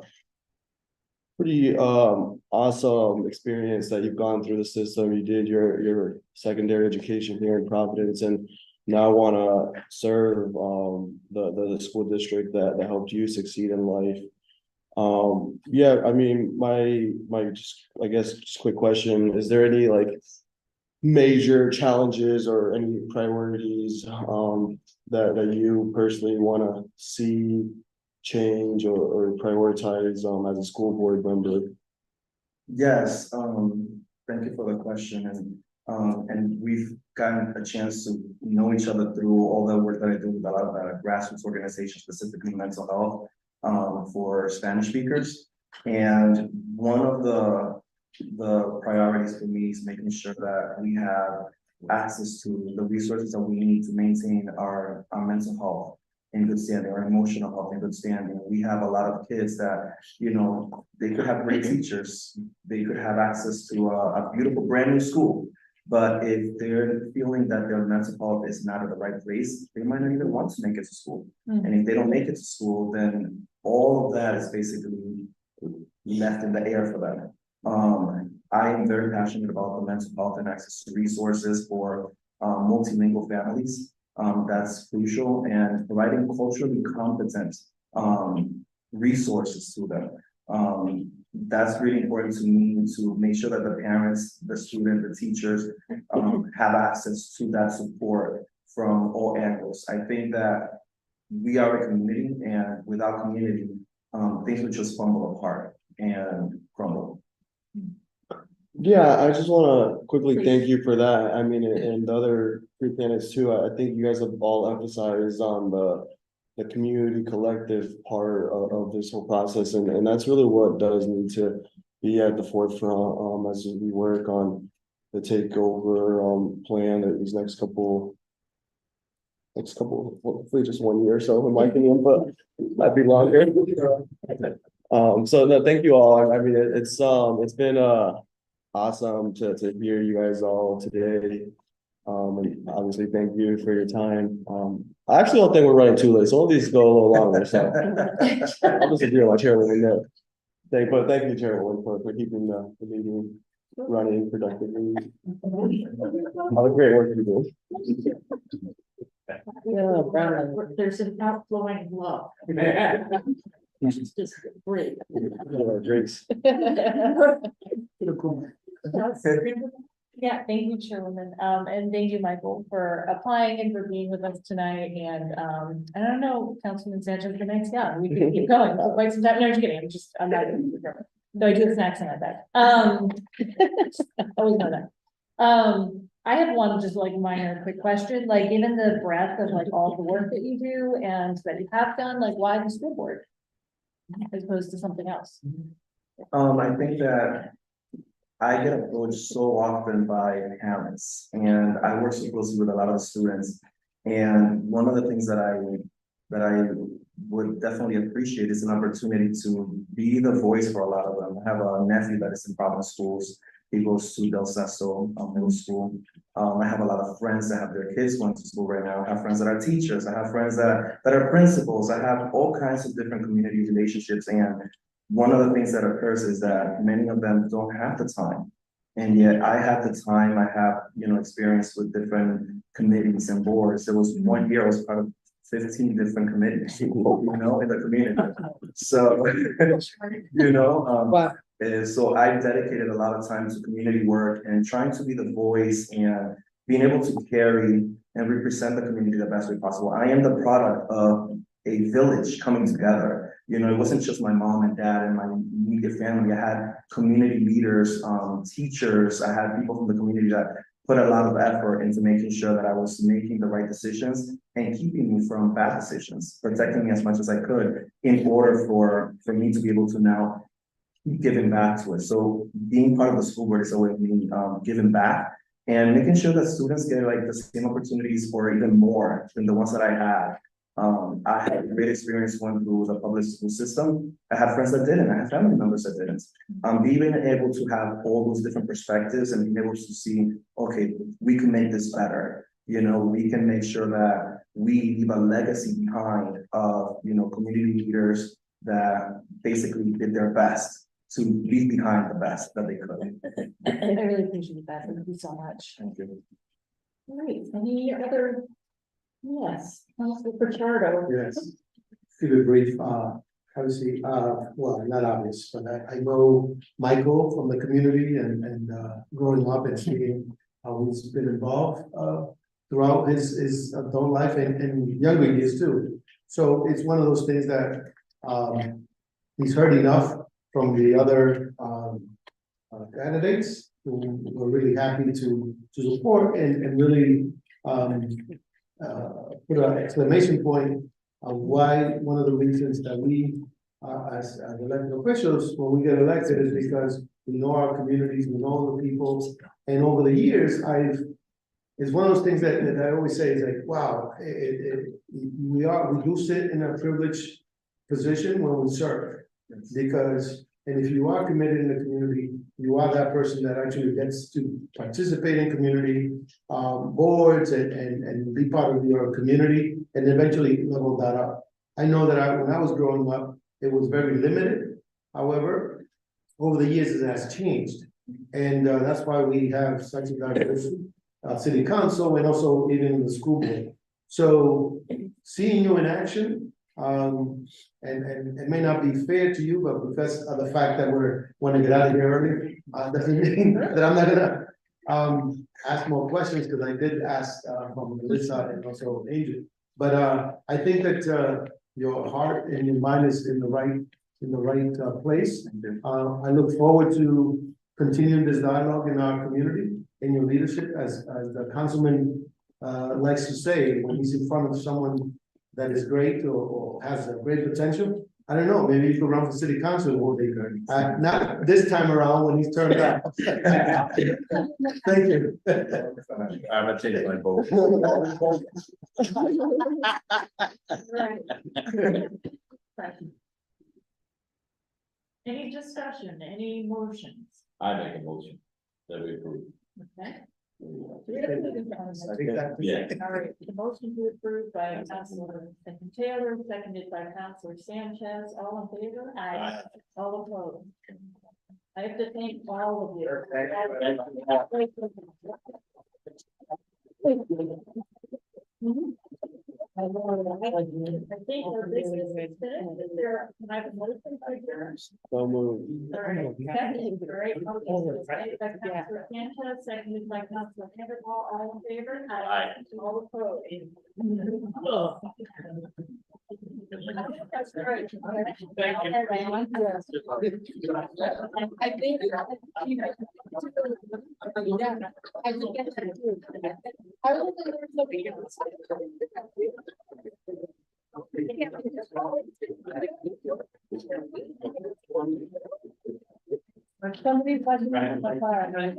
pretty awesome experience that you've gone through the system. You did your secondary education here in Providence, and now want to serve the school district that helped you succeed in life. Yeah, I mean, my just, I guess, just quick question, is there any like major challenges or any priorities that you personally want to see change or prioritize as a school board member? Yes, thank you for the question. And we've gotten a chance to know each other through all the work that I do with a lot of grassroots organizations, specifically mental health, for Spanish speakers. And one of the priorities for me is making sure that we have access to the resources that we need to maintain our mental health in good standing, our emotional health in good standing. We have a lot of kids that, you know, they could have great teachers, they could have access to a beautiful brand new school, but if they're feeling that their mental health is not at the right place, they might not even want to make it to school. And if they don't make it to school, then all of that is basically left in the air for them. I am very passionate about the mental health and access to resources for multilingual families. That's crucial, and providing culturally competent resources to them. That's really important to me, to make sure that the parents, the students, the teachers have access to that support from all angles. I think that we are a community, and without community, things would just fumble apart and crumble. Yeah, I just want to quickly thank you for that. I mean, and the other three panelists too. I think you guys have all emphasized on the community collective part of this whole process, and that's really what does need to be at the forefront as we work on the takeover plan that these next couple, hopefully just 1 year or so in my opinion, but might be longer. So no, thank you all. I mean, it's been awesome to hear you guys all today. And obviously thank you for your time. I actually don't think we're running too late, so all these go a little longer, so I'll just agree on my chairwoman note. But thank you, Chairwoman, for keeping the meeting running productively. All the great work you do. Yeah, there's an outflowing love. It's just great. Drinks. Yeah, thank you, Chairwoman, and thank you, Michael, for applying and for being with us tonight, and, I don't know, Councilman Sanchez, the next, yeah, we can keep going, for quite some time, no, I'm just kidding, I'm not. Though I do have snacks in my bag, always know that. I have one just like minor quick question, like, given the breadth of like all the work that you do and that you have done, like, why the school board? As opposed to something else? I think that I get approached so often by parents, and I work so closely with a lot of students. And one of the things that I would definitely appreciate is an opportunity to be the voice for a lot of them. I have a nephew that is in Providence schools. He goes to Del Sesto middle school. I have a lot of friends that have their kids going to school right now. I have friends that are teachers. I have friends that are principals. I have all kinds of different community relationships. And one of the things that occurs is that many of them don't have the time. And yet I have the time. I have, experience with different committees and boards. There was one year I was part of 15 different committees, in the community. So, Wow. so I've dedicated a lot of time to community work and trying to be the voice and being able to carry and represent the community the best way possible. I am the product of a village coming together. It wasn't just my mom and dad and my immediate family. I had community leaders, teachers. I had people from the community that put a lot of effort into making sure that I was making the right decisions and keeping me from bad decisions, protecting me as much as I could in order for me to be able to now keep giving back to it. So being part of the school board is a way of me giving back and making sure that students get like the same opportunities or even more than the ones that I had. I had a great experience going through the public school system. I had friends that didn't. I had family members that didn't. Being able to have all those different perspectives and being able to see, okay, we can make this better. We can make sure that we leave a legacy behind of, community leaders that basically did their best to leave behind the best that they could. I really appreciate that, thank you so much. Thank you. Great, any other? Yes, Councilor Pichardo. Yes. Give a brief, obviously, well, not obvious, but I know Michael from the community and growing up and seeing how he's been involved, throughout his adult life and younger years too. So it's one of those things that, he's heard enough from the other, candidates who were really happy to support and really, put an exclamation point on why one of the reasons that we, as elected officials, when we get elected is because we know our communities, we know the people, and over the years, it's one of those things that I always say is like, wow, we do sit in a privileged position when we serve, because, and if you are committed in the community, you are that person that actually gets to participate in community boards and be part of your community and eventually level that up. I know that when I was growing up, it was very limited. However, over the years, it has changed. And that's why we have such a diverse city council and also even the school board. So seeing you in action, and it may not be fair to you, but because of the fact that we're want to get out of here early, doesn't mean that I'm not gonna ask more questions, because I did ask from Melissa and also Angel. But I think that your heart and your mind is in the right place. I look forward to continuing this dialogue in our community and your leadership, as the councilman likes to say, when he's in front of someone that is great or has a great potential. I don't know, maybe you could run for city council in Woodacre. Not this time around when he's turned out. Thank you. I'm gonna change my vote. Any discussion, any motions? I make a motion that we approve. Okay. Yeah. All right, the motion to approve by Councilor Taylor, seconded by Councilor Sanchez, all in favor? Aye. All opposed? I have to thank all of you. I think this is there, can I have a motion to adjourn? So moved. All right, second, great, okay, by Councilor Sanchez, seconded by Councilor Canterbury, all in favor? Aye. All opposed? Oh. That's great. Thank you. I think. Yeah, I think that's true. I was looking at this. Somebody's like, my fire.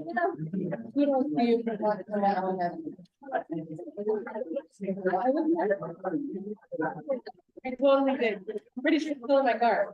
We don't see you for what come out on that. I totally did. Pretty sure it's still in my car.